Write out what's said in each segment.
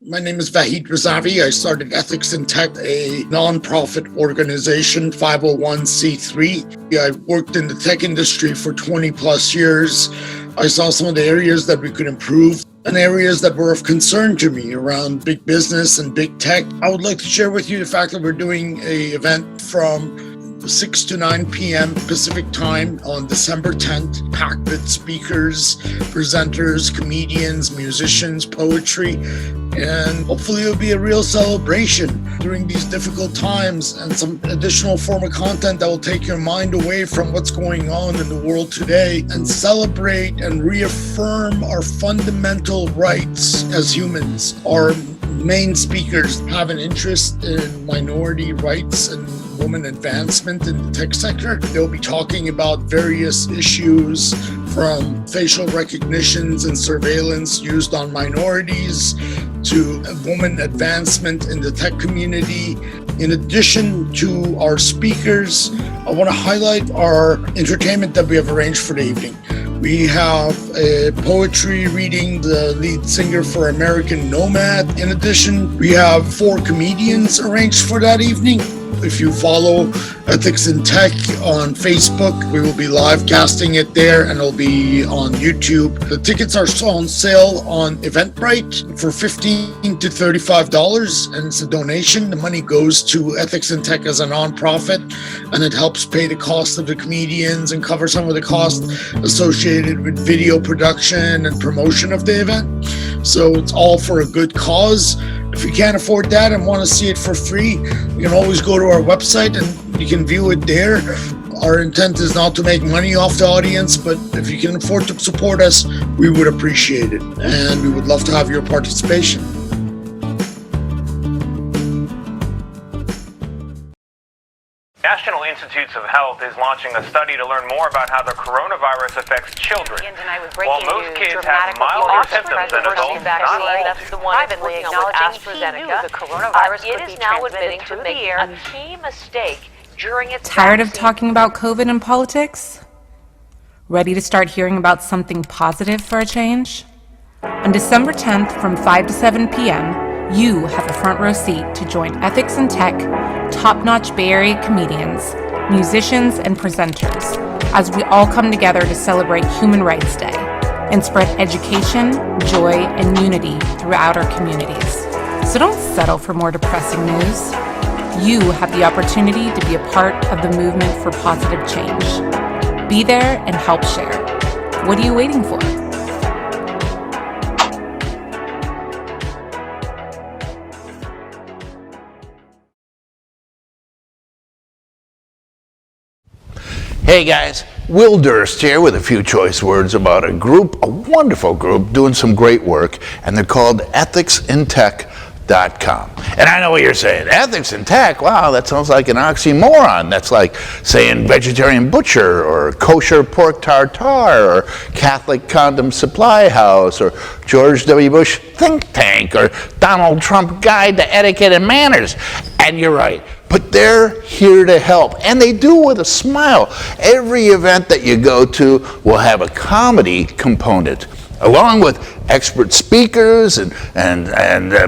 My name is Vahid Razavi. I started Ethics in Tech, a nonprofit organization, 501c3. I worked in the tech industry for 20 plus years. I saw some of the areas that we could improve and areas that were of concern to me around big business and big tech. I would like to share with you the fact that we're doing an event from 6 to 9 p.m. Pacific time on December 10th, packed with speakers, presenters, comedians, musicians, poetry, and hopefully it'll be a real celebration during these difficult times and some additional form of content that will take your mind away from what's going on in the world today and celebrate and reaffirm our fundamental rights as humans. Our main speakers have an interest in minority rights and women advancement in the tech sector. They'll be talking about various issues from facial recognitions and surveillance used on minorities to women advancement in the tech community. In addition to our speakers, I want to highlight our entertainment that we have arranged for the evening. We have a poetry reading, the lead singer for American Nomad. In addition, we have 4 comedians arranged for that evening. If you follow Ethics in Tech on Facebook, we will be live casting it there and it'll be on YouTube. The tickets are on sale on Eventbrite for $15 to $35 and it's a donation. The money goes to Ethics in Tech as a nonprofit and it helps pay the cost of the comedians and cover some of the costs associated with video production and promotion of the event. So it's all for a good cause. If you can't afford that and want to see it for free, you can always go to our website and you can view it there. Our intent is not to make money off the audience, but if you can afford to support us, we would appreciate it. And we would love to have your participation. National Institutes of Health is launching a study to learn more about how the coronavirus affects children. While most kids have milder symptoms than adults, not all that's the one privately acknowledging AstraZeneca. The coronavirus it is now admitting to make a key mistake during its Tired of talking about COVID and politics? Ready to start hearing about something positive for a change? On December 10th from 5 to 7 p.m., you have a front row seat to join Ethics in Tech, top-notch Bay Area comedians, musicians, and presenters as we all come together to celebrate Human Rights Day and spread education, joy, and unity throughout our communities. So don't settle for more depressing news. You have the opportunity to be a part of the movement for positive change. Be there and help share. What are you waiting for? Hey guys, Will Durst here with a few choice words about a wonderful group doing some great work, and they're called ethicsintech.com. And I know what you're saying, ethics in tech, wow, that sounds like an oxymoron. That's like saying vegetarian butcher or kosher pork tartare or Catholic condom supply house or George W. Bush think tank or Donald Trump guide to etiquette and manners. And you're right. But they're here to help, and they do with a smile. Every event that you go to will have a comedy component, along with expert speakers and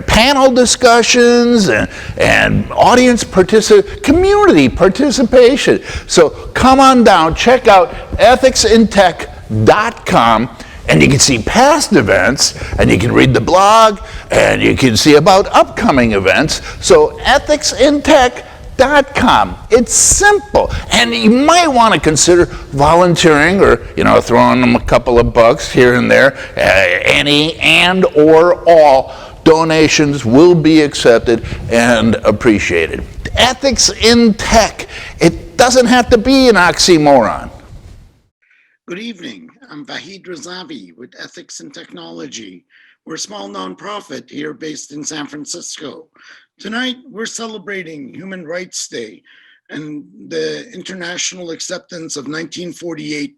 panel discussions and audience community participation. So come on down, check out ethicsintech.com, and you can see past events, and you can read the blog, and you can see about upcoming events. So ethicsintech.com. It's simple, and you might want to consider volunteering or throwing them a couple of bucks here and there. Any and or all donations will be accepted and appreciated. Ethics in Tech. It doesn't have to be an oxymoron. Good evening. I'm Vahid Razavi with Ethics and Technology. We're a small nonprofit here based in San Francisco. Tonight, we're celebrating Human Rights Day and the international acceptance of 1948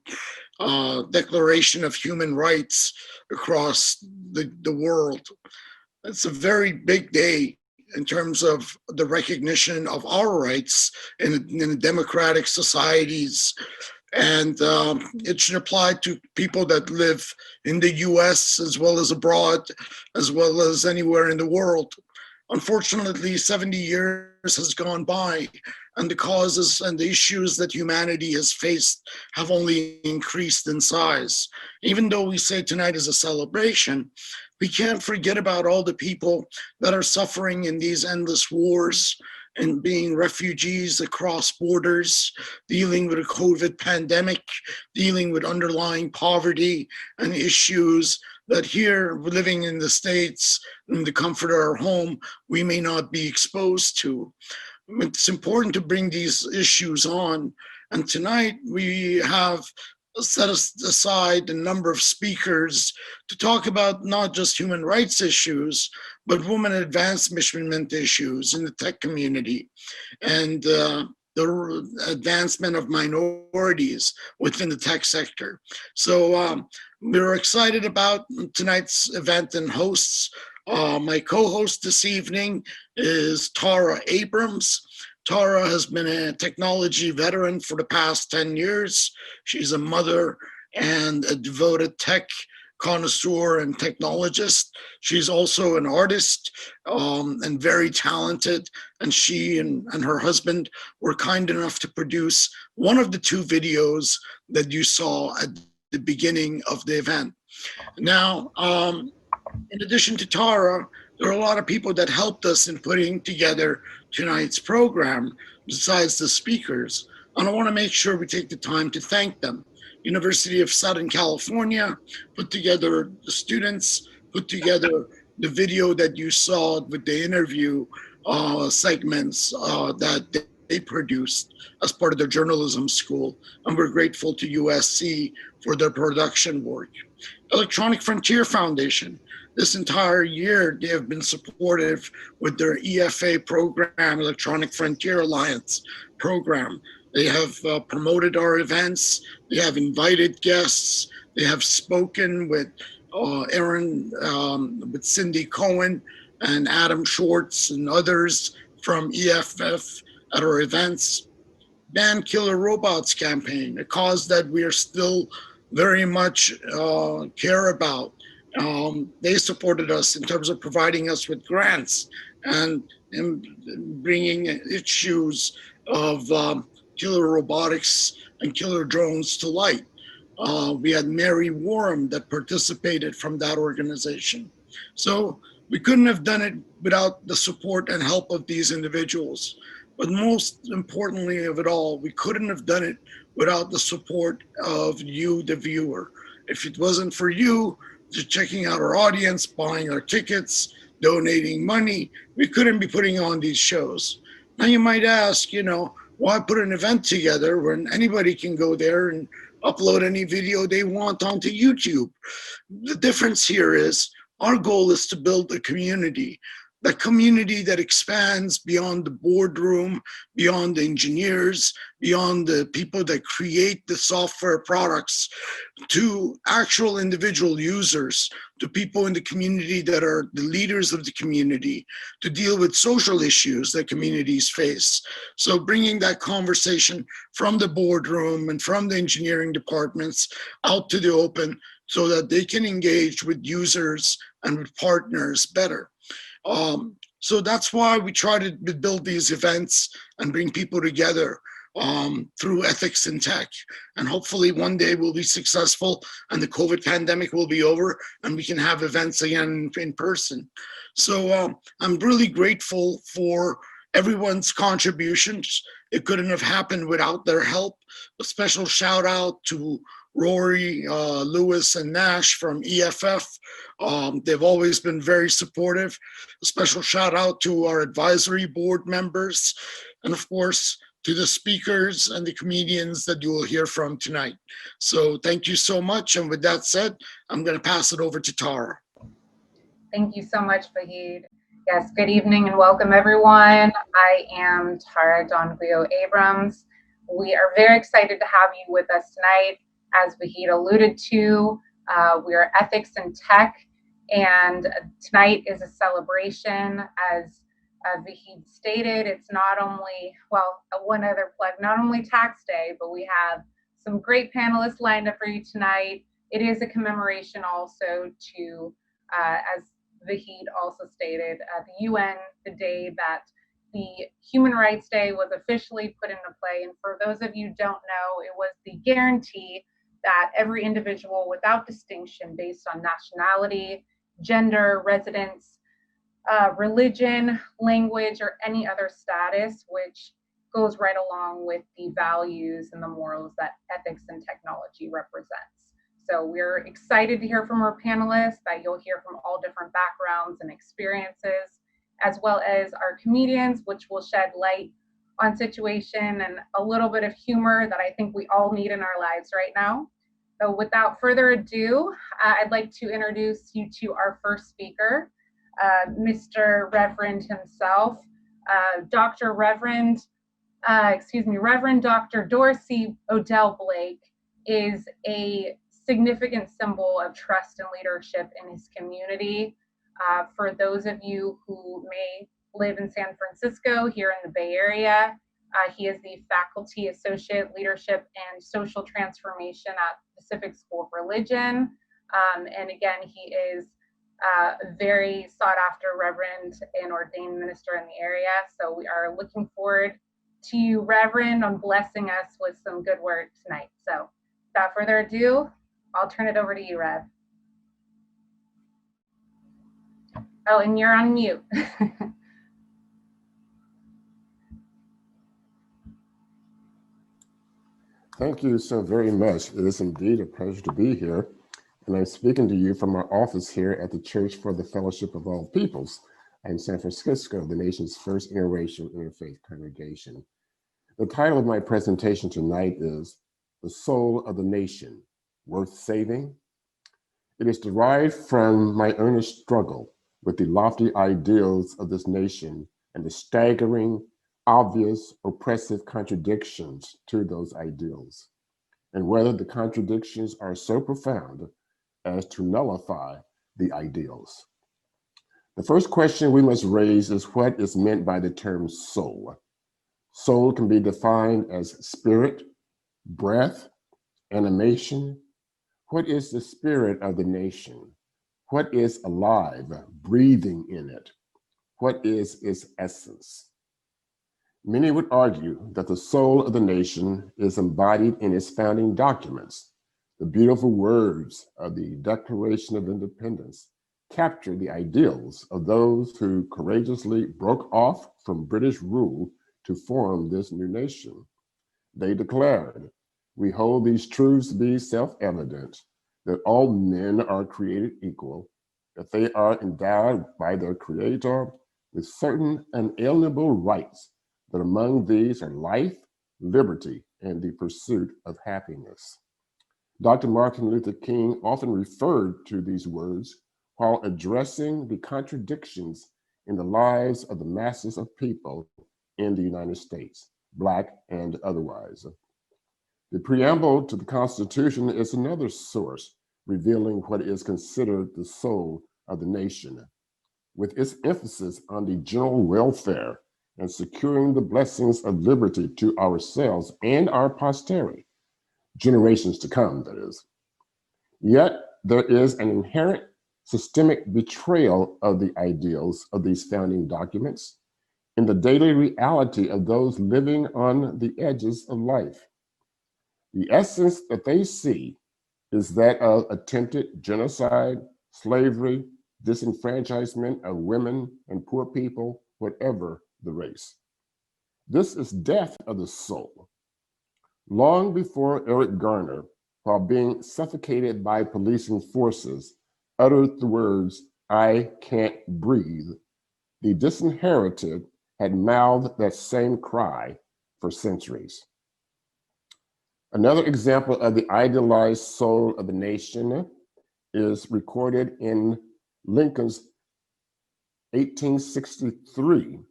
Declaration of Human Rights across the world. It's a very big day in terms of the recognition of our rights in democratic societies. And it should apply to people that live in the US as well as abroad, as well as anywhere in the world. Unfortunately, 70 years has gone by, and the causes and the issues that humanity has faced have only increased in size. Even though we say tonight is a celebration, we can't forget about all the people that are suffering in these endless wars and being refugees across borders, dealing with a COVID pandemic, dealing with underlying poverty and issues that here, living in the States, in the comfort of our home, we may not be exposed to. It's important to bring these issues on. And tonight we have set aside a number of speakers to talk about not just human rights issues, but women advancement issues in the tech community and the advancement of minorities within the tech sector. So we're excited about tonight's event and hosts. My co-host this evening is Tara Abrams. Tara has been a technology veteran for the past 10 years. She's a mother and a devoted tech connoisseur and technologist. She's also an artist and very talented. And she and her husband were kind enough to produce one of the two videos that you saw at the beginning of the event. Now, in addition to Tara, there are a lot of people that helped us in putting together tonight's program, besides the speakers. And I want to make sure we take the time to thank them. University of Southern California put together the students, put together the video that you saw with the interview segments that they produced as part of their journalism school. And we're grateful to USC for their production work. Electronic Frontier Foundation. This entire year, they have been supportive with their EFA program, Electronic Frontier Alliance program. They have promoted our events. They have invited guests. They have spoken with Aaron, with Cindy Cohen and Adam Schwartz and others from EFF at our events. Ban Killer Robots campaign, a cause that we are still very much care about. They supported us in terms of providing us with grants and bringing issues of killer robotics and killer drones to light. We had Mary Warren that participated from that organization. So we couldn't have done it without the support and help of these individuals. But most importantly of it all, we couldn't have done it without the support of you, the viewer. If it wasn't for you, just checking out our audience, buying our tickets, donating money, we couldn't be putting on these shows. Now you might ask, why put an event together when anybody can go there and upload any video they want onto YouTube? The difference here is our goal is to build a community that expands beyond the boardroom, beyond the engineers, beyond the people that create the software products, to actual individual users, to people in the community that are the leaders of the community, to deal with social issues that communities face. So bringing that conversation from the boardroom and from the engineering departments out to the open so that they can engage with users and with partners better. So that's why we try to build these events and bring people together through ethics in tech. And hopefully one day we'll be successful and the COVID pandemic will be over and we can have events again in person. So I'm really grateful for everyone's contributions. It couldn't have happened without their help. A special shout out to Rory, Lewis, and Nash from EFF. They've always been very supportive. A special shout out to our advisory board members, and of course, to the speakers and the comedians that you will hear from tonight. So thank you so much. And with that said, I'm going to pass it over to Tara. Thank you so much, Vahid. Yes, good evening and welcome everyone. I am Tara Donguio Abrams. We are very excited to have you with us tonight. As Vahid alluded to, we are Ethics in Tech, and tonight is a celebration. As Vahid stated, it's not only, well, one other plug, not only tax day, but we have some great panelists lined up for you tonight. It is a commemoration also to, as Vahid also stated, the UN, the day that the Human Rights Day was officially put into play. And for those of you who don't know, it was the guarantee that every individual without distinction based on nationality, gender, residence, religion, language, or any other status, which goes right along with the values and the morals that ethics and technology represents. So we're excited to hear from our panelists, that you'll hear from all different backgrounds and experiences, as well as our comedians, which will shed light on situation and a little bit of humor that I think we all need in our lives right now. So without further ado, I'd like to introduce you to our first speaker, Mr. Reverend himself, Reverend Dr. Dorsey Odell Blake is a significant symbol of trust and leadership in his community. For those of you who may live in San Francisco, here in the Bay Area, he is the Faculty Associate Leadership and Social Transformation at Pacific School of Religion. And again, he is a very sought after Reverend and ordained minister in the area. So we are looking forward to you, Reverend, on blessing us with some good word tonight. So without further ado, I'll turn it over to you, Rev. Oh, and you're on mute. Thank you so very much. It is indeed a pleasure to be here. And I'm speaking to you from our office here at the Church for the Fellowship of All Peoples in San Francisco, the nation's first interracial interfaith congregation. The title of my presentation tonight is The Soul of the Nation, Worth Saving? It is derived from my earnest struggle with the lofty ideals of this nation and the staggering, obvious, oppressive contradictions to those ideals, and whether the contradictions are so profound as to nullify the ideals. The first question we must raise is what is meant by the term soul. Soul can be defined as spirit, breath, animation. What is the spirit of the nation? What is alive, breathing in it? What is its essence? Many would argue that the soul of the nation is embodied in its founding documents. The beautiful words of the Declaration of Independence capture the ideals of those who courageously broke off from British rule to form this new nation. They declared, "We hold these truths to be self-evident, that all men are created equal, that they are endowed by their Creator with certain unalienable rights, that among these are life, liberty, and the pursuit of happiness." Dr. Martin Luther King often referred to these words while addressing the contradictions in the lives of the masses of people in the United States, Black and otherwise. The preamble to the Constitution is another source revealing what is considered the soul of the nation, with its emphasis on the general welfare and securing the blessings of liberty to ourselves and our posterity, generations to come, that is. Yet there is an inherent systemic betrayal of the ideals of these founding documents in the daily reality of those living on the edges of life. The essence that they see is that of attempted genocide, slavery, disenfranchisement of women and poor people, whatever the race. This is death of the soul. Long before Eric Garner, while being suffocated by policing forces, uttered the words, "I can't breathe," the disinherited had mouthed that same cry for centuries. Another example of the idealized soul of the nation is recorded in Lincoln's 1863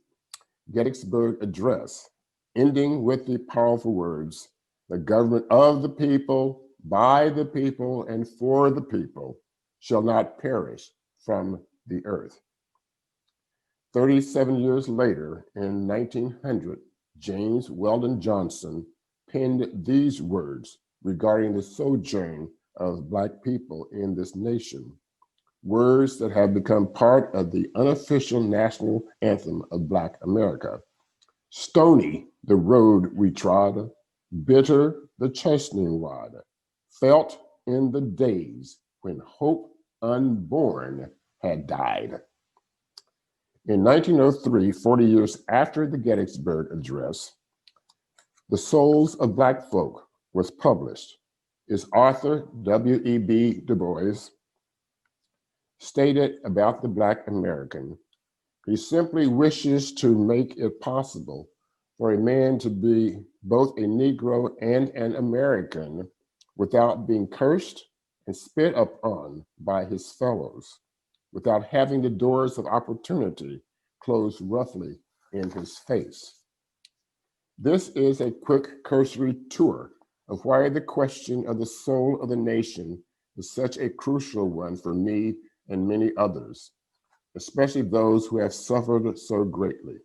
Gettysburg Address, ending with the powerful words, "The government of the people, by the people, and for the people shall not perish from the earth." 37 years later, in 1900, James Weldon Johnson penned these words regarding the sojourn of Black people in this nation, words that have become part of the unofficial national anthem of Black America. Stony the road we trod, bitter the chastening rod, felt in the days when hope unborn had died. In 1903, 40 years after the Gettysburg Address, The Souls of Black Folk was published. Its author, W.E.B. Du Bois, stated about the Black American, he simply wishes to make it possible for a man to be both a Negro and an American without being cursed and spit upon by his fellows, without having the doors of opportunity closed roughly in his face. This is a quick cursory tour of why the question of the soul of the nation is such a crucial one for me and many others, especially those who have suffered so greatly.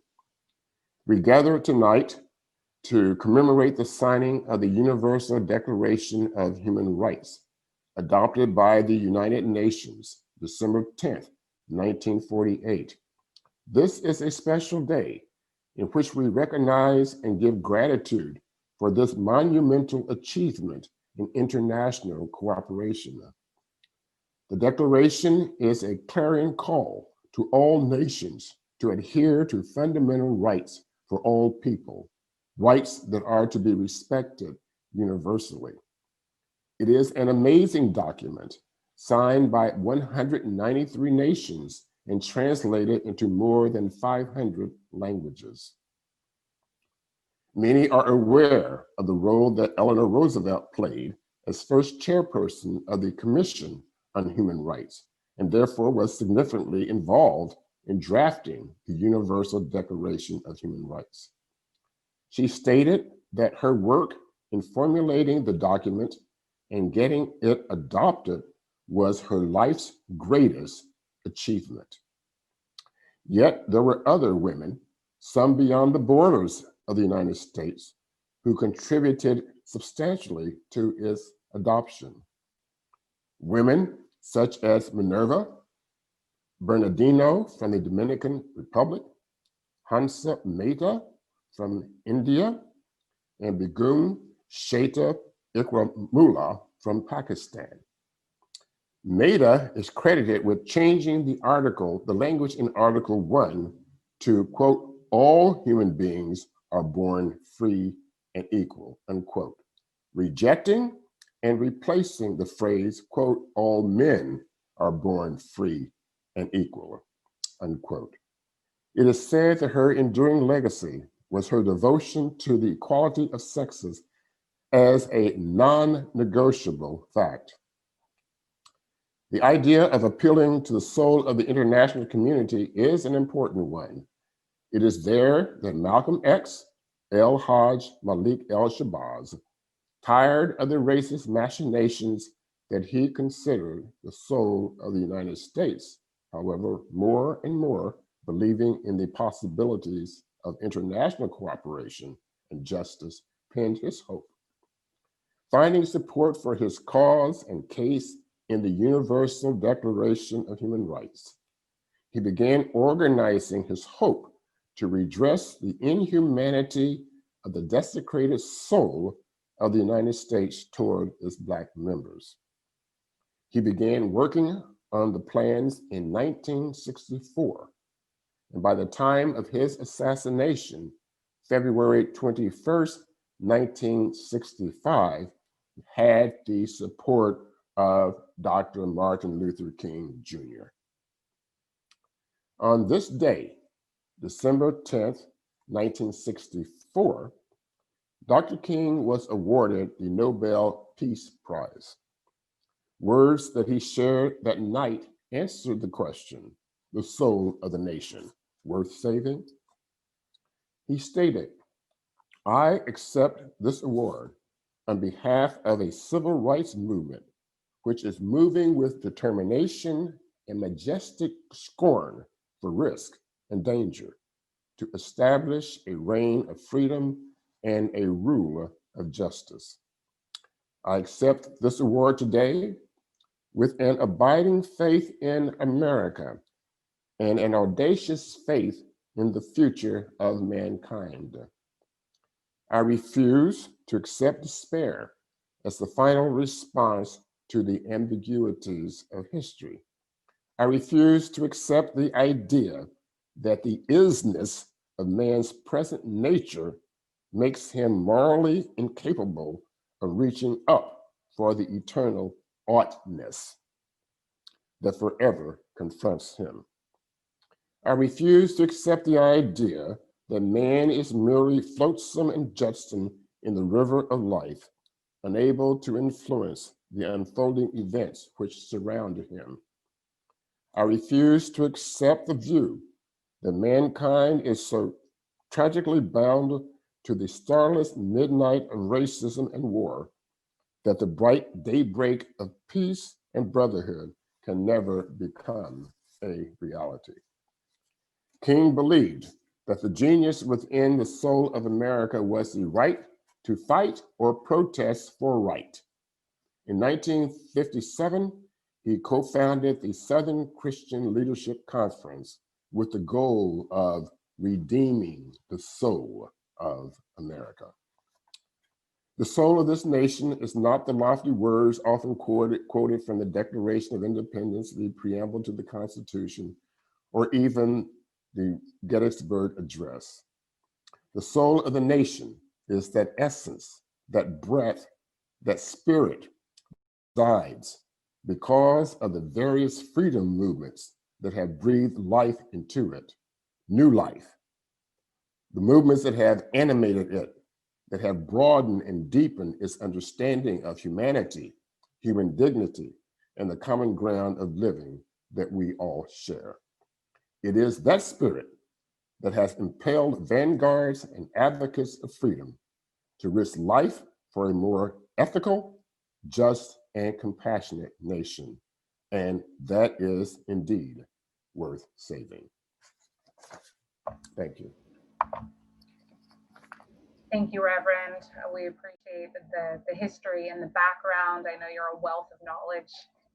We gather tonight to commemorate the signing of the Universal Declaration of Human Rights, adopted by the United Nations, December 10th, 1948. This is a special day in which we recognize and give gratitude for this monumental achievement in international cooperation. The Declaration is a clarion call to all nations to adhere to fundamental rights for all people, rights that are to be respected universally. It is an amazing document signed by 193 nations and translated into more than 500 languages. Many are aware of the role that Eleanor Roosevelt played as first chairperson of the Commission on Human Rights, and therefore was significantly involved in drafting the Universal Declaration of Human Rights. She stated that her work in formulating the document and getting it adopted was her life's greatest achievement. Yet there were other women, some beyond the borders of the United States, who contributed substantially to its adoption. Women such as Minerva Bernardino from the Dominican Republic, Hansa Mehta from India, and Begum Sheta Ikramullah from Pakistan. Mehta is credited with changing the language in Article 1 to, quote, all human beings are born free and equal, unquote, rejecting and replacing the phrase, quote, all men are born free and equal, unquote. It is said that her enduring legacy was her devotion to the equality of sexes as a non-negotiable fact. The idea of appealing to the soul of the international community is an important one. It is there that Malcolm X, El Hajj Malik El-Shabazz, tired of the racist machinations that he considered the soul of the United States, however, more and more believing in the possibilities of international cooperation and justice, penned his hope. Finding support for his cause and case in the Universal Declaration of Human Rights, he began organizing his hope to redress the inhumanity of the desecrated soul of the United States toward its Black members. He began working on the plans in 1964, and by the time of his assassination, February 21st, 1965, had the support of Dr. Martin Luther King Jr. On this day, December 10th, 1964, Dr. King was awarded the Nobel Peace Prize. Words that he shared that night answered the question, the soul of the nation, worth saving? He stated, I accept this award on behalf of a civil rights movement which is moving with determination and majestic scorn for risk and danger to establish a reign of freedom and a rule of justice. I accept this award today with an abiding faith in America and an audacious faith in the future of mankind. I refuse to accept despair as the final response to the ambiguities of history. I refuse to accept the idea that the isness of man's present nature makes him morally incapable of reaching up for the eternal oughtness that forever confronts him. I refuse to accept the idea that man is merely flotsam and jetsam in the river of life, unable to influence the unfolding events which surround him. I refuse to accept the view that mankind is so tragically bound to the starless midnight of racism and war that the bright daybreak of peace and brotherhood can never become a reality. King believed that the genius within the soul of America was the right to fight or protest for right. In 1957, he co-founded the Southern Christian Leadership Conference with the goal of redeeming the soul of America. The soul of this nation is not the lofty words often quoted from the Declaration of Independence, the preamble to the Constitution, or even the Gettysburg Address. The soul of the nation is that essence, that breath, that spirit resides because of the various freedom movements that have breathed life into it, new life. The movements that have animated it, that have broadened and deepened its understanding of humanity, human dignity, and the common ground of living that we all share. It is that spirit that has impelled vanguards and advocates of freedom to risk life for a more ethical, just, and compassionate nation. And that is indeed worth saving. Thank you. Thank you, Reverend. We appreciate the history and the background. I know you're a wealth of knowledge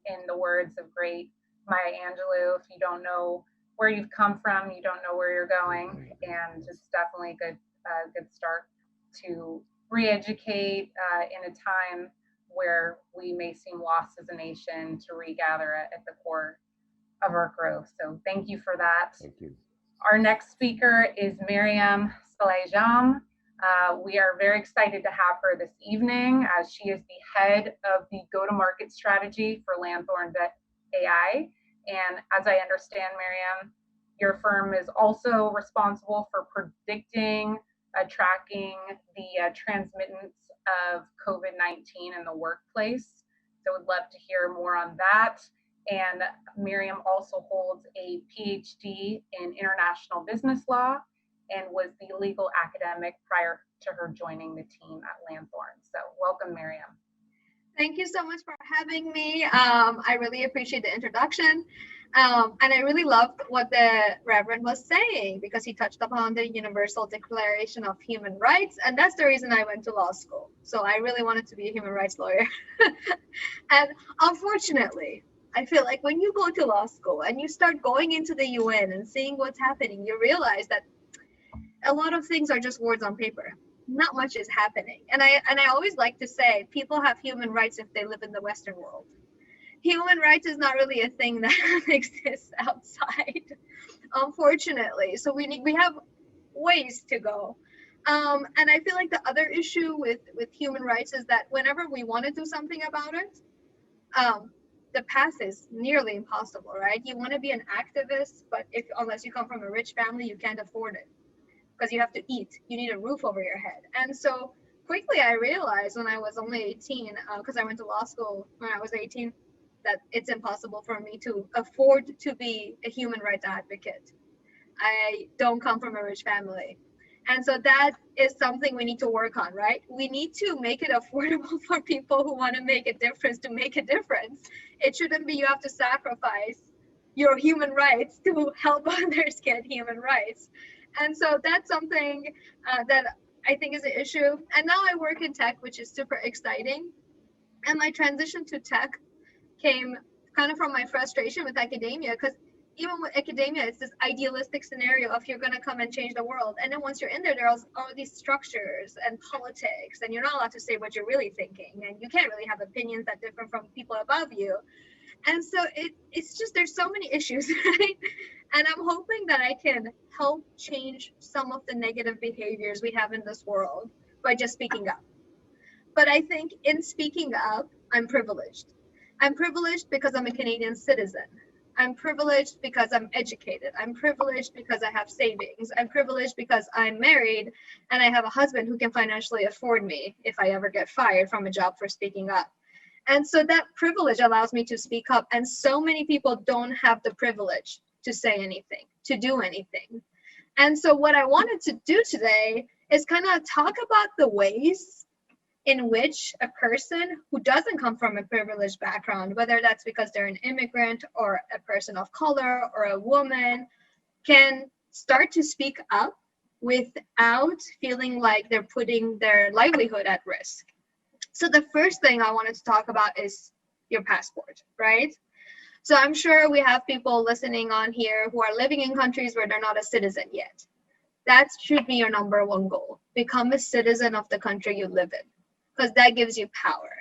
in the words of great Maya Angelou. If you don't know where you've come from, you don't know where you're going, and it's definitely a good start to re-educate in a time where we may seem lost as a nation to regather at the core of our growth. So thank you for that. Thank you. Our next speaker is Miriam Saleh-Jam. We are very excited to have her this evening as she is the head of the go-to-market strategy for Lanthorn.ai. And as I understand, Miriam, your firm is also responsible for predicting, tracking the transmittance of COVID-19 in the workplace. So would love to hear more on that. And Miriam also holds a PhD in international business law and was the legal academic prior to her joining the team at Lanthorn. So welcome, Miriam. Thank you so much for having me. I really appreciate the introduction. And I really loved what the Reverend was saying because he touched upon the Universal Declaration of Human Rights. And that's the reason I went to law school. So I really wanted to be a human rights lawyer. And unfortunately, I feel like when you go to law school and you start going into the UN and seeing what's happening, you realize that a lot of things are just words on paper. Not much is happening. And I always like to say people have human rights if they live in the Western world. Human rights is not really a thing that exists outside, unfortunately. So we have ways to go. And I feel like the other issue with human rights is that whenever we want to do something about it, the path is nearly impossible, right? You want to be an activist, but unless you come from a rich family, you can't afford it because you have to eat. You need a roof over your head. And so quickly I realized when I was only 18, because I went to law school when I was 18, that it's impossible for me to afford to be a human rights advocate. I don't come from a rich family. And so that is something we need to work on, right? We need to make it affordable for people who want to make a difference to make a difference. It shouldn't be you have to sacrifice your human rights to help others get human rights. And so that's something that I think is an issue. And now I work in tech, which is super exciting. And my transition to tech came kind of from my frustration with academia, because even with academia, it's this idealistic scenario of you're going to come and change the world. And then once you're in there, there are all these structures and politics, and you're not allowed to say what you're really thinking. And you can't really have opinions that differ from people above you. And so it's just, there's so many issues, right? And I'm hoping that I can help change some of the negative behaviors we have in this world by just speaking up. But I think in speaking up, I'm privileged. I'm privileged because I'm a Canadian citizen. I'm privileged because I'm educated. I'm privileged because I have savings. I'm privileged because I'm married and I have a husband who can financially afford me if I ever get fired from a job for speaking up. And so that privilege allows me to speak up. And so many people don't have the privilege to say anything, to do anything. And so what I wanted to do today is kind of talk about the ways in which a person who doesn't come from a privileged background, whether that's because they're an immigrant or a person of color or a woman, can start to speak up without feeling like they're putting their livelihood at risk. So the first thing I wanted to talk about is your passport, right? So I'm sure we have people listening on here who are living in countries where they're not a citizen yet. That should be your number one goal. Become a citizen of the country you live in, because that gives you power.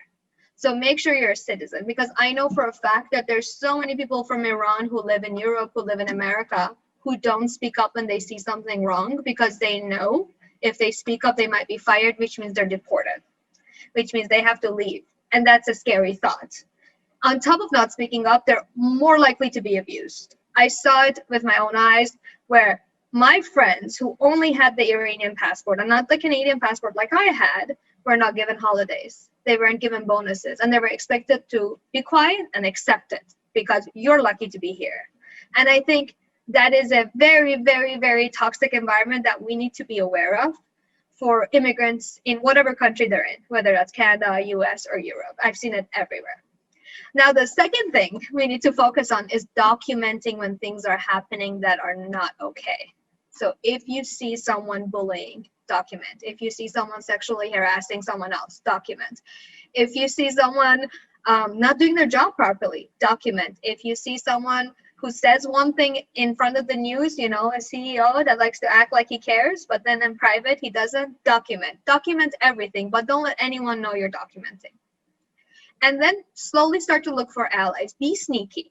So make sure you're a citizen, because I know for a fact that there's so many people from Iran who live in Europe, who live in America, who don't speak up when they see something wrong, because they know if they speak up, they might be fired, which means they're deported, which means they have to leave. And that's a scary thought. On top of not speaking up, they're more likely to be abused. I saw it with my own eyes, where my friends who only had the Iranian passport and not the Canadian passport like I had, were not given holidays. They weren't given bonuses, and they were expected to be quiet and accept it because you're lucky to be here. And I think that is a very, very, very toxic environment that we need to be aware of for immigrants in whatever country they're in, whether that's Canada, US, or Europe. I've seen it everywhere. Now, the second thing we need to focus on is documenting when things are happening that are not okay. So if you see someone bullying, document. If you see someone sexually harassing someone else, document. If you see someone not doing their job properly, document. If you see someone who says one thing in front of the news, you know, a CEO that likes to act like he cares, but then in private he doesn't, document. Document everything, but don't let anyone know you're documenting. And then slowly start to look for allies. Be sneaky.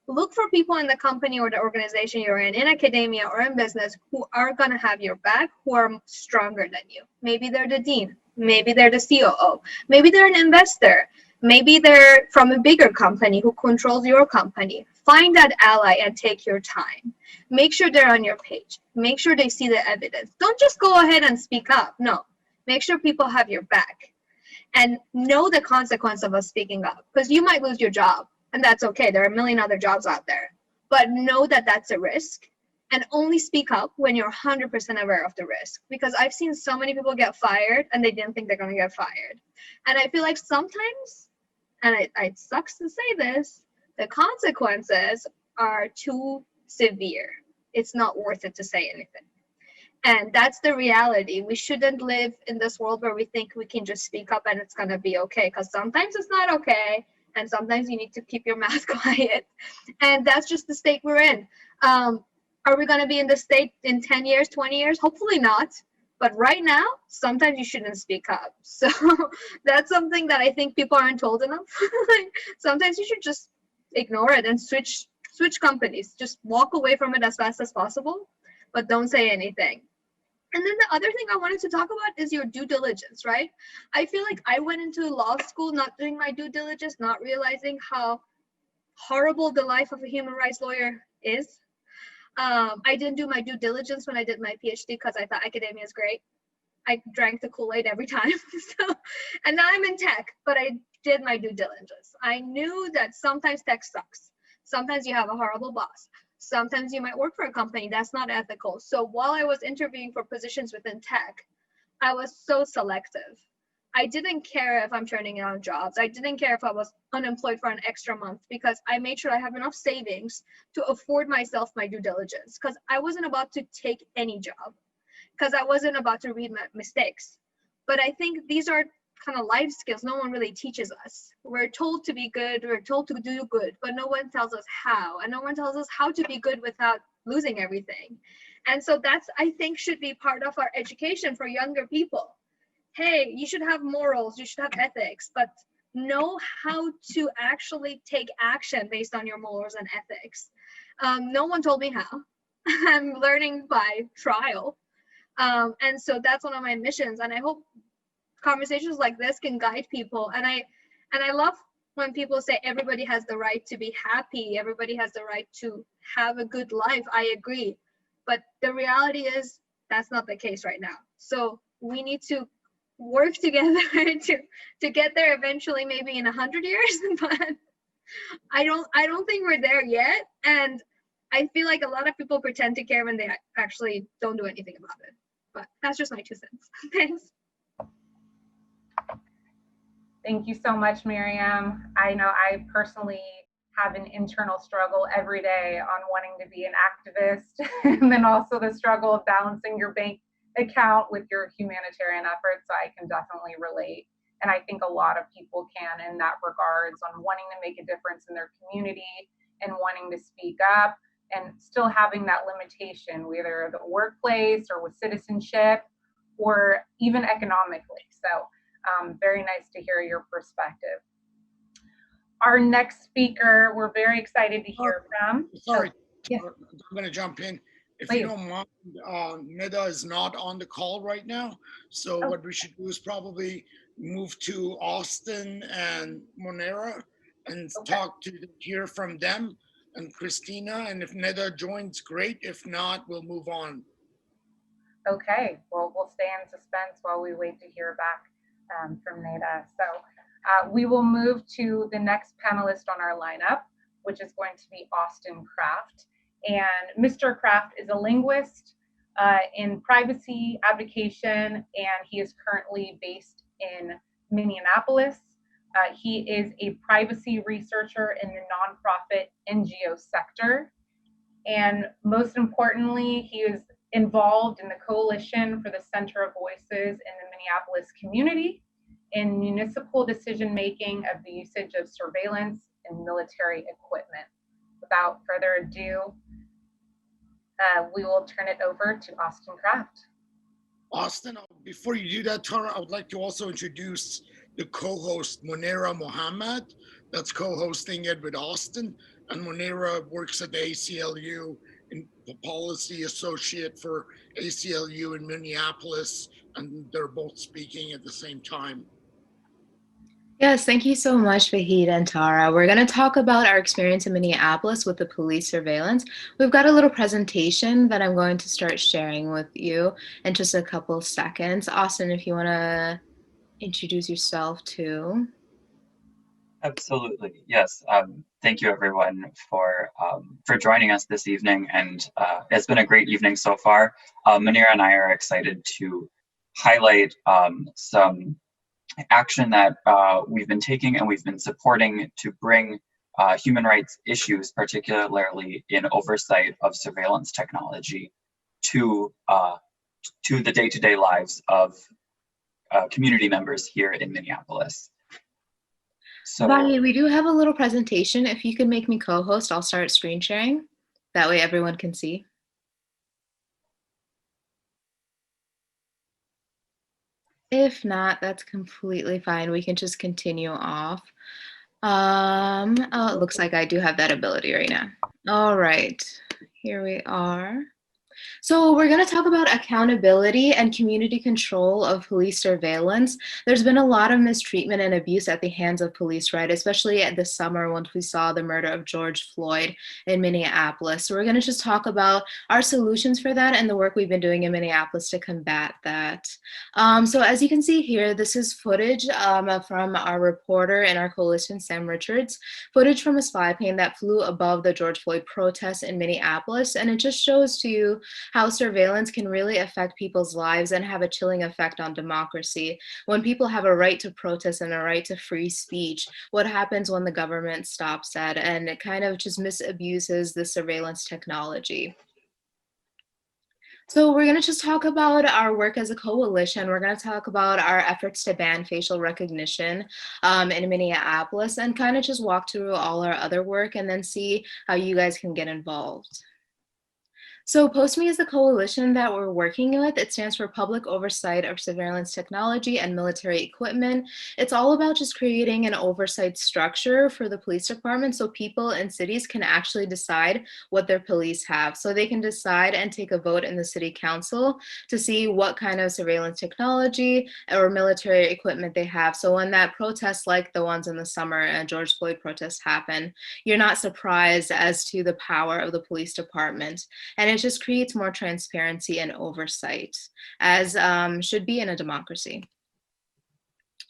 Look for people in the company or the organization you're in academia or in business, who are going to have your back, who are stronger than you. Maybe they're the dean. Maybe they're the COO. Maybe they're an investor. Maybe they're from a bigger company who controls your company. Find that ally and take your time. Make sure they're on your page. Make sure they see the evidence. Don't just go ahead and speak up. No. Make sure people have your back. And know the consequence of us speaking up, because you might lose your job. And that's okay. There are a million other jobs out there. But know that that's a risk, and only speak up when you're 100% aware of the risk. Because I've seen so many people get fired and they didn't think they're going to get fired. And I feel like sometimes, and it sucks to say this, the consequences are too severe. It's not worth it to say anything. And that's the reality. We shouldn't live in this world where we think we can just speak up and it's going to be okay. Because sometimes it's not okay. And sometimes you need to keep your mouth quiet. And that's just the state we're in. Are we going to be in this state in 10 years, 20 years? Hopefully not. But right now, sometimes you shouldn't speak up. So that's something that I think people aren't told enough. Sometimes you should just ignore it and switch companies. Just walk away from it as fast as possible, but don't say anything. And then the other thing I wanted to talk about is your due diligence, right? I feel like I went into law school not doing my due diligence, not realizing how horrible the life of a human rights lawyer is. I didn't do my due diligence when I did my PhD because I thought academia is great. I drank the Kool-Aid every time. And now I'm in tech, but I did my due diligence. I knew that sometimes tech sucks. Sometimes you have a horrible boss. Sometimes you might work for a company that's not ethical. So while I was interviewing for positions within tech, I was so selective. I didn't care if I'm turning down jobs. I didn't care if I was unemployed for an extra month, because I made sure I have enough savings to afford myself my due diligence, because I wasn't about to take any job, because I wasn't about to read my mistakes. But I think these are kind of life skills no one really teaches us. We're told to be good, we're told to do good, but no one tells us how, and no one tells us how to be good without losing everything. And so that's, I think, should be part of our education for younger people. Hey, you should have morals, you should have ethics, but know how to actually take action based on your morals and ethics. No one told me how. I'm learning by trial. And so that's one of my missions, and I hope conversations like this can guide people. And I love when people say everybody has the right to be happy, everybody has the right to have a good life. I agree, but the reality is that's not the case right now. So we need to work together to get there eventually, maybe in 100 years, but I don't think we're there yet. And I feel like a lot of people pretend to care when they actually don't do anything about it. But that's just my 2 cents. Thanks. Thank you so much, Miriam. I know I personally have an internal struggle every day on wanting to be an activist, and then also the struggle of balancing your bank account with your humanitarian efforts. So I can definitely relate. And I think a lot of people can in that regards, on wanting to make a difference in their community and wanting to speak up, and still having that limitation, whether the workplace or with citizenship or even economically. So very nice to hear your perspective. Our next speaker, we're very excited to hear from. Sorry, yes. I'm going to jump in. If Please. you don't mind, Nida is not on the call right now. So what we should do is probably move to Austin and Monera and hear from them, and Christina. And if Nida joins, great. If not, we'll move on. Okay, well, we'll stay in suspense while we wait to hear back from Neda. So we will move to the next panelist on our lineup, which is going to be Austin Kraft. And Mr. Kraft is a linguist in privacy advocation, and he is currently based in Minneapolis. He is a privacy researcher in the nonprofit NGO sector. And most importantly, he is involved in the Coalition for the Center of Voices in the Minneapolis community in municipal decision-making of the usage of surveillance and military equipment. Without further ado, we will turn it over to Austin Kraft. Austin, before you do that, Tara, I would like to also introduce the co-host, Monera Mohammed, that's co-hosting it with Austin. And Monera works at the ACLU in the policy associate for ACLU in Minneapolis, and they're both speaking at the same time. Yes, thank you so much, Vahid and Tara. We're going to talk about our experience in Minneapolis with the police surveillance. We've got a little presentation that I'm going to start sharing with you in just a couple of seconds. Austin, if you want to introduce yourself too. Absolutely, yes. Thank you everyone for joining us this evening, and it's been a great evening so far. Munira and I are excited to highlight some action that we've been taking and we've been supporting to bring human rights issues, particularly in oversight of surveillance technology, to the day-to-day lives of community members here in Minneapolis. So, Vahid, we do have a little presentation. If you could make me co-host, I'll start screen sharing. That way everyone can see. If not, that's completely fine. We can just continue off. Oh, it looks like I do have that ability right now. All right, here we are. So we're going to talk about accountability and community control of police surveillance. There's been a lot of mistreatment and abuse at the hands of police, right? Especially at this summer when we saw the murder of George Floyd in Minneapolis. So we're going to just talk about our solutions for that and the work we've been doing in Minneapolis to combat that. So as you can see here, this is footage from our reporter in our coalition, Sam Richards, footage from a spy plane that flew above the George Floyd protests in Minneapolis. And it just shows to you how surveillance can really affect people's lives and have a chilling effect on democracy. When people have a right to protest and a right to free speech, what happens when the government stops that? And it kind of just misabuses the surveillance technology. So we're going to just talk about our work as a coalition. We're going to talk about our efforts to ban facial recognition in Minneapolis, and kind of just walk through all our other work and then see how you guys can get involved. So PostMe is the coalition that we're working with. It stands for Public Oversight of Surveillance Technology and Military Equipment. It's all about just creating an oversight structure for the police department so people in cities can actually decide what their police have. So they can decide and take a vote in the city council to see what kind of surveillance technology or military equipment they have. So when that protests like the ones in the summer and George Floyd protests happen, you're not surprised as to the power of the police department. And it just creates more transparency and oversight, as should be in a democracy.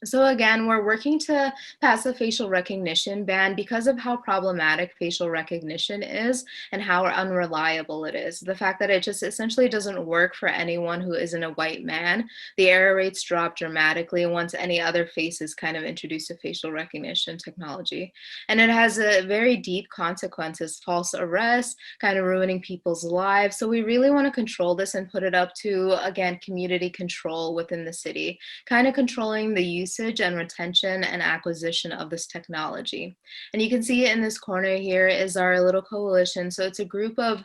So again, we're working to pass a facial recognition ban because of how problematic facial recognition is and how unreliable it is. The fact that it just essentially doesn't work for anyone who isn't a white man. The error rates drop dramatically once any other faces kind of introduce a facial recognition technology. And it has a very deep consequences, false arrests, kind of ruining people's lives. So we really want to control this and put it up to, again, community control within the city, kind of controlling the usage and retention and acquisition of this technology. And you can see in this corner here is our little coalition. So it's a group of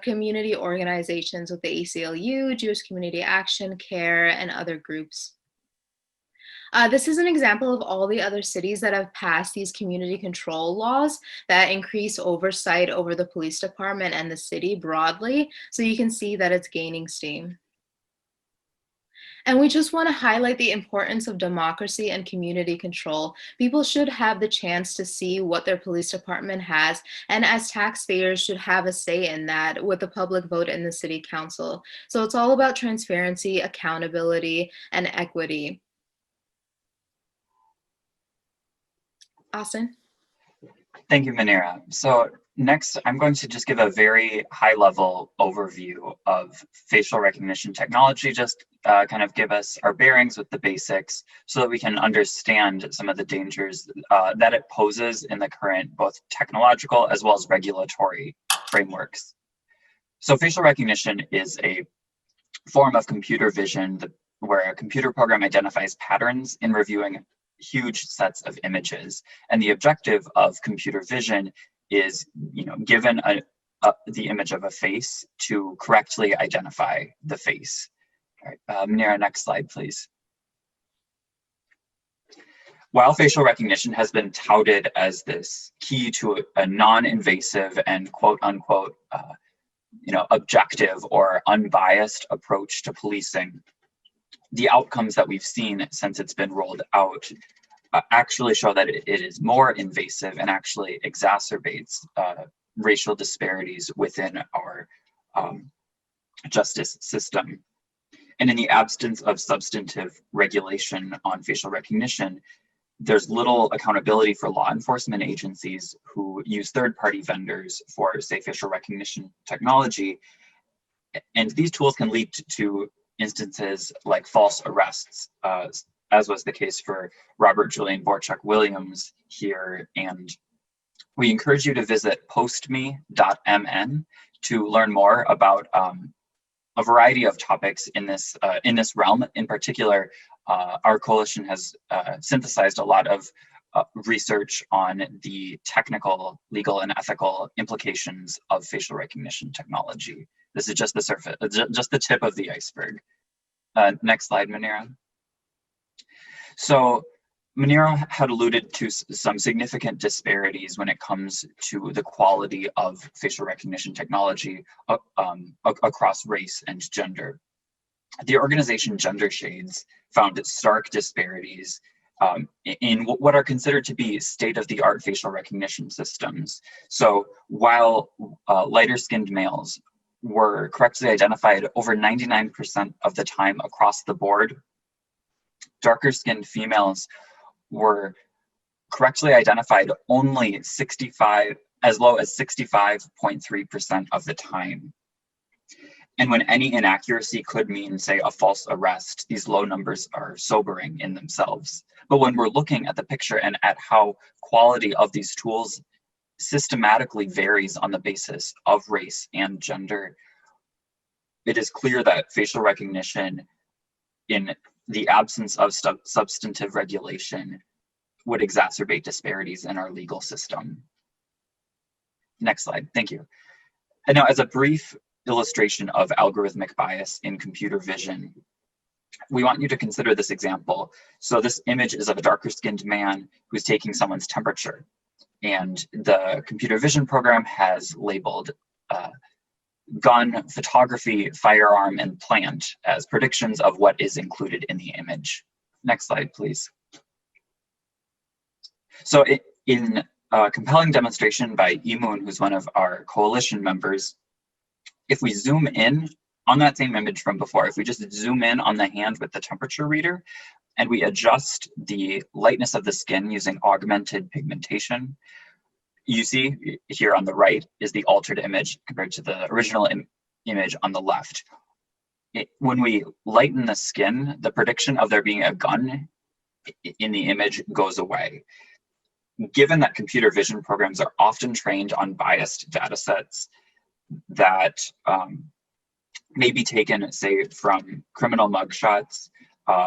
community organizations with the ACLU, Jewish Community Action, CARE, and other groups. This is an example of all the other cities that have passed these community control laws that increase oversight over the police department and the city broadly. So you can see that it's gaining steam. And we just want to highlight the importance of democracy and community control. People should have the chance to see what their police department has, and as taxpayers should have a say in that with the public vote in the city council. So it's all about transparency, accountability, and equity. Austin? Thank you, Manira. So next, I'm going to just give a very high-level overview of facial recognition technology, just kind of give us our bearings with the basics so that we can understand some of the dangers that it poses in the current both technological as well as regulatory frameworks. So facial recognition is a form of computer vision where a computer program identifies patterns in reviewing huge sets of images. And the objective of computer vision is, given the image of a face, to correctly identify the face. All right, Manira, next slide, please. While facial recognition has been touted as this key to a non-invasive and quote unquote, objective or unbiased approach to policing, the outcomes that we've seen since it's been rolled out actually show that it is more invasive and actually exacerbates racial disparities within our justice system. And in the absence of substantive regulation on facial recognition, there's little accountability for law enforcement agencies who use third-party vendors for, say, facial recognition technology. And these tools can lead to instances like false arrests, as was the case for Robert Julian Borchak Williams here. And we encourage you to visit postme.mn to learn more about a variety of topics in this realm. In particular, our coalition has synthesized a lot of research on the technical, legal, and ethical implications of facial recognition technology. This is just the surface, just the tip of the iceberg. Next slide, Manira. So Manira had alluded to some significant disparities when it comes to the quality of facial recognition technology across race and gender. The organization Gender Shades found stark disparities in what are considered to be state-of-the-art facial recognition systems. So while lighter-skinned males were correctly identified over 99% of the time across the board, darker-skinned females were correctly identified only as low as 65.3% of the time. And when any inaccuracy could mean, say, a false arrest, these low numbers are sobering in themselves. But when we're looking at the picture and at how quality of these tools systematically varies on the basis of race and gender, it is clear that facial recognition, in the absence of substantive regulation, would exacerbate disparities in our legal system. Next slide, thank you. And now, as a brief illustration of algorithmic bias in computer vision, we want you to consider this example. So this image is of a darker skinned man who's taking someone's temperature. And the computer vision program has labeled gun, photography, firearm, and plant as predictions of what is included in the image. Next slide, please. So in a compelling demonstration by Emun, who's one of our coalition members, if we zoom in on that same image from before, if we just zoom in on the hand with the temperature reader, and we adjust the lightness of the skin using augmented pigmentation, you see here on the right is the altered image compared to the original image on the left. When we lighten the skin, the prediction of there being a gun in the image goes away. Given that computer vision programs are often trained on biased data sets that may be taken, say, from criminal mugshots,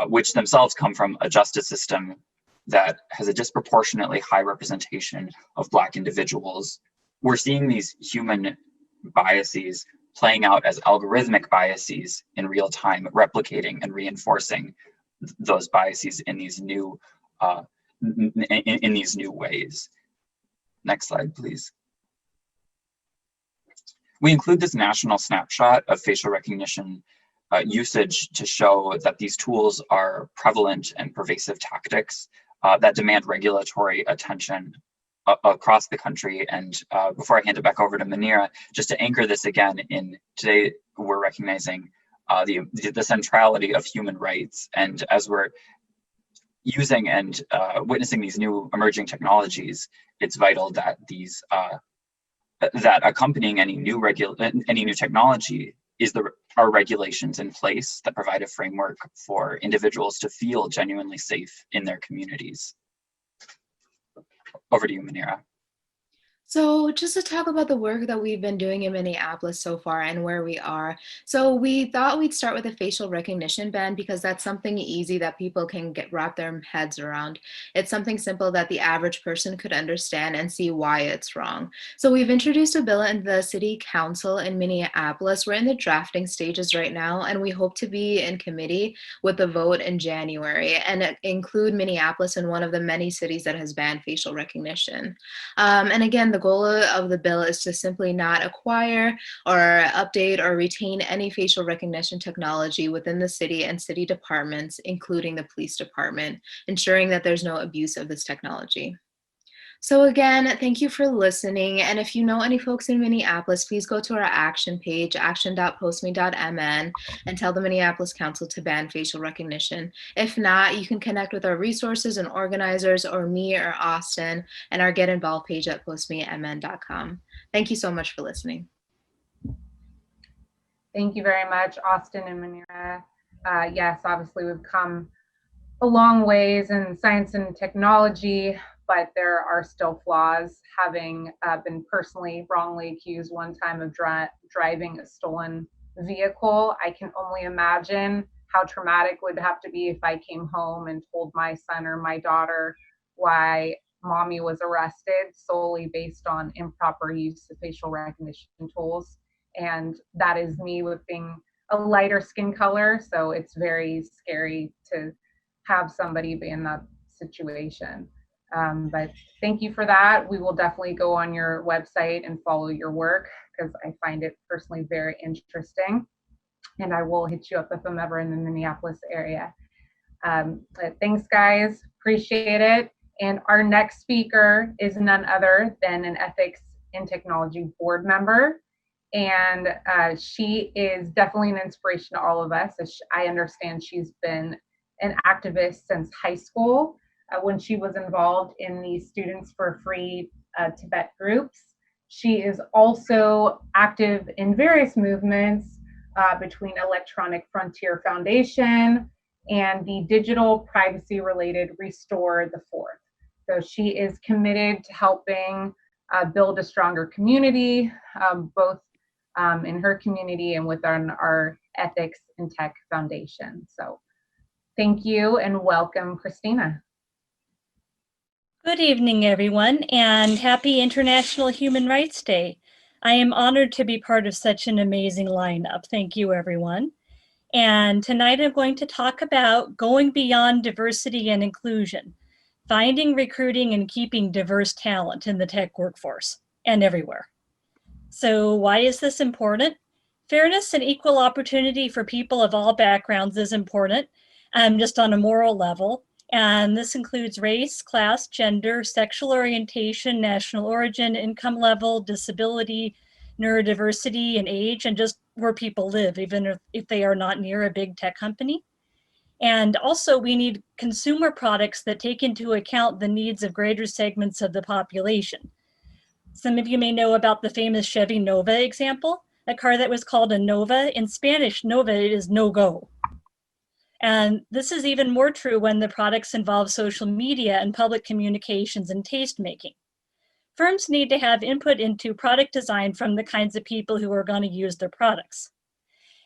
which themselves come from a justice system that has a disproportionately high representation of Black individuals, we're seeing these human biases playing out as algorithmic biases in real time, replicating and reinforcing those biases in these new ways. Next slide, please. We include this national snapshot of facial recognition usage to show that these tools are prevalent and pervasive tactics that demand regulatory attention across the country. And before I hand it back over to Manira, just to anchor this again, in today we're recognizing the centrality of human rights. And as we're using and witnessing these new emerging technologies, it's vital that these that accompanying any new technology are regulations in place that provide a framework for individuals to feel genuinely safe in their communities. Over to you, Manira. So just to talk about the work that we've been doing in Minneapolis so far and where we are. So we thought we'd start with a facial recognition ban because that's something easy that people can wrap their heads around. It's something simple that the average person could understand and see why it's wrong. So we've introduced a bill in the city council in Minneapolis. We're in the drafting stages right now, and we hope to be in committee with the vote in January and include Minneapolis in one of the many cities that has banned facial recognition. And again, the goal of the bill is to simply not acquire or update or retain any facial recognition technology within the city and city departments, including the police department, ensuring that there's no abuse of this technology. So again, thank you for listening. And if you know any folks in Minneapolis, please go to our action page, action.postme.mn, and tell the Minneapolis Council to ban facial recognition. If not, you can connect with our resources and organizers, or me or Austin, and our Get Involved page at postmemn.com. Thank you so much for listening. Thank you very much, Austin and Manira. Yes, obviously we've come a long ways in science and technology, but there are still flaws. Having been personally wrongly accused one time of driving a stolen vehicle, I can only imagine how traumatic it would have to be if I came home and told my son or my daughter why mommy was arrested solely based on improper use of facial recognition tools. And that is me with being a lighter skin color, so it's very scary to have somebody be in that situation. But thank you for that. We will definitely go on your website and follow your work because I find it personally very interesting. And I will hit you up if I'm ever in the Minneapolis area. But thanks, guys. Appreciate it. And our next speaker is none other than an ethics in technology board member. And she is definitely an inspiration to all of us. As I understand, she's been an activist since high school when she was involved in the Students for Free Tibet groups. She is also active in various movements between Electronic Frontier Foundation and the digital privacy related Restore the Fourth. So she is committed to helping build a stronger community, both in her community and within our Ethics in Tech Foundation. So thank you and welcome, Christina. Good evening, everyone, and happy International Human Rights Day. I am honored to be part of such an amazing lineup. Thank you, everyone. And tonight I'm going to talk about going beyond diversity and inclusion, finding, recruiting, and keeping diverse talent in the tech workforce and everywhere. So why is this important? Fairness and equal opportunity for people of all backgrounds is important, just on a moral level. And this includes race, class, gender, sexual orientation, national origin, income level, disability, neurodiversity, and age, and just where people live, even if they are not near a big tech company. And also we need consumer products that take into account the needs of greater segments of the population. Some of you may know about the famous Chevy Nova example, a car that was called a Nova. In Spanish, Nova is no-go. And this is even more true when the products involve social media and public communications and taste making. Firms need to have input into product design from the kinds of people who are going to use their products.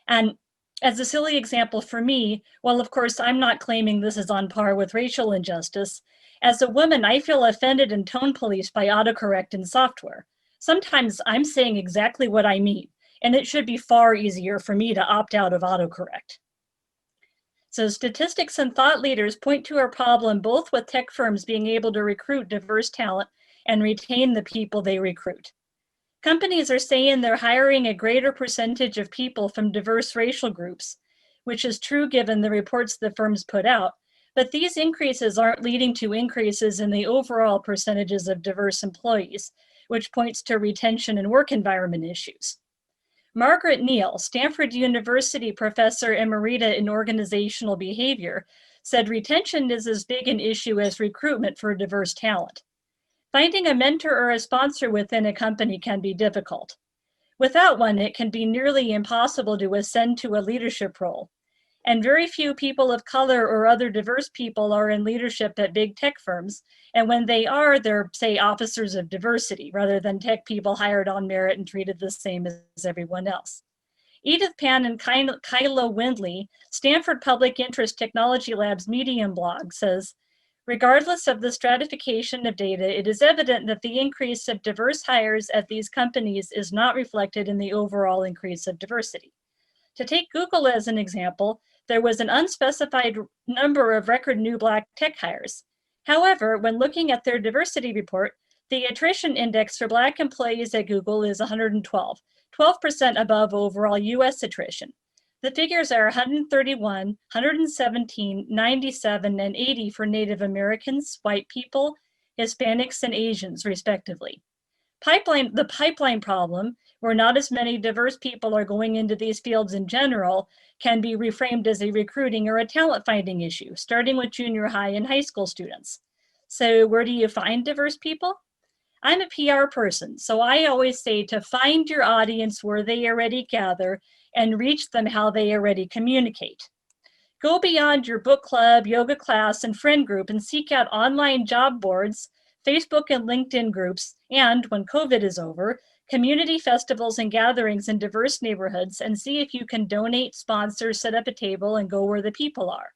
And as a silly example for me, well, of course, I'm not claiming this is on par with racial injustice. As a woman, I feel offended and tone policed by autocorrect in software. Sometimes I'm saying exactly what I mean, and it should be far easier for me to opt out of autocorrect. So statistics and thought leaders point to a problem both with tech firms being able to recruit diverse talent and retain the people they recruit. Companies are saying they're hiring a greater percentage of people from diverse racial groups, which is true given the reports the firms put out, but these increases aren't leading to increases in the overall percentages of diverse employees, which points to retention and work environment issues. Margaret Neal, Stanford University professor emerita in organizational behavior, said retention is as big an issue as recruitment for diverse talent. Finding a mentor or a sponsor within a company can be difficult. Without one, it can be nearly impossible to ascend to a leadership role. And very few people of color or other diverse people are in leadership at big tech firms. And when they are, they're, say, officers of diversity, rather than tech people hired on merit and treated the same as everyone else. Edith Pan and Kyla Windley, Stanford Public Interest Technology Lab's Medium blog says, regardless of the stratification of data, it is evident that the increase of diverse hires at these companies is not reflected in the overall increase of diversity. To take Google as an example, there was an unspecified number of record new Black tech hires. However, when looking at their diversity report, the attrition index for Black employees at Google is 112, 12% above overall US attrition. The figures are 131, 117, 97, and 80 for Native Americans, white people, Hispanics, and Asians, respectively. The pipeline problem, where not as many diverse people are going into these fields in general, can be reframed as a recruiting or a talent finding issue, starting with junior high and high school students. So where do you find diverse people? I'm a PR person, so I always say to find your audience where they already gather and reach them how they already communicate. Go beyond your book club, yoga class, and friend group and seek out online job boards, Facebook and LinkedIn groups, and when COVID is over, community festivals and gatherings in diverse neighborhoods, and see if you can donate, sponsor, set up a table, and go where the people are.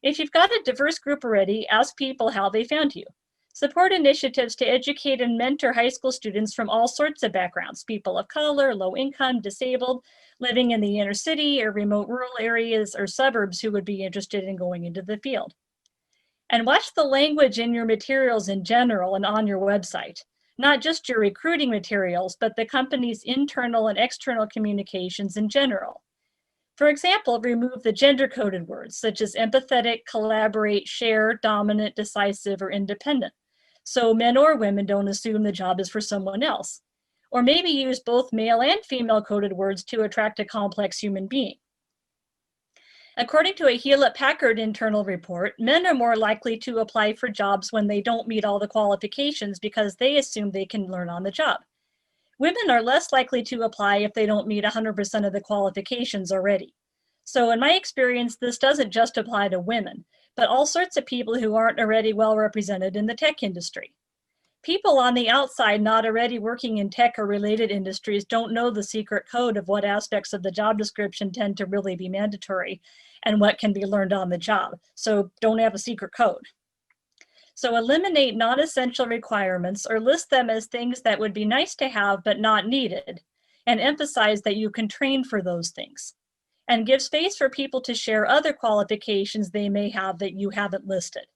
If you've got a diverse group already, ask people how they found you. Support initiatives to educate and mentor high school students from all sorts of backgrounds, people of color, low income, disabled, living in the inner city or remote rural areas or suburbs who would be interested in going into the field. And watch the language in your materials in general and on your website, not just your recruiting materials, but the company's internal and external communications in general. For example, remove the gender-coded words such as empathetic, collaborate, share, dominant, decisive, or independent, so men or women don't assume the job is for someone else. Or maybe use both male and female coded words to attract a complex human being. According to a Hewlett-Packard internal report, men are more likely to apply for jobs when they don't meet all the qualifications because they assume they can learn on the job. Women are less likely to apply if they don't meet 100% of the qualifications already. So in my experience, this doesn't just apply to women, but all sorts of people who aren't already well represented in the tech industry. People on the outside not already working in tech or related industries don't know the secret code of what aspects of the job description tend to really be mandatory and what can be learned on the job. So don't have a secret code. So eliminate non-essential requirements or list them as things that would be nice to have but not needed, and emphasize that you can train for those things. And give space for people to share other qualifications they may have that you haven't listed.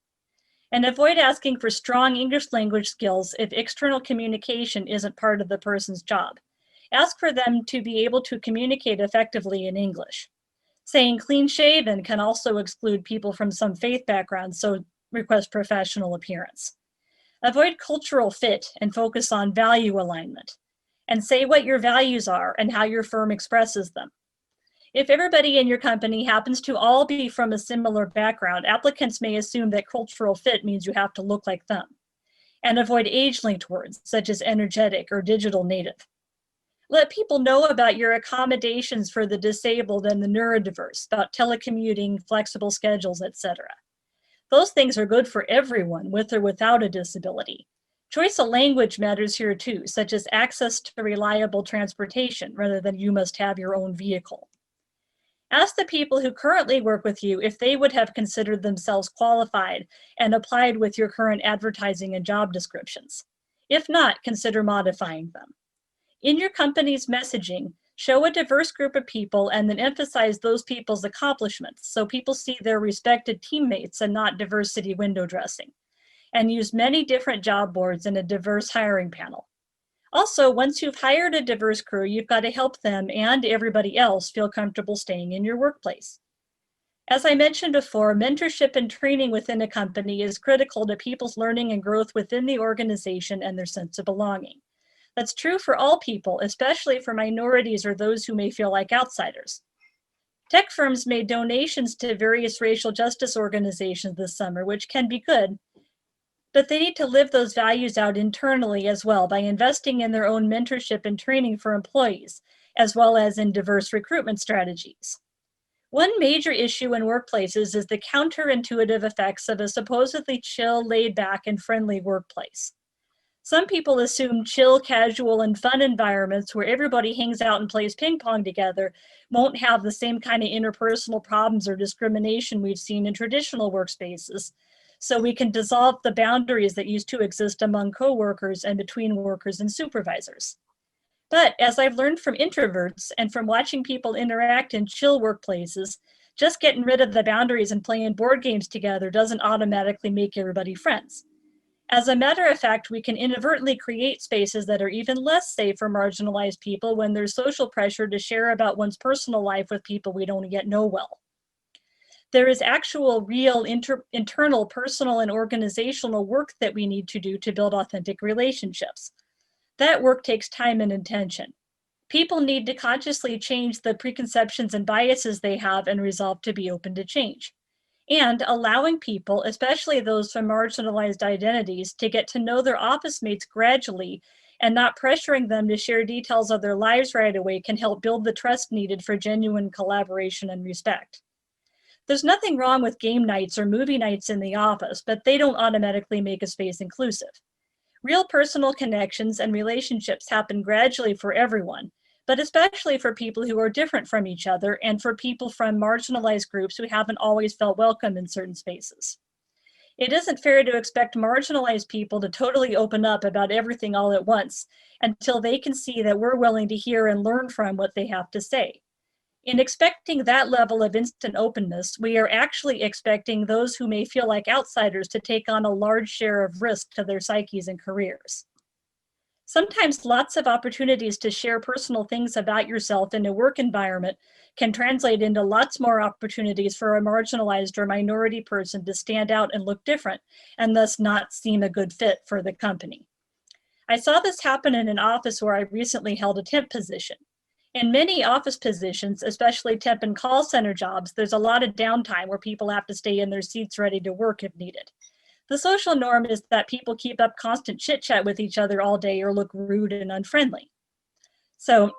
And avoid asking for strong English language skills if external communication isn't part of the person's job. Ask for them to be able to communicate effectively in English. Saying clean shaven can also exclude people from some faith backgrounds, so request professional appearance. Avoid cultural fit and focus on value alignment. And say what your values are and how your firm expresses them. If everybody in your company happens to all be from a similar background, applicants may assume that cultural fit means you have to look like them. And avoid age-linked words, such as energetic or digital native. Let people know about your accommodations for the disabled and the neurodiverse, about telecommuting, flexible schedules, etc. Those things are good for everyone, with or without a disability. Choice of language matters here too, such as access to reliable transportation, rather than you must have your own vehicle. Ask the people who currently work with you if they would have considered themselves qualified and applied with your current advertising and job descriptions. If not, consider modifying them. In your company's messaging, show a diverse group of people and then emphasize those people's accomplishments so people see their respected teammates and not diversity window dressing. And use many different job boards and a diverse hiring panel. Also, once you've hired a diverse crew, you've got to help them and everybody else feel comfortable staying in your workplace. As I mentioned before, mentorship and training within a company is critical to people's learning and growth within the organization and their sense of belonging. That's true for all people, especially for minorities or those who may feel like outsiders. Tech firms made donations to various racial justice organizations this summer, which can be good, but they need to live those values out internally as well by investing in their own mentorship and training for employees, as well as in diverse recruitment strategies. One major issue in workplaces is the counterintuitive effects of a supposedly chill, laid-back, and friendly workplace. Some people assume chill, casual, and fun environments where everybody hangs out and plays ping pong together won't have the same kind of interpersonal problems or discrimination we've seen in traditional workspaces, so we can dissolve the boundaries that used to exist among coworkers and between workers and supervisors. But as I've learned from introverts and from watching people interact in chill workplaces, just getting rid of the boundaries and playing board games together doesn't automatically make everybody friends. As a matter of fact, we can inadvertently create spaces that are even less safe for marginalized people when there's social pressure to share about one's personal life with people we don't yet know well. There is actual, real, internal, personal, and organizational work that we need to do to build authentic relationships. That work takes time and intention. People need to consciously change the preconceptions and biases they have and resolve to be open to change. And allowing people, especially those from marginalized identities, to get to know their office mates gradually and not pressuring them to share details of their lives right away can help build the trust needed for genuine collaboration and respect. There's nothing wrong with game nights or movie nights in the office, but they don't automatically make a space inclusive. Real personal connections and relationships happen gradually for everyone, but especially for people who are different from each other and for people from marginalized groups who haven't always felt welcome in certain spaces. It isn't fair to expect marginalized people to totally open up about everything all at once until they can see that we're willing to hear and learn from what they have to say. In expecting that level of instant openness, we are actually expecting those who may feel like outsiders to take on a large share of risk to their psyches and careers. Sometimes lots of opportunities to share personal things about yourself in a work environment can translate into lots more opportunities for a marginalized or minority person to stand out and look different, and thus not seem a good fit for the company. I saw this happen in an office where I recently held a temp position. In many office positions, especially temp and call center jobs, there's a lot of downtime where people have to stay in their seats ready to work if needed. The social norm is that people keep up constant chit chat with each other all day or look rude and unfriendly. So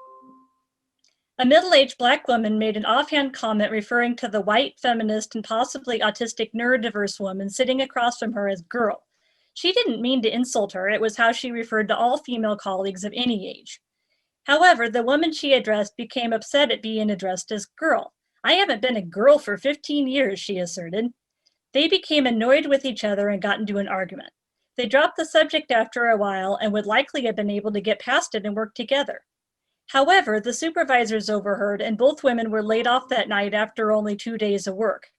a middle-aged Black woman made an offhand comment referring to the white, feminist, and possibly autistic neurodiverse woman sitting across from her as girl. She didn't mean to insult her. It was how she referred to all female colleagues of any age. However, the woman she addressed became upset at being addressed as girl. I haven't been a girl for 15 years, she asserted. They became annoyed with each other and got into an argument. They dropped the subject after a while and would likely have been able to get past it and work together. However, the supervisors overheard and both women were laid off that night after only 2 days of work.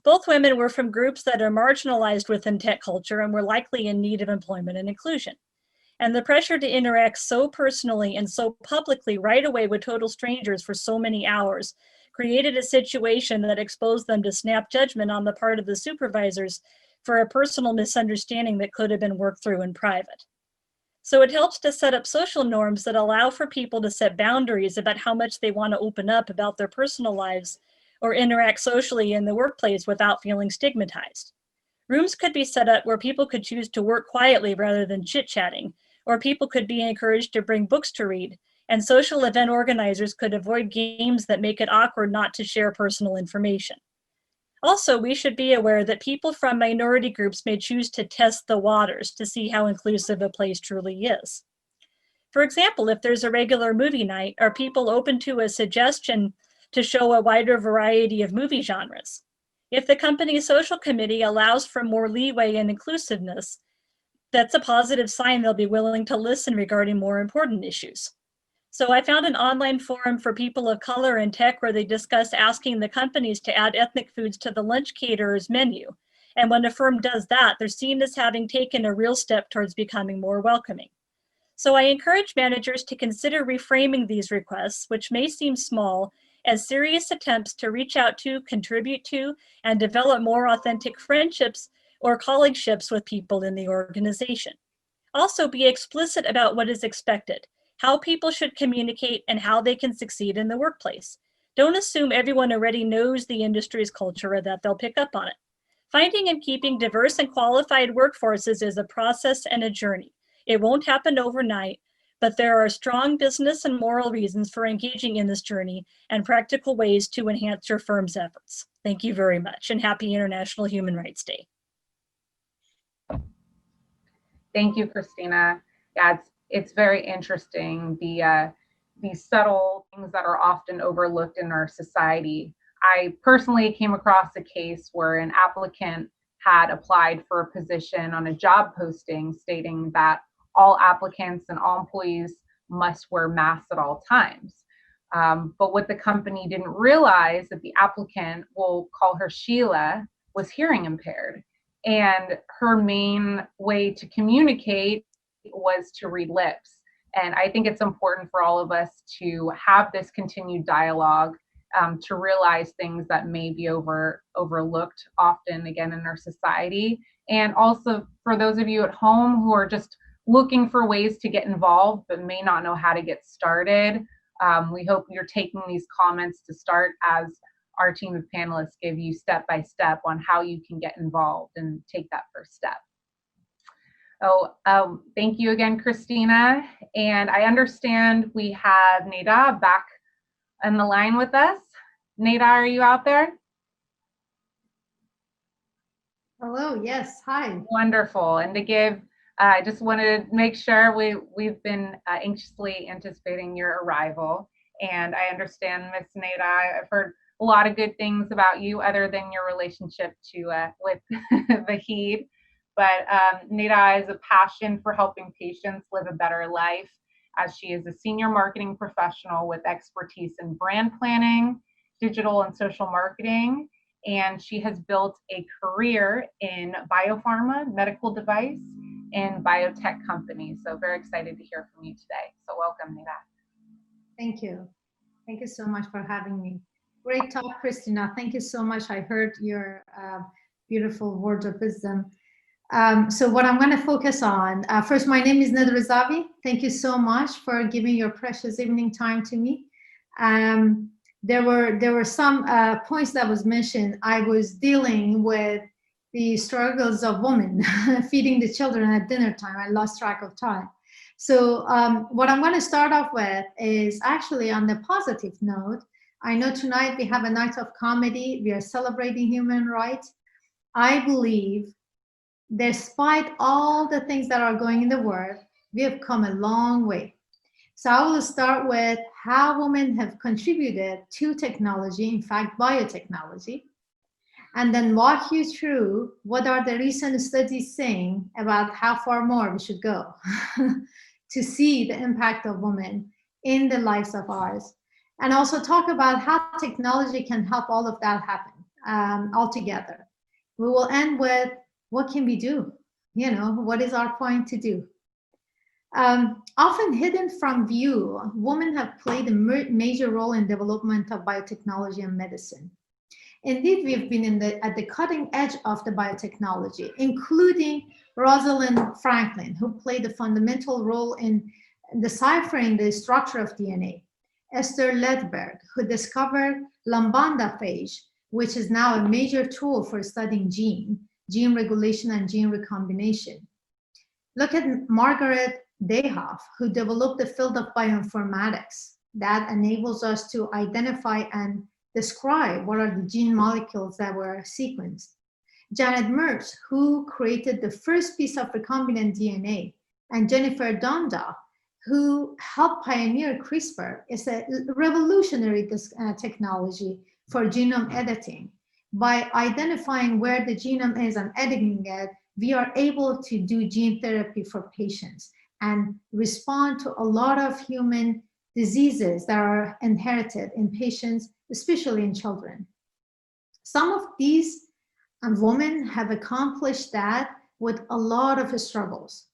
Both women were from groups that are marginalized within tech culture and were likely in need of employment and inclusion. And the pressure to interact so personally and so publicly right away with total strangers for so many hours created a situation that exposed them to snap judgment on the part of the supervisors for a personal misunderstanding that could have been worked through in private. So it helps to set up social norms that allow for people to set boundaries about how much they want to open up about their personal lives or interact socially in the workplace without feeling stigmatized. Rooms could be set up where people could choose to work quietly rather than chit-chatting, or people could be encouraged to bring books to read, and social event organizers could avoid games that make it awkward not to share personal information. Also, we should be aware that people from minority groups may choose to test the waters to see how inclusive a place truly is. For example, if there's a regular movie night, are people open to a suggestion to show a wider variety of movie genres? If the company's social committee allows for more leeway and inclusiveness, that's a positive sign they'll be willing to listen regarding more important issues. So I found an online forum for people of color in tech where they discuss asking the companies to add ethnic foods to the lunch caterer's menu. And when a firm does that, they're seen as having taken a real step towards becoming more welcoming. So I encourage managers to consider reframing these requests, which may seem small, as serious attempts to reach out to, contribute to, and develop more authentic friendships or colleagueships with people in the organization. Also, be explicit about what is expected, how people should communicate, and how they can succeed in the workplace. Don't assume everyone already knows the industry's culture or that they'll pick up on it. Finding and keeping diverse and qualified workforces is a process and a journey. It won't happen overnight, but there are strong business and moral reasons for engaging in this journey and practical ways to enhance your firm's efforts. Thank you very much, and happy International Human Rights Day. Thank you, Christina. Yeah, it's very interesting, these subtle things that are often overlooked in our society. I personally came across a case where an applicant had applied for a position on a job posting stating that all applicants and all employees must wear masks at all times. But what the company didn't realize that the applicant, we'll call her Sheila, was hearing impaired. And her main way to communicate was to read lips. And I think it's important for all of us to have this continued dialogue, to realize things that may be overlooked often again in our society. And also for those of you at home who are just looking for ways to get involved but may not know how to get started, we hope you're taking these comments to start as our team of panelists give you step by step on how you can get involved and take that first step. Thank you again, Christina. And I understand we have Neda back on the line with us. Neda, are you out there? Hello, yes, hi. Wonderful. And to give, I just wanted to make sure we've been anxiously anticipating your arrival. And I understand, Miss Neda, I've heard a lot of good things about you other than your relationship to with Vahid. But Neda has a passion for helping patients live a better life, as she is a senior marketing professional with expertise in brand planning, digital and social marketing, and she has built a career in biopharma, medical device, and biotech companies. So very excited to hear from you today. So welcome, Neda. Thank you. Thank you so much for having me. Great talk, Christina. Thank you so much. I heard your beautiful words of wisdom. So what I'm going to focus on, first, my name is Neda Rezavi. Thank you so much for giving your precious evening time to me. There were some points that was mentioned. I was dealing with the struggles of women feeding the children at dinner time. I lost track of time. So what I'm going to start off with is actually on the positive note. I know tonight we have a night of comedy. We are celebrating human rights. I believe despite all the things that are going in the world, we have come a long way. So I will start with how women have contributed to technology, in fact, biotechnology, and then walk you through what are the recent studies saying about how far more we should go to see the impact of women in the lives of ours. And also talk about how technology can help all of that happen altogether. We will end with what can we do? What is our point to do? Often hidden from view, women have played a major role in development of biotechnology and medicine. Indeed, we've been at the cutting edge of the biotechnology, including Rosalind Franklin, who played a fundamental role in deciphering the structure of DNA. Esther Ledberg, who discovered lambda phage, which is now a major tool for studying gene regulation and gene recombination. Look at Margaret Dayhoff, who developed the field of bioinformatics that enables us to identify and describe what are the gene molecules that were sequenced. Janet Mertz, who created the first piece of recombinant DNA, and Jennifer Doudna, who helped pioneer CRISPR, is a revolutionary technology for genome editing. By identifying where the genome is and editing it, we are able to do gene therapy for patients and respond to a lot of human diseases that are inherited in patients, especially in children. Some of these women have accomplished that with a lot of struggles.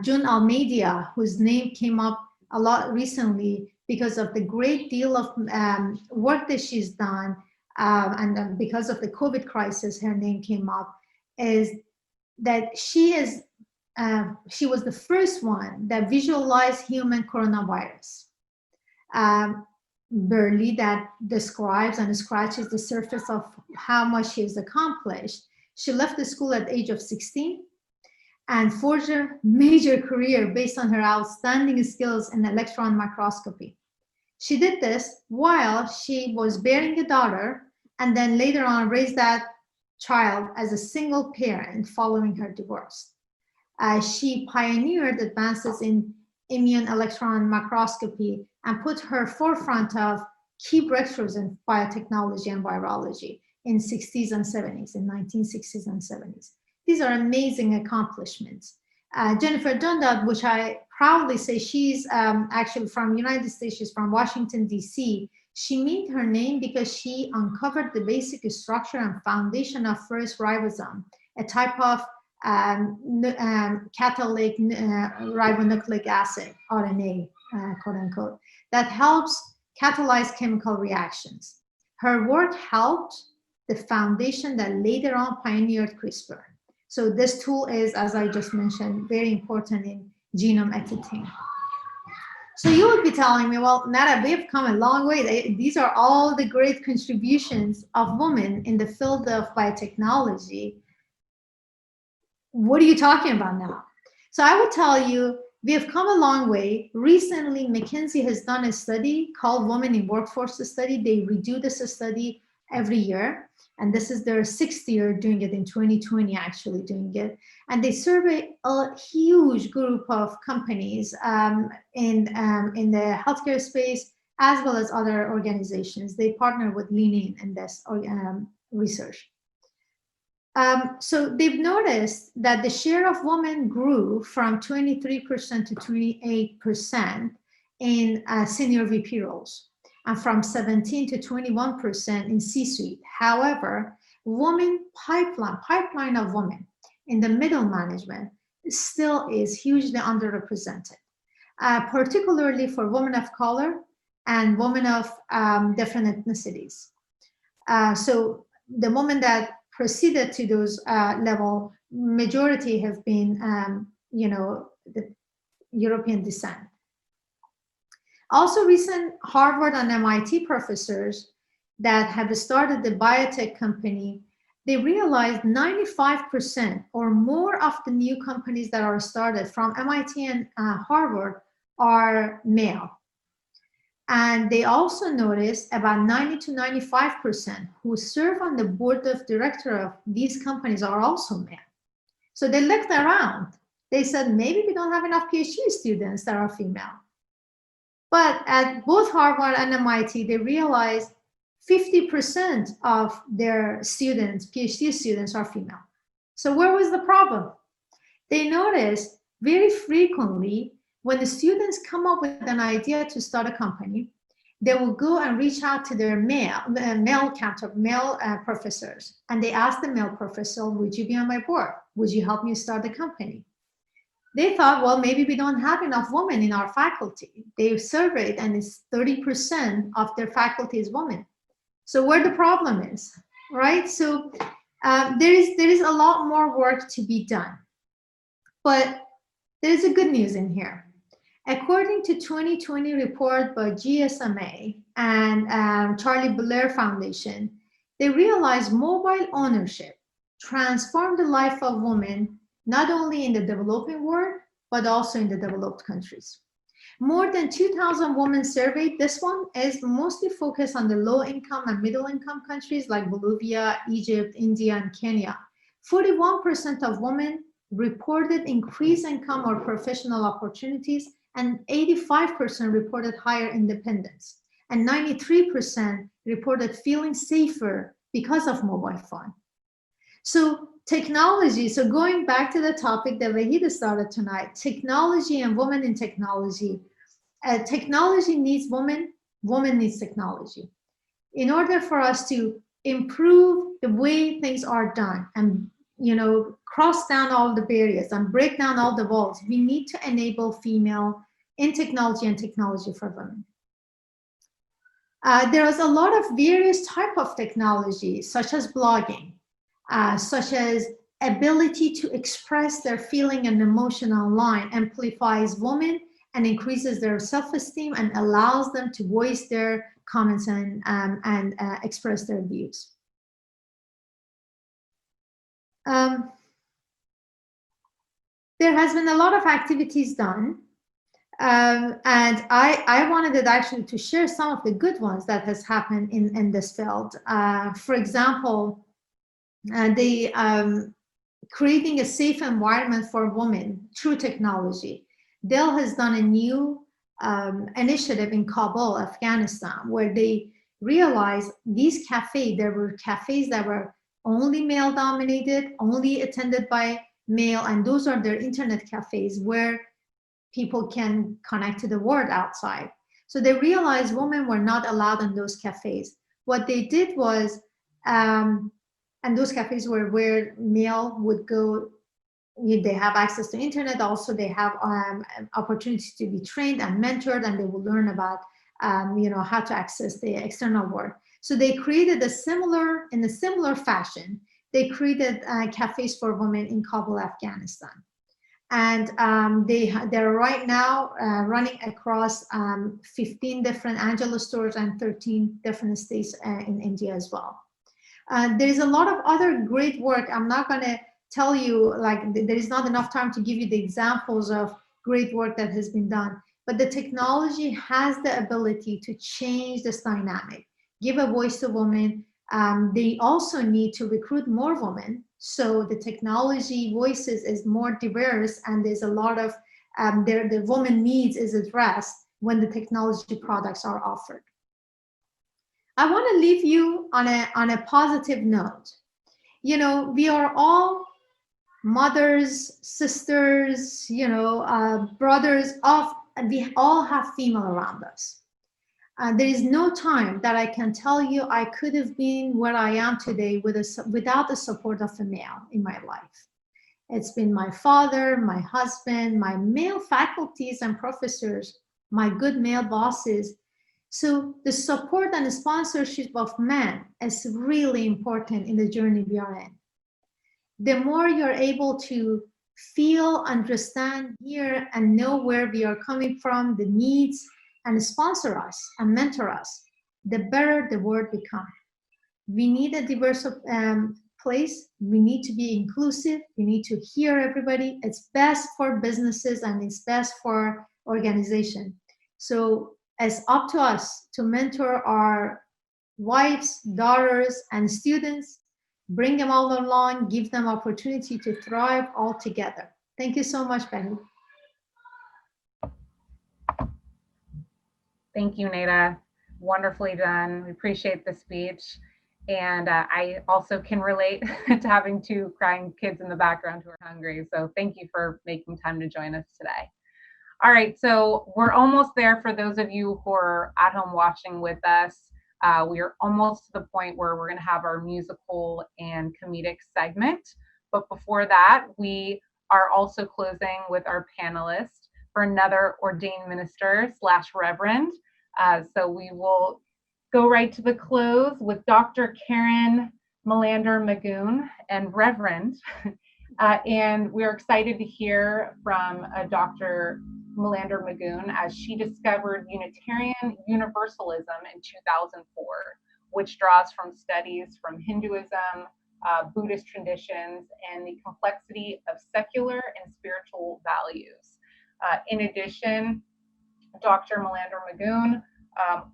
June Almeida, whose name came up a lot recently because of the great deal of work that she's done, and because of the COVID crisis, her name came up, is that she was the first one that visualized human coronavirus. Burley, that describes and scratches the surface of how much she has accomplished. She left the school at the age of 16 and forged a major career based on her outstanding skills in electron microscopy. She did this while she was bearing a daughter, and then later on raised that child as a single parent following her divorce. She pioneered advances in immune electron microscopy and put her forefront of key breakthroughs in biotechnology and virology in 60s and 70s, in 1960s and 70s. These are amazing accomplishments. Jennifer Doudna, which I proudly say she's actually from United States, she's from Washington, DC. She made her name because she uncovered the basic structure and foundation of first ribosome, a type of catalytic ribonucleic acid, RNA, quote unquote, that helps catalyze chemical reactions. Her work helped the foundation that later on pioneered CRISPR. So this tool is, as I just mentioned, very important in genome editing. So you would be telling me, well, Nada, we've come a long way. These are all the great contributions of women in the field of biotechnology. What are you talking about now? So I would tell you, we have come a long way. Recently, McKinsey has done a study called Women in Workforce Study. They redo this study every year. And this is their 6th year doing it, in 2020 actually doing it. And they survey a huge group of companies in the healthcare space, as well as other organizations. They partner with Lean in this research. So they've noticed that the share of women grew from 23% to 28% in senior VP roles, and from 17 to 21% in C-suite. However, pipeline of women in the middle management still is hugely underrepresented, particularly for women of color and women of different ethnicities. So the women that proceeded to those level, majority have been, the European descent. Also, recent Harvard and MIT professors that have started the biotech company, they realized 95% or more of the new companies that are started from MIT and Harvard are male. And they also noticed about 90 to 95% who serve on the board of directors of these companies are also male. So they looked around. They said, maybe we don't have enough PhD students that are female. But at both Harvard and MIT, they realized 50% of their students, PhD students, are female. So where was the problem? They noticed very frequently when the students come up with an idea to start a company, they will go and reach out to their male professors. And they ask the male professor, would you be on my board? Would you help me start the company? They thought, well, maybe we don't have enough women in our faculty. They surveyed and it's 30% of their faculty is women. So where the problem is, right? So there is a lot more work to be done. But there's a good news in here. According to 2020 report by GSMA and Charlie Blair Foundation, they realized mobile ownership transformed the life of women, not only in the developing world, but also in the developed countries. More than 2,000 women surveyed. This one is mostly focused on the low income and middle income countries like Bolivia, Egypt, India, and Kenya. 41% of women reported increased income or professional opportunities, and 85% reported higher independence, and 93% reported feeling safer because of mobile phone. So technology, so going back to the topic that Vahida started tonight, technology and women in technology. Technology needs women, women needs technology. In order for us to improve the way things are done and cross down all the barriers and break down all the walls, we need to enable female in technology and technology for women. There is a lot of various type of technology, such as blogging, such as ability to express their feeling and emotion online, amplifies women and increases their self-esteem and allows them to voice their comments and express their views. There has been a lot of activities done, and I wanted actually to share some of the good ones that has happened in this field. For example, creating a safe environment for women through technology. Dell has done a new initiative in Kabul, Afghanistan, where they realized these cafes, there were cafes that were only male dominated, only attended by male, and those are their internet cafes where people can connect to the world outside. So they realized women were not allowed in those cafes. What they did was, and those cafes were where male would go, they have access to internet, also they have opportunities to be trained and mentored, and they will learn about how to access the external world. So they created in a similar fashion, they created cafes for women in Kabul, Afghanistan. And they're right now running across 15 different Angelo stores and 13 different states in India as well. There's a lot of other great work. I'm not going to tell you, like, there is not enough time to give you the examples of great work that has been done, but the technology has the ability to change this dynamic, give a voice to women. They also need to recruit more women, so the technology voices is more diverse, and there's a lot of the woman needs is addressed when the technology products are offered. I want to leave you on a positive note. We are all mothers, sisters, brothers and we all have female around us. There is no time that I can tell you I could have been where I am today without the support of a male in my life. It's been my father, my husband, my male faculties and professors, my good male bosses. So the support and the sponsorship of men is really important in the journey we are in. The more you're able to feel, understand, hear, and know where we are coming from, the needs, and sponsor us and mentor us, the better the world becomes. We need a diverse place. We need to be inclusive. We need to hear everybody. It's best for businesses and it's best for organization. So it's up to us to mentor our wives, daughters, and students bring them all along, give them opportunity to thrive all together. Thank you so much, Benny. Thank you, Neda. Wonderfully done. We appreciate the speech. And I also can relate to having two crying kids in the background who are hungry. So thank you for making time to join us today. All right, so we're almost there for those of you who are at home watching with us. We are almost to the point where we're going to have our musical and comedic segment. But before that, we are also closing with our panelists for another ordained minister / reverend. So we will go right to the close with Dr. Karen Melander Magoon and Reverend. And we're excited to hear from Dr. Melander Magoon as she discovered Unitarian Universalism in 2004, which draws from studies from Hinduism, Buddhist traditions, and the complexity of secular and spiritual values. In addition, Dr. Melander Magoon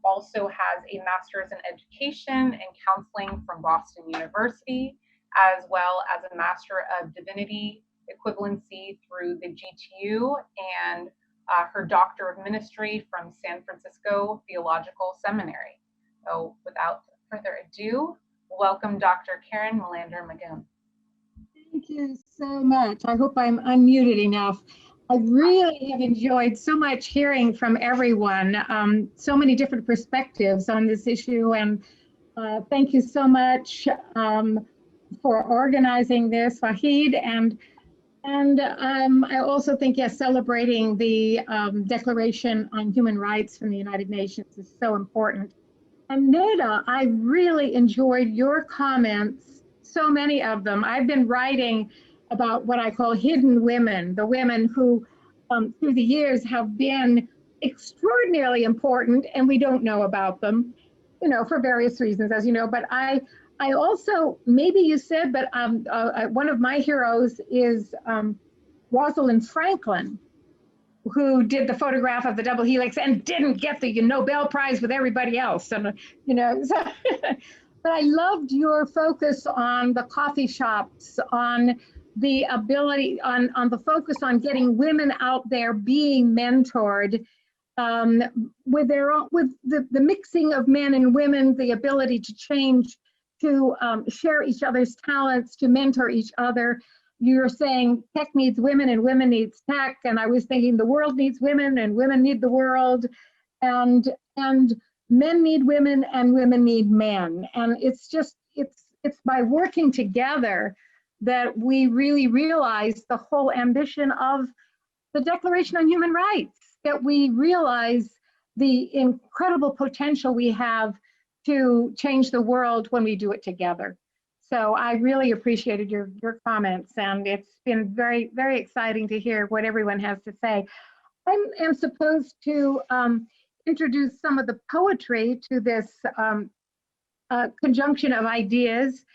also has a master's in education and counseling from Boston University, as well as a Master of Divinity equivalency through the GTU and her Doctor of Ministry from San Francisco Theological Seminary. So without further ado, welcome Dr. Karen Melander Magoon. Thank you so much. I hope I'm unmuted enough. I really have enjoyed so much hearing from everyone, so many different perspectives on this issue, and thank you so much for organizing this, Wahid, and I also think, yes, celebrating the Declaration on Human Rights from the United Nations is so important. And Neda, I really enjoyed your comments, so many of them. I've been writing about what I call hidden women, the women who through the years have been extraordinarily important and we don't know about them, you know, for various reasons, as you know. But I also, maybe you said, but one of my heroes is Rosalind Franklin, who did the photograph of the double helix and didn't get the Nobel Prize with everybody else. And, you know, so but I loved your focus on the coffee shops, on the ability, on the focus on getting women out there being mentored, with their own, with the mixing of men and women, the ability to change, to share each other's talents, to mentor each other. You're saying tech needs women and women needs tech, and I was thinking the world needs women and women need the world, and men need women and women need men. And it's just, it's by working together that we really realize the whole ambition of the Declaration on Human Rights, that we realize the incredible potential we have to change the world when we do it together. So I really appreciated your comments, and it's been very, very exciting to hear what everyone has to say. I am supposed to introduce some of the poetry to this conjunction of ideas.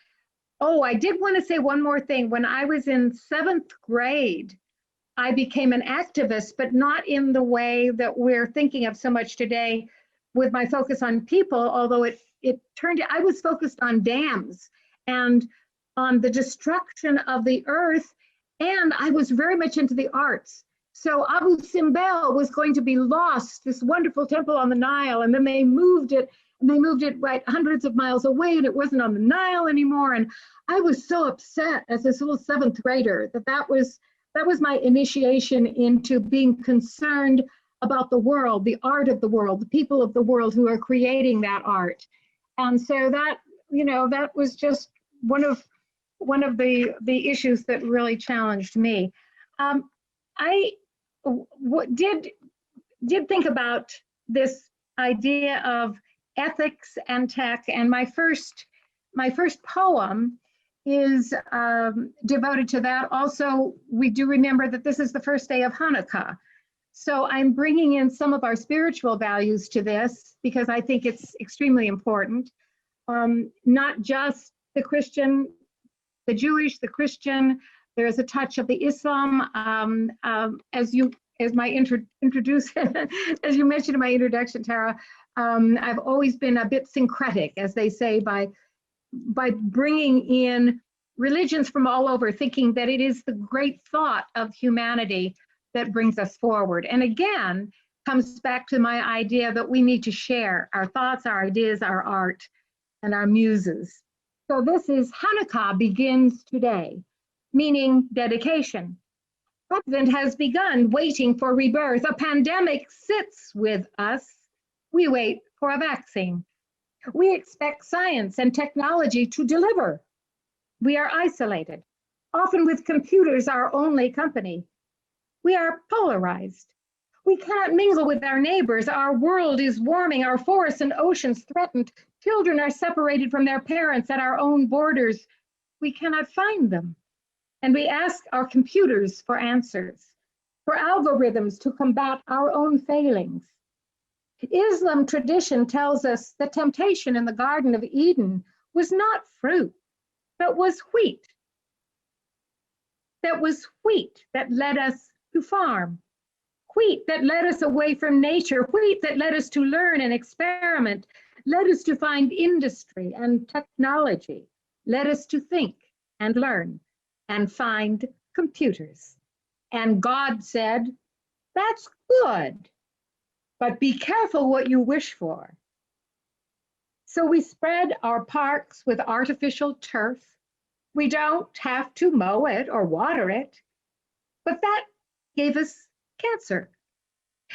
Oh, I did want to say one more thing. When I was in 7th grade, I became an activist, but not in the way that we're thinking of so much today with my focus on people, although it turned out I was focused on dams and on the destruction of the earth, and I was very much into the arts. So Abu Simbel was going to be lost, this wonderful temple on the Nile, and then they moved it, right hundreds of miles away, and it wasn't on the Nile anymore. And I was so upset as this little 7th grader that was my initiation into being concerned about the world, the art of the world, the people of the world who are creating that art. And so that, you know, that was just one of the issues that really challenged me. I did think about this idea of ethics and tech, and my first poem is devoted to that. Also, we do remember that this is the first day of Hanukkah. So I'm bringing in some of our spiritual values to this because I think it's extremely important. Not just the Christian, the Jewish, the Christian, there's a touch of the Islam. As you mentioned in my introduction, Tara, I've always been a bit syncretic, as they say, by by bringing in religions from all over, thinking that it is the great thought of humanity that brings us forward. And again, comes back to my idea that we need to share our thoughts, our ideas, our art, and our muses. So this is Hanukkah begins today, meaning dedication. Advent has begun, waiting for rebirth. A pandemic sits with us. We wait for a vaccine. We expect science and technology to deliver. We are isolated, often with computers our only company. We are polarized. We cannot mingle with our neighbors. Our world is warming. Our forests and oceans threatened. Children are separated from their parents at our own borders. We cannot find them. And we ask our computers for answers, for algorithms to combat our own failings. Islam tradition tells us the temptation in the Garden of Eden was not fruit, but was wheat. That was wheat that led us to farm. Wheat that led us away from nature, wheat that led us to learn and experiment, led us to find industry and technology, led us to think and learn and find computers. And God said, that's good, but be careful what you wish for. So we spread our parks with artificial turf. We don't have to mow it or water it, but that gave us cancer.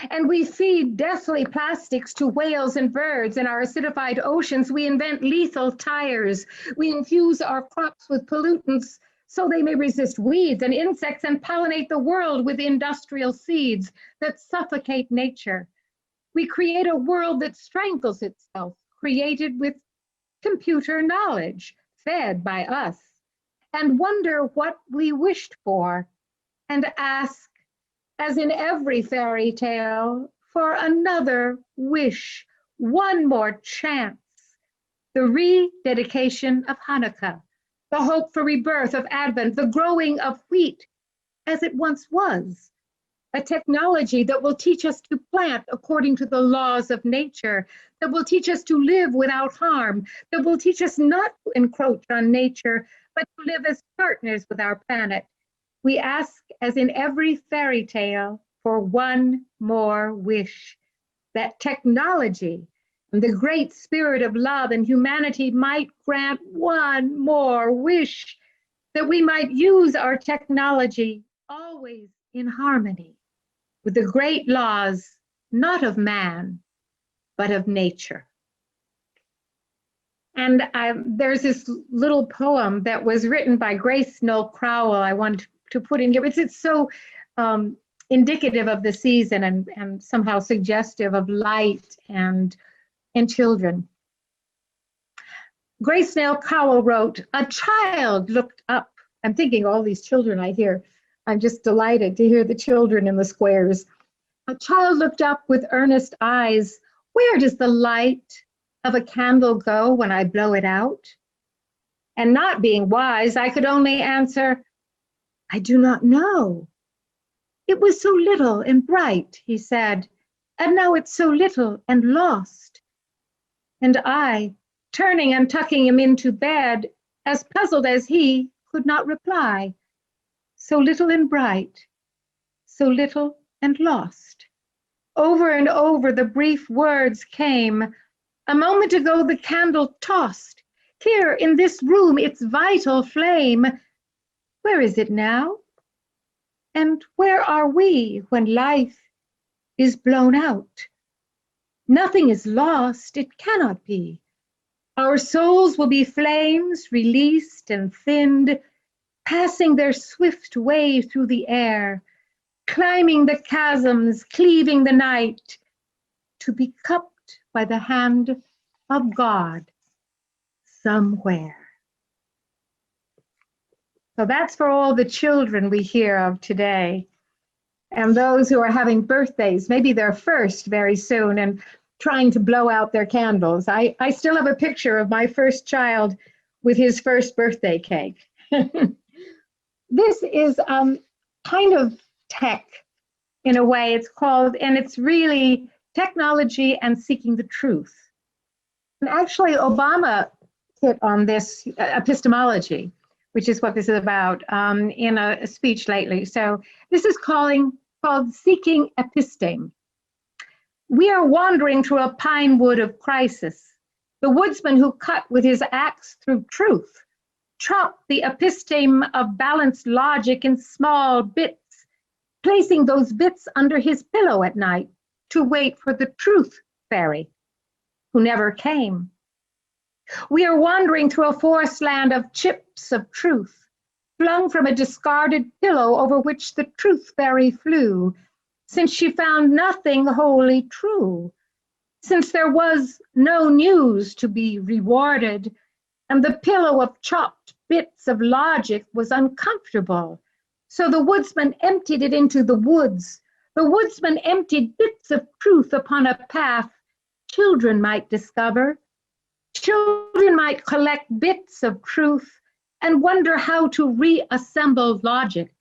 And we feed deathly plastics to whales and birds in our acidified oceans. We invent lethal tires. We infuse our crops with pollutants so they may resist weeds and insects and pollinate the world with industrial seeds that suffocate nature. We create a world that strangles itself, created with computer knowledge, fed by us, and wonder what we wished for, and ask, as in every fairy tale, for another wish, one more chance. The rededication of Hanukkah, the hope for rebirth of Advent, the growing of wheat as it once was, a technology that will teach us to plant according to the laws of nature, that will teach us to live without harm, that will teach us not to encroach on nature, but to live as partners with our planet. We ask, as in every fairy tale, for one more wish, that technology and the great spirit of love and humanity might grant one more wish, that we might use our technology always in harmony with the great laws, not of man, but of nature. And there's this little poem that was written by Grace Noel Crowell I wanted to put in here. It's so indicative of the season and somehow suggestive of light and children. Grace Noel Crowell wrote, "A child looked up." I'm thinking all these children I hear. I'm just delighted to hear the children in the squares. "A child looked up with earnest eyes. Where does the light of a candle go when I blow it out?" And not being wise, I could only answer, "I do not know." "It was so little and bright," he said, "and now it's so little and lost." And I, turning and tucking him into bed, as puzzled as he, could not reply. So little and bright, so little and lost. Over and over the brief words came. A moment ago the candle tossed. Here in this room its vital flame. Where is it now? And where are we when life is blown out? Nothing is lost, it cannot be. Our souls will be flames released and thinned, passing their swift way through the air, climbing the chasms, cleaving the night, to be cupped by the hand of God somewhere. So that's for all the children we hear of today, and those who are having birthdays, maybe their first very soon, and trying to blow out their candles. I still have a picture of my first child with his first birthday cake. This is kind of tech in a way. It's called, and it's really technology and seeking the truth. And actually, Obama hit on this epistemology, which is what this is about, in a speech lately. So this is called Seeking Episteme. We are wandering through a pine wood of crisis. The woodsman who cut with his axe through truth, chopped the episteme of balanced logic in small bits, placing those bits under his pillow at night to wait for the truth fairy, who never came. We are wandering through a forest land of chips of truth, flung from a discarded pillow over which the truth fairy flew, since she found nothing wholly true, since there was no news to be rewarded, and the pillow of chopped bits of logic was uncomfortable. So the woodsman emptied it into the woods. The woodsman emptied bits of truth upon a path children might discover. Children might collect bits of truth and wonder how to reassemble logic.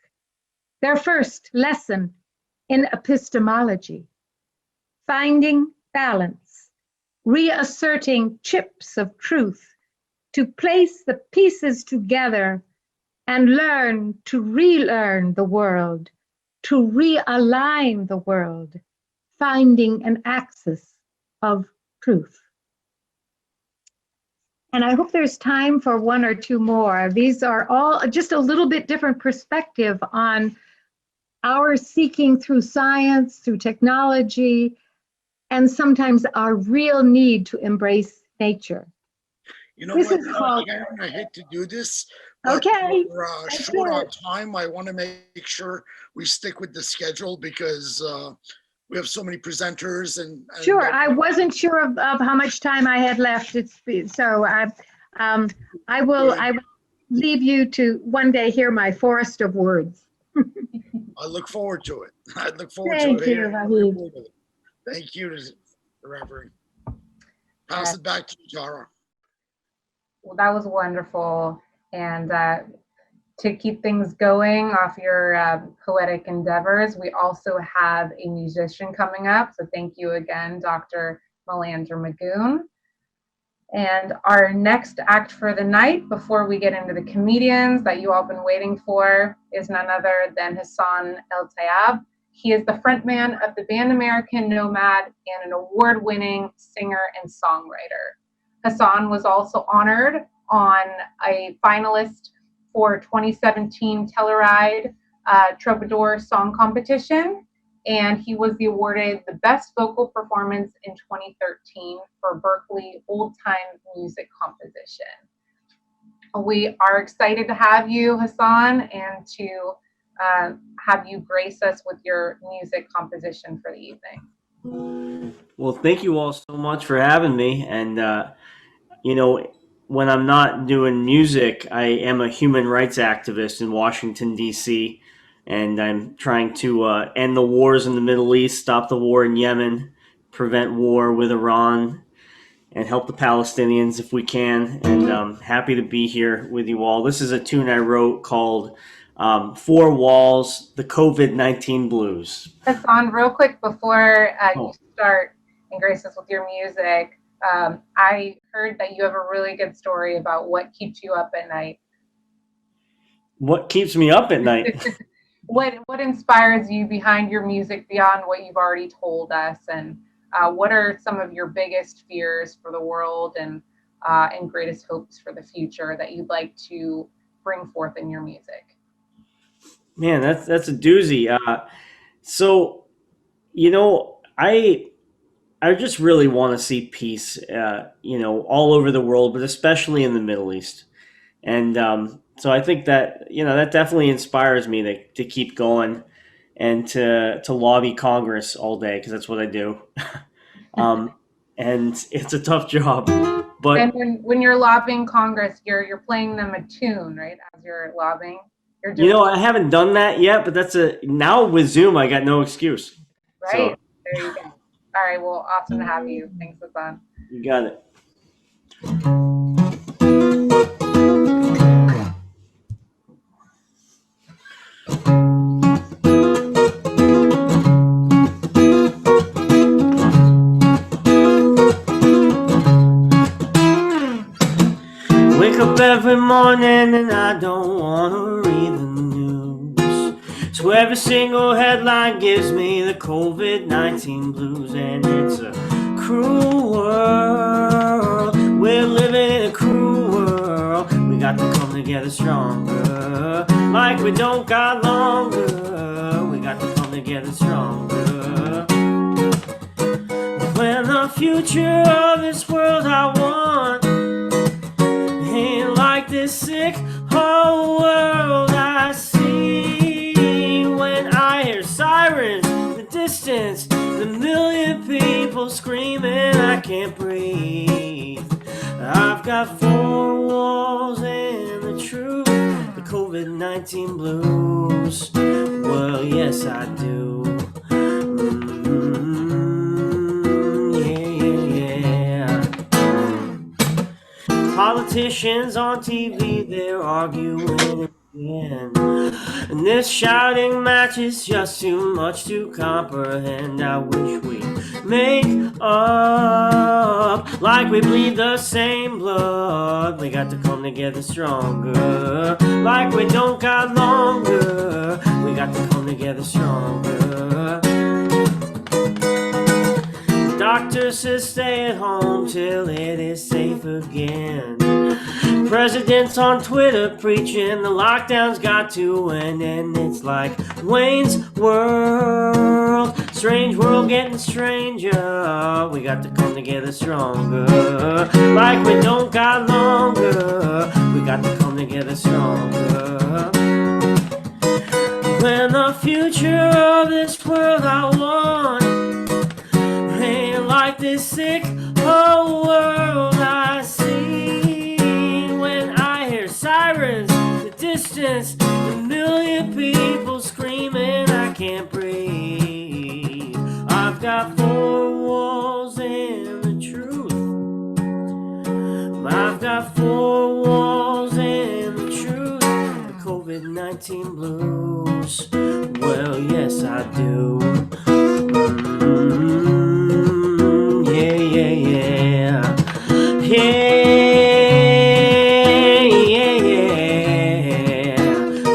Their first lesson in epistemology, finding balance, reasserting chips of truth to place the pieces together and learn to relearn the world, to realign the world, finding an axis of truth. And I hope there's time for one or two more. These are all just a little bit different perspective on our seeking through science, through technology, and sometimes our real need to embrace nature. You know This what, is called- Karen, I hate to do this, but Okay. we're That's short on it. time. I want to make sure we stick with the schedule because we have so many presenters and Sure, I wasn't sure of how much time I had left. So I will leave you to one day hear my forest of words. I look forward to it. I look forward Thank to it. you, Vahid. Thank you, Reverend. Pass it back to you, Tara. Well, that was wonderful. And to keep things going off your poetic endeavors, we also have a musician coming up. So thank you again, Dr. Melandra Magoon. And our next act for the night, before we get into the comedians that you all been waiting for, is none other than Hassan El Tayab. He is the frontman of the band American Nomad and an award-winning singer and songwriter. Hassan was also honored on a finalist for 2017 Telluride Troubadour Song Competition, and he was awarded the Best Vocal Performance in 2013 for Berkeley Old Time Music Composition. We are excited to have you, Hassan, and to have you grace us with your music composition for the evening. Well, thank you all so much for having me. And, you know, when I'm not doing music, I am a human rights activist in Washington, D.C., and I'm trying to end the wars in the Middle East, stop the war in Yemen, prevent war with Iran, and help the Palestinians if we can. And I'm happy to be here with you all. This is a tune I wrote called Four Walls, the COVID-19 Blues. Hassan, real quick before you start and grace us with your music, I heard that you have a really good story about what keeps you up at night. What keeps me up at night? What inspires you behind your music beyond what you've already told us, and what are some of your biggest fears for the world and greatest hopes for the future that you'd like to bring forth in your music? Man, that's a doozy. So, you know, I just really want to see peace, you know, all over the world, but especially in the Middle East. And so I think that, you know, that definitely inspires me to keep going and to lobby Congress all day, because that's what I do. And it's a tough job. But and when you're lobbying Congress, you're playing them a tune, right? As you're lobbying, you're doing, you know, I haven't done that yet, but now with Zoom, I got no excuse. right. So, there you go. All right. Well, awesome to have you. Thanks, Hassan. you got it. morning and I don't want to read the news. So every single headline gives me the COVID-19 blues. And it's a cruel world. We're living in a cruel world. We got to come together stronger. Like we don't got longer. We got to come together stronger. When the future of this world I want ain't like this sick whole world I see. When I hear sirens in the distance, the million people screaming, I can't breathe. I've got four walls and the truth, the COVID-19 blues. Well, yes, I do. Politicians on TV, they're arguing again. And this shouting match is just too much to comprehend. I wish we'd make up like we bleed the same blood. We got to come together stronger. Like we don't got longer. We got to come together stronger. Doctor says stay at home till it is safe again. Presidents on Twitter preaching the lockdown's got to end. And it's like Wayne's World, strange world getting stranger. We got to come together stronger. Like we don't got longer. We got to come together stronger. When the future of this world I want ain't like this sick whole world I see. When I hear sirens in the distance, a million people screaming, I can't breathe. I've got four walls and the truth. I've got four walls and the truth, the COVID-19 blues. Well, yes, I do.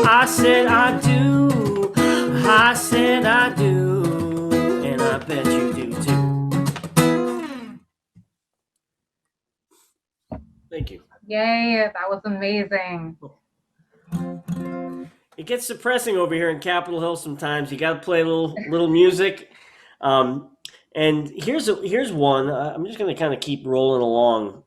I said I do. I said I do. And I bet you do too. Thank you. Yay, that was amazing. It gets depressing over here in Capitol Hill sometimes. You got to play a little music. And here's one. I'm just going to kind of keep rolling along.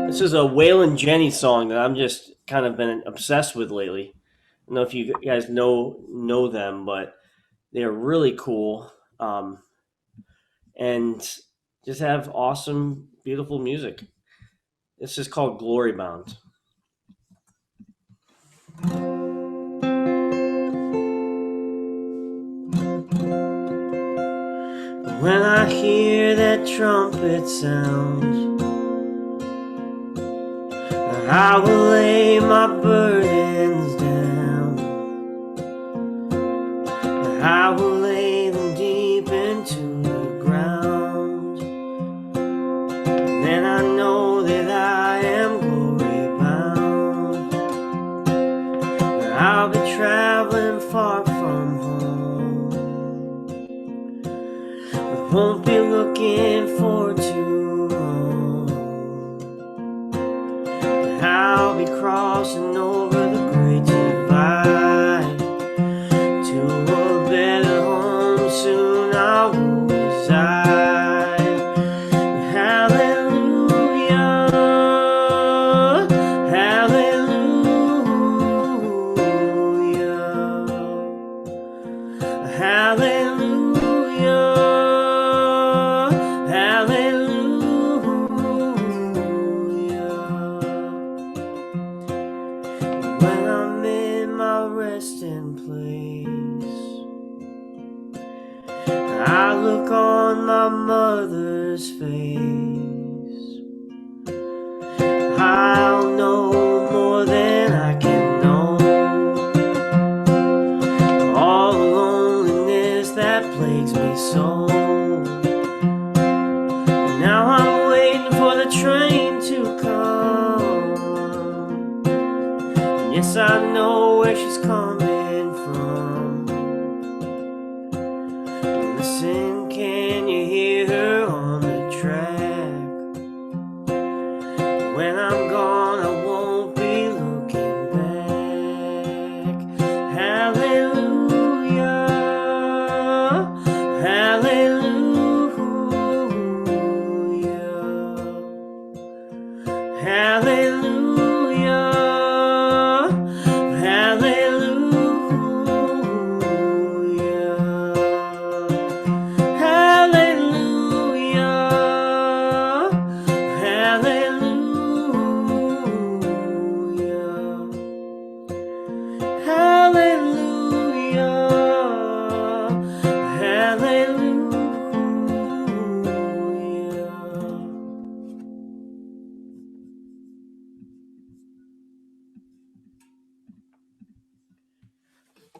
This is a Waylon Jennings song that I'm just kind of been obsessed with lately. I don't know if you guys know them, but they're really cool. And just have awesome, beautiful music. This is called Glory Bound. When I hear that trumpet sound, I will lay my burdens down. I will lay them deep into the ground. Then I know that I am glory bound. I'll be traveling far from home, but won't be looking for too long. I'll be crossing over the great divide to a better home. Soon I will reside. Hallelujah, Yes, I know where she's coming from. Listen, can you hear her on the track? When I'm gone, I won't be looking back. Hallelujah, hallelujah, hallelujah,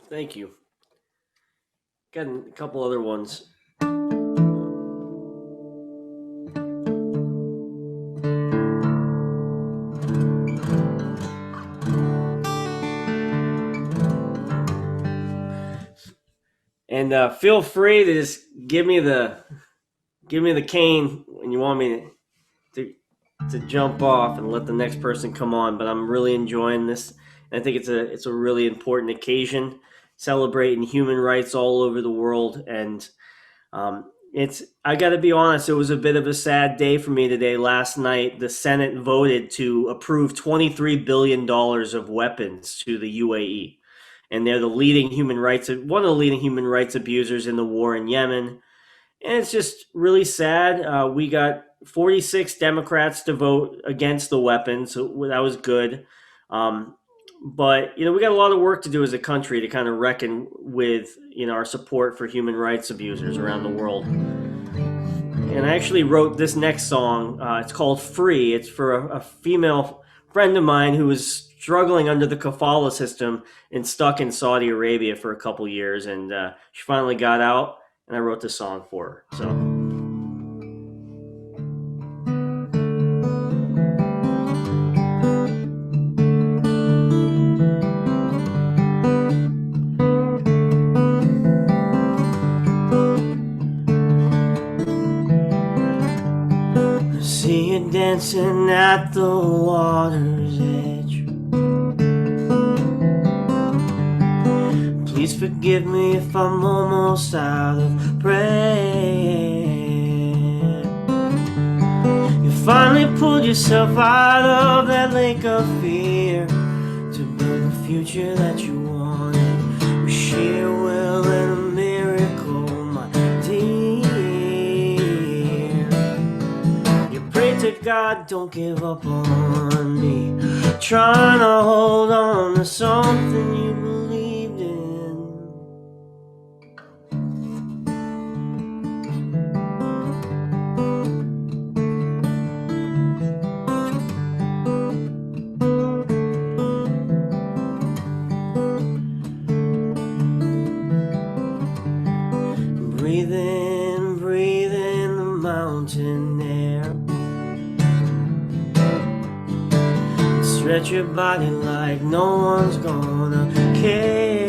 Thank you. Got a couple other ones. And feel free to just give me the cane when you want me to jump off and let the next person come on. But I'm really enjoying this, and I think it's a really important occasion, celebrating human rights all over the world. And I got to be honest, it was a bit of a sad day for me today. Last night, the Senate voted to approve $23 billion of weapons to the UAE. And they're one of the leading human rights abusers in the war in Yemen. And it's just really sad. We got 46 Democrats to vote against the weapons, so that was good. But, we got a lot of work to do as a country to kind of reckon with, our support for human rights abusers around the world. And I actually wrote this next song. It's called Free. It's for a female friend of mine who was struggling under the kafala system and stuck in Saudi Arabia for a couple years. And she finally got out, and I wrote this song for her. So. See you dancing at the water's edge. Please forgive me if I'm almost out of breath. You finally pulled yourself out of that lake of fear to build the future that you wanted with sheer will and a miracle, my dear. You pray to God, don't give up on me, trying to hold on to something you believed in. Breathe in the mountain air. Stretch your body like no one's gonna care.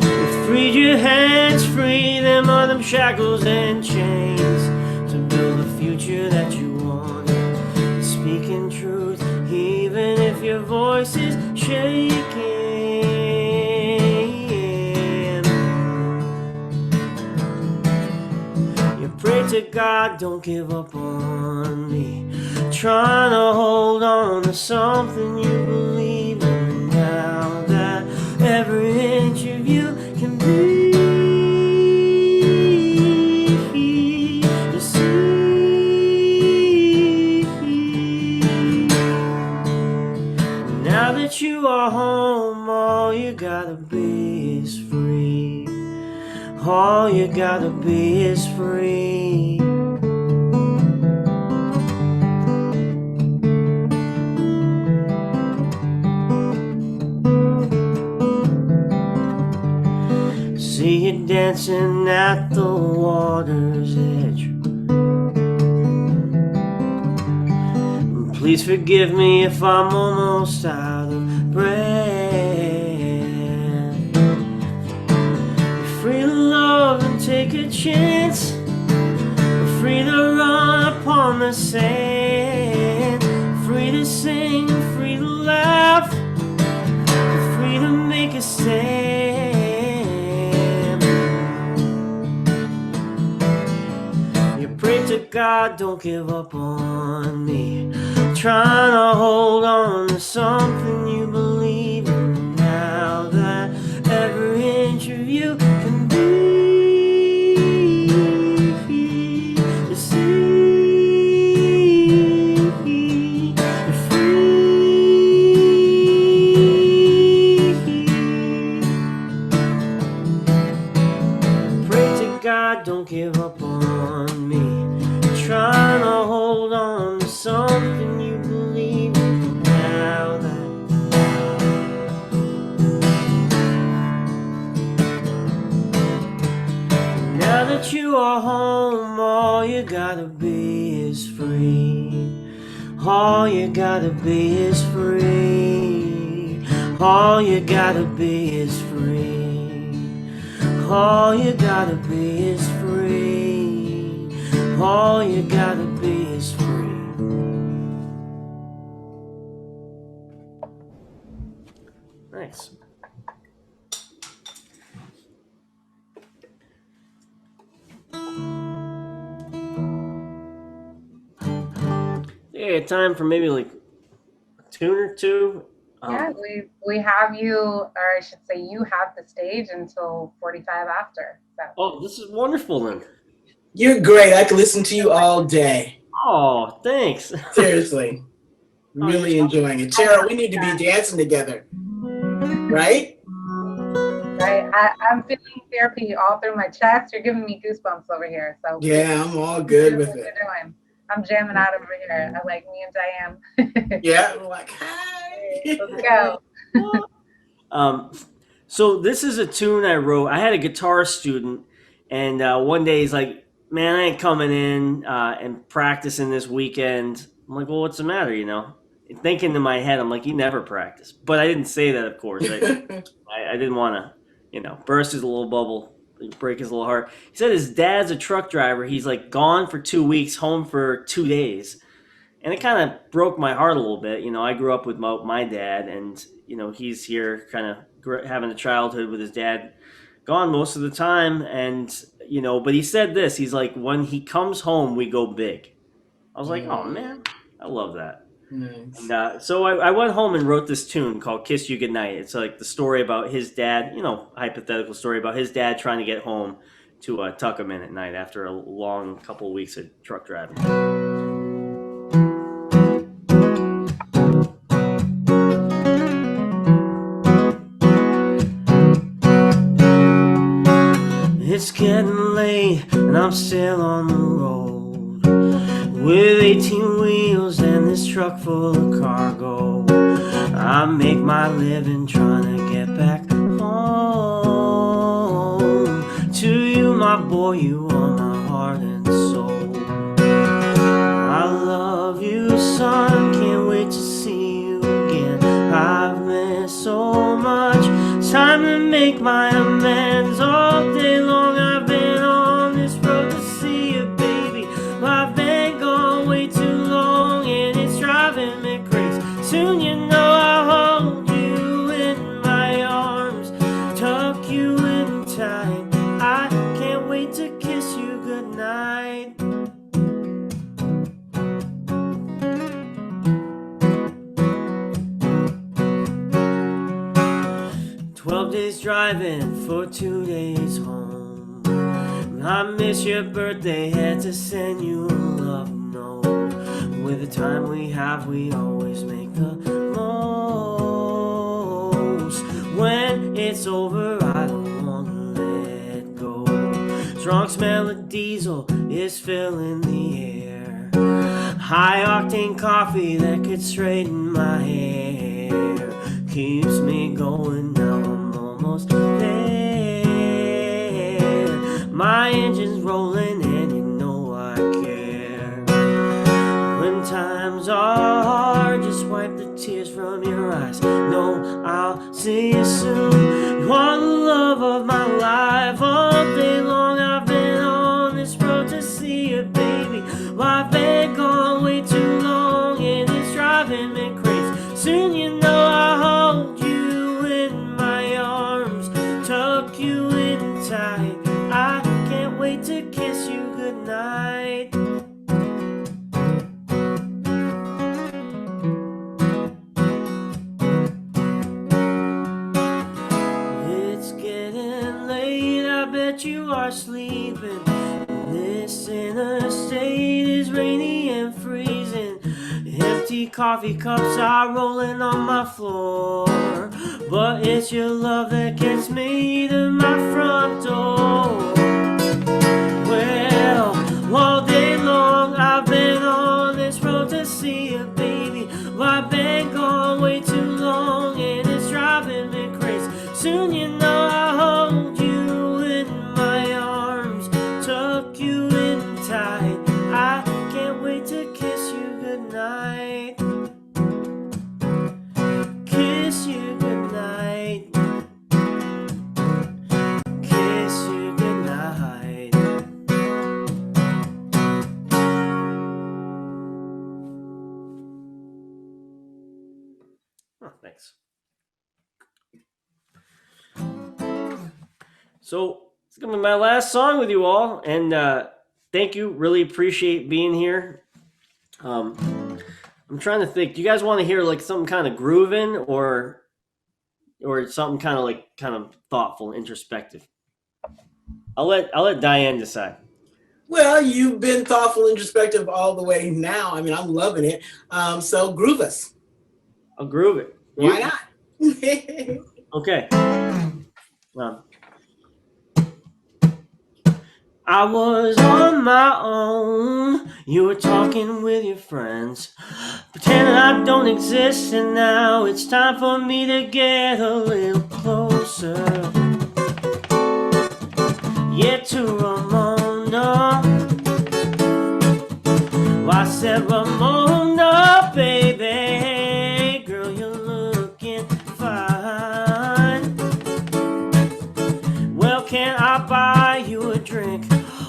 You freed your hands, free them of them shackles and chains to build the future that you wanted. Speaking truth, even if your voice is shaking. Pray to God, don't give up on me, trying to hold on to something you believe in. Now that every inch of you can breathe, you see. Now that you are home, all you gotta be is free. All you gotta be is free. See you dancing at the water's edge. Please forgive me if I'm almost out of breath. You're free to love and take a chance. We're free to run upon the sand. Free to sing, free to laugh. We're free to make a stand. You pray to God, don't give up on me. Trying to hold on to something you believe in. Now that every inch of you can be. You see, you're free. Pray to God, don't give up on me. Trying to hold on to something you believe in. Now that you are home, all you gotta be is free. All you gotta be is free. All you gotta be is free. All you gotta be is free. All you gotta be is free. Nice. Yeah, time for maybe like a tune or two. Yeah, we have you, or I should say you have the stage until 45 after. So. Oh, this is wonderful then. You're great. I could listen to you all day. Oh, thanks. Seriously. Really enjoying it. Tara, we need to be dancing together. Right? I'm feeling therapy all through my chest. You're giving me goosebumps over here. So yeah, I'm all good with it. I'm jamming out over here. I like me and Diane. Yeah, we're like, hi. Let's go. So this is a tune I wrote. I had a guitar student, and one day he's like, "Man, I ain't coming in and practicing this weekend." I'm like, "Well, what's the matter?" You know, thinking in my head, I'm like, "You never practice," but I didn't say that, of course. I didn't want to, burst his little bubble, break his little heart. He said his dad's a truck driver. He's like gone for 2 weeks, home for 2 days. And it kind of broke my heart a little bit. I grew up with my dad, and, he's here kind of having a childhood with his dad gone most of the time. And, but he said this, he's like, when he comes home, we go big. I was like, oh man, I love that. Nice. And, so I went home and wrote this tune called Kiss You Goodnight. It's like the story about his dad, hypothetical story about his dad trying to get home to tuck him in at night after a long couple of weeks of truck driving. It's getting late and I'm still on the road with 18 wheels and this truck full of cargo. I make my living trying to get back home to you, my boy. You are my heart and soul. I love you, son. Can't wait to see you again. I've missed so much. Time to make my amends. All day long I've been on this road to see you, baby. I've been gone way too long and it's driving me crazy. Soon you know I'll hold you in my arms, tuck you in tight. I can't wait to kiss you goodnight. Driving for 2 days home. I miss your birthday, had to send you a love note. With the time we have, we always make the most. When it's over, I don't wanna let go. Strong smell of diesel is filling the air. High octane coffee that could straighten my hair. Keeps me going now. Almost there. My engine's rolling and you know I care. When times are hard, see you soon. You are the love of my life. All day long I've been on this road to see you, baby. Well, I've been gone way too long, and it's driving me crazy. Soon you know I'll hold you in my arms, tuck you in tight. I can't wait to kiss you goodnight. It's getting late, I bet you are sleeping. This interstate is rainy and freezing. Empty coffee cups are rolling on my floor, but it's your love that gets me to my front door. Well, all day long I've been on this road to see you, baby. Well, I've been gone way too long, and it's driving me crazy. Soon you know I'll hold you in my arms, tuck you in tight. I can't wait to kiss you goodnight. Kiss you goodnight. Kiss you goodnight. Oh, thanks. So it's gonna be my last song with you all, and thank you. Really appreciate being here. I'm trying to think. Do you guys want to hear like something kind of grooving, or something kind of thoughtful, introspective? I'll let Diane decide. Well, you've been thoughtful, introspective all the way now. I mean, I'm loving it. So groove us. I'll groove it. Why not? Okay. I was on my own, you were talking with your friends, pretending I don't exist, and now it's time for me to get a little closer. Yeah, to Ramona. Well, I said, Ramona, baby, girl, you're looking fine. Well, can I buy you a drink?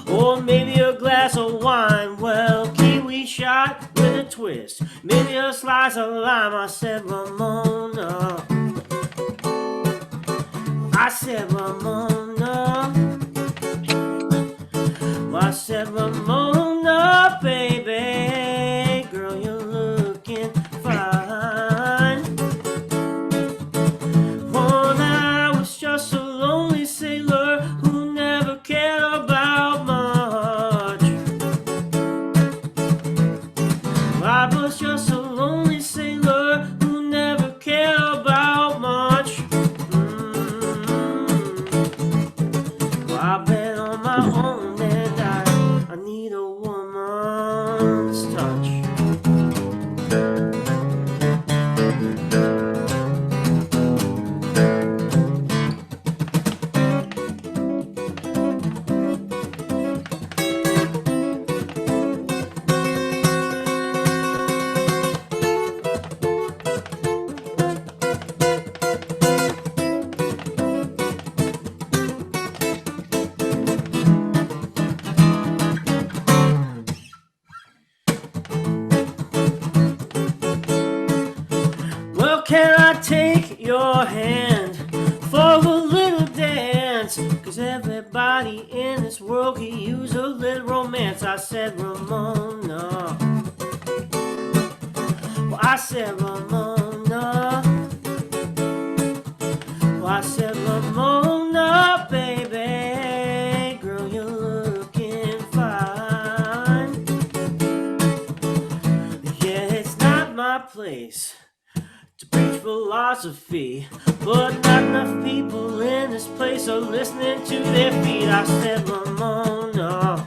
Or maybe a glass of wine. Well, kiwi shot with a twist, maybe a slice of lime. I said, Ramona. I said, Ramona. Well, I said, Ramona, baby, girl, you're looking fine. Well, I was just a lonely sailor who never cared about much. I was just a lonely sailor who never cared about much. Well, I've been on my own, and I need a woman's touch. Well, can I take your hand for a little dance? 'Cause everybody in this world could use a little romance. I said, Ramona. Well, I said, Ramona. Well, I said, Ramona, baby, girl, you're looking fine. Yeah, it's not my place to preach philosophy, but not enough people in this place are listening to their feet. I said, Ramona.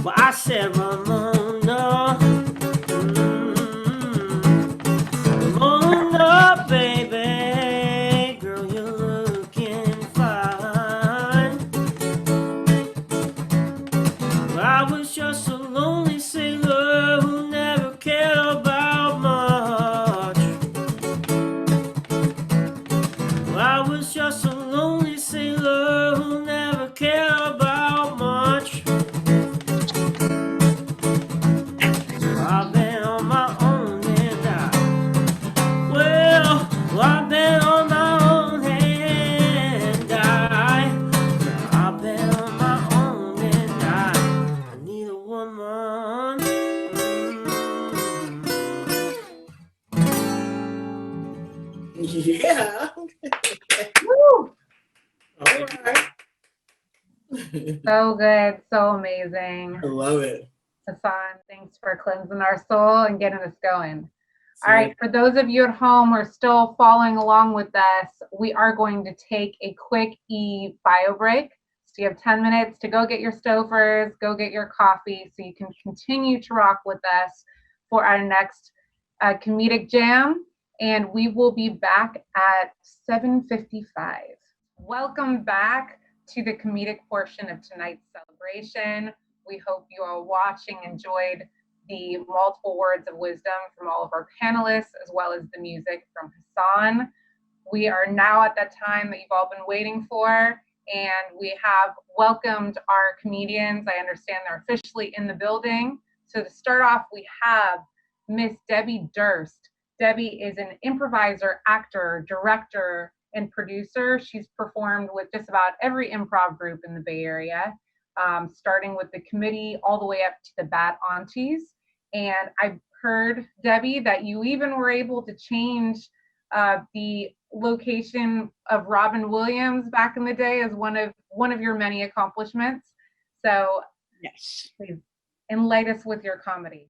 Well, I said, Ramona. Ramona, baby, girl, you're looking fine. Well, I was just a lonely sailor who never cared about much. Yeah. Woo! All right. So good, so amazing. I love it. Hassan, thanks for cleansing our soul and getting us going. All right, for those of you at home who are still following along with us, we are going to take a quick bio break. So you have 10 minutes to go get your Stouffer's, go get your coffee, so you can continue to rock with us for our next comedic jam. And we will be back at 7:55. Welcome back to the comedic portion of tonight's celebration. We hope you all watching enjoyed the multiple words of wisdom from all of our panelists, as well as the music from Hassan. We are now at that time that you've all been waiting for, and we have welcomed our comedians. I understand they're officially in the building. So to start off, we have Miss Debbie Durst. Debbie is an improviser, actor, director, and producer. She's performed with just about every improv group in the Bay Area, starting with the Committee all the way up to the Bad Aunties. And I've heard, Debbie, that you even were able to change the location of Robin Williams back in the day as one of your many accomplishments. So yes, please enlighten us with your comedy.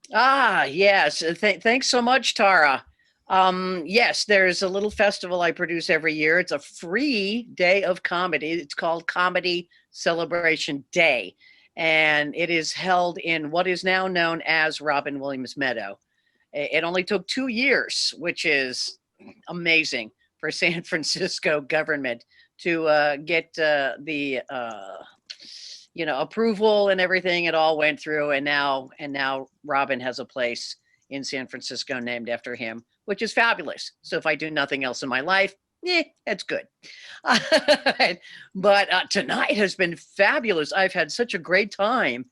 Yes. Thanks so much, Tara. Yes, there's a little festival I produce every year. It's a free day of comedy. It's called Comedy Celebration Day, and it is held in what is now known as Robin Williams Meadow. It only took 2 years, which is amazing for San Francisco government to get the approval and everything. It all went through, and now Robin has a place in San Francisco named after him, which is fabulous. So if I do nothing else in my life, that's good. But tonight has been fabulous. I've had such a great time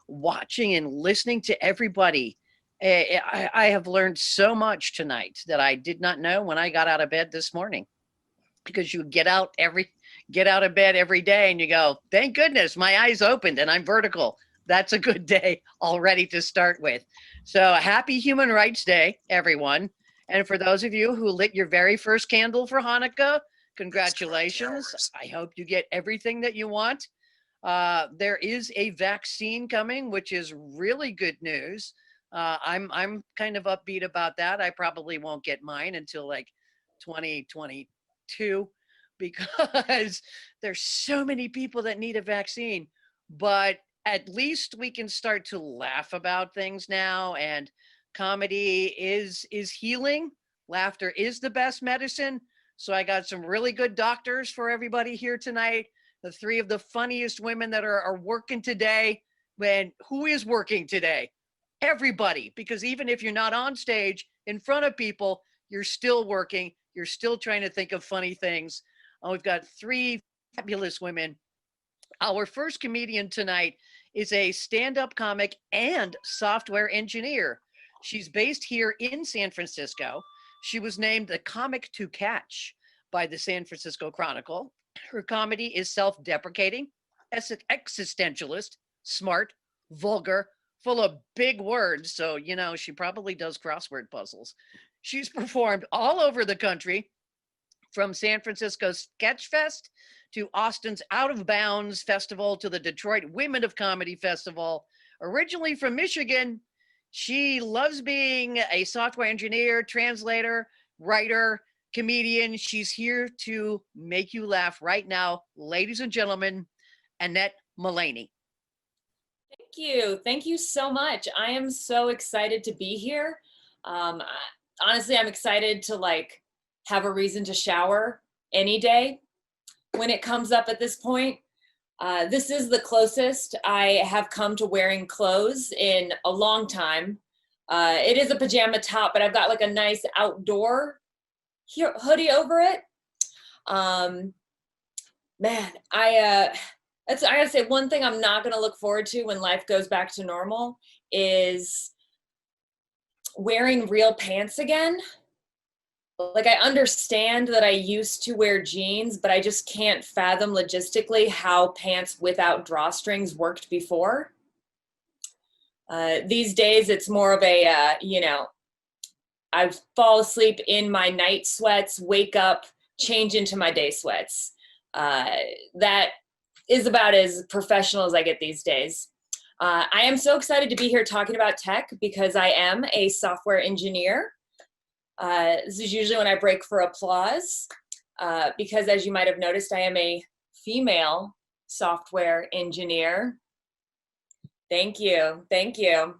watching and listening to everybody. I have learned so much tonight that I did not know when I got out of bed this morning, because you get out of bed every day and you go, thank goodness my eyes opened and I'm vertical. That's a good day already to start with. So happy Human Rights Day, everyone. And for those of you who lit your very first candle for Hanukkah, congratulations. I hope you get everything that you want. There is a vaccine coming, which is really good news. I'm kind of upbeat about that. I probably won't get mine until like 2022, because there's so many people that need a vaccine. But at least we can start to laugh about things now, and comedy is healing. Laughter is the best medicine. So I got some really good doctors for everybody here tonight. The 3 of the funniest women that are working today. And who is working today? Everybody, because even if you're not on stage in front of people, you're still working. You're still trying to think of funny things. We've got 3 fabulous women. Our first comedian tonight is a stand-up comic and software engineer. She's based here in San Francisco. She was named the comic to catch by the San Francisco Chronicle. Her comedy is self-deprecating, existentialist, smart, vulgar, full of big words. So, she probably does crossword puzzles. She's performed all over the country, from San Francisco's Sketchfest to Austin's Out of Bounds Festival to the Detroit Women of Comedy Festival. Originally from Michigan, she loves being a software engineer, translator, writer, comedian. She's here to make you laugh right now. Ladies and gentlemen, Annette Mullaney. Thank you. Thank you so much. I am so excited to be here. Honestly, I'm excited to have a reason to shower any day when it comes up at this point. This is the closest I have come to wearing clothes in a long time. It is a pajama top, but I've got a nice outdoor hoodie over it. Man, I gotta say, one thing I'm not gonna look forward to when life goes back to normal is wearing real pants again. I understand that I used to wear jeans, but I just can't fathom logistically how pants without drawstrings worked before. These days, it's more of a, I fall asleep in my night sweats, wake up, change into my day sweats. That is about as professional as I get these days. I am so excited to be here talking about tech because I am a software engineer. This is usually when I break for applause because, as you might have noticed, I am a female software engineer. Thank you. Thank you.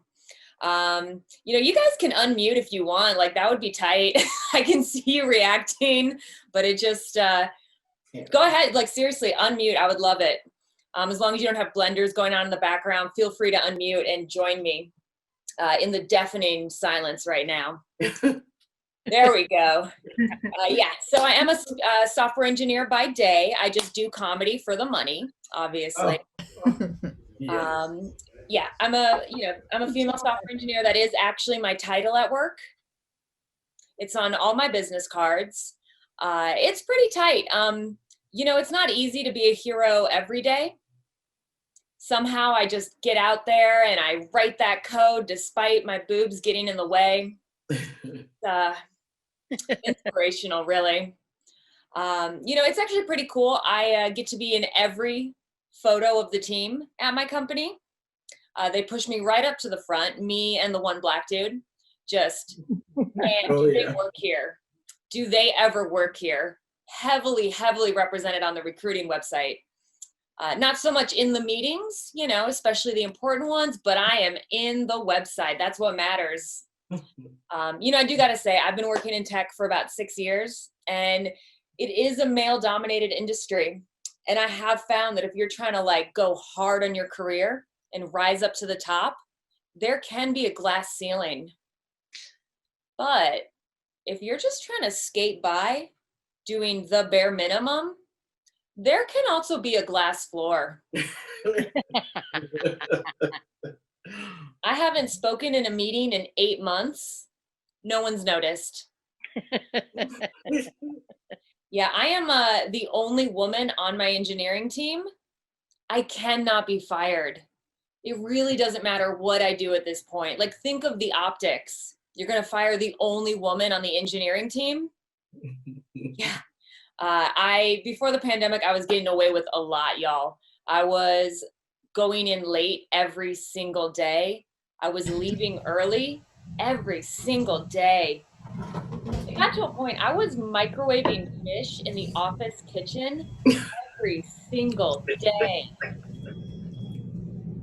You know, you guys can unmute if you want, like that would be tight. I can see you reacting, but it just, go ahead, like seriously, unmute, I would love it. As long as you don't have blenders going on in the background, feel free to unmute and join me in the deafening silence right now. There we go. Yeah, so I am a software engineer by day. I just do comedy for the money, obviously. Yeah, I'm a female software engineer. That is actually my title at work. It's on all my business cards. It's pretty tight. You know, it's not easy to be a hero every day. Somehow I just get out there and I write that code despite my boobs getting in the way. Inspirational, really. You know, it's actually pretty cool. I get to be in every photo of the team at my company. They push me right up to the front, me and the one black dude. Just, man, do they work here? Do they ever work here? Heavily, heavily represented on the recruiting website. Not so much in the meetings, you know, especially the important ones, but I am in the website. That's what matters. You know, I do got to say, I've been working in tech for about 6 years, and it is a male-dominated industry. And I have found that if you're trying to like go hard on your career and rise up to the top, there can be a glass ceiling. But if you're just trying to skate by doing the bare minimum, there can also be a glass floor. I haven't spoken in a meeting in 8 months. No one's noticed. Yeah, I am the only woman on my engineering team. I cannot be fired. It really doesn't matter what I do at this point. Like, think of the optics. You're going to fire the only woman on the engineering team? Yeah. Before the pandemic, I was getting away with a lot, y'all. I was going in late every single day. I was leaving early every single day. It got to a point, I was microwaving fish in the office kitchen every single day.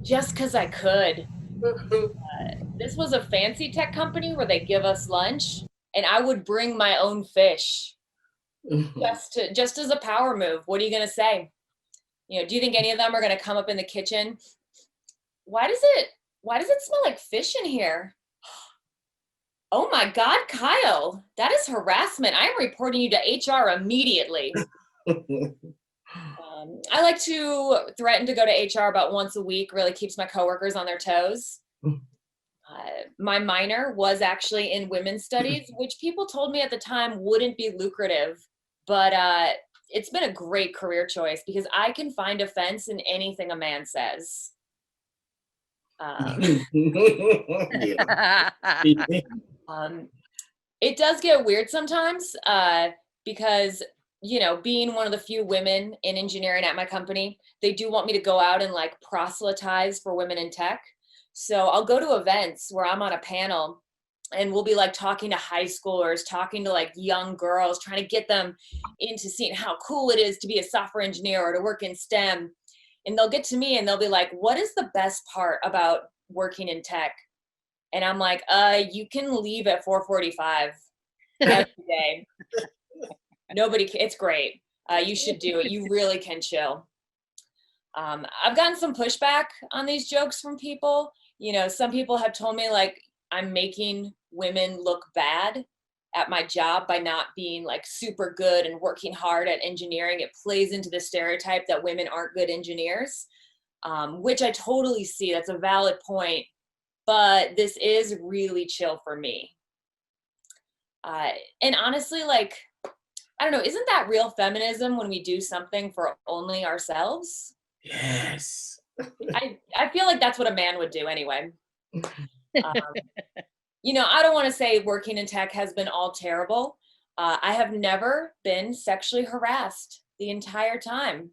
Just because I could. This was a fancy tech company where they give us lunch, and I would bring my own fish. Just as a power move. What are you going to say? You know, do you think any of them are going to come up in the kitchen? Why does it smell like fish in here? Oh my God, Kyle, that is harassment. I am reporting you to HR immediately. I like to threaten to go to HR about once a week, really keeps my coworkers on their toes. My minor was actually in women's studies, which people told me at the time wouldn't be lucrative, but it's been a great career choice because I can find offense in anything a man says. It does get weird sometimes because, you know, being one of the few women in engineering at my company, they do want me to go out and like proselytize for women in tech. So I'll go to events where I'm on a panel and we'll be like talking to high schoolers, talking to like young girls, trying to get them into seeing how cool it is to be a software engineer or to work in STEM. And they'll get to me and they'll be like, what is the best part about working in tech? And I'm like, you can leave at 4:45 every day. It's great. You should do it. You really can chill. I've gotten some pushback on these jokes from people. You know, some people have told me like I'm making women look bad at my job by not being like super good and working hard at engineering. It plays into the stereotype that women aren't good engineers, which I totally see. That's a valid point. But this is really chill for me. And honestly, like, I don't know, isn't that real feminism when we do something for only ourselves? Yes. I feel like that's what a man would do anyway. you know, I don't want to say working in tech has been all terrible. I have never been sexually harassed the entire time.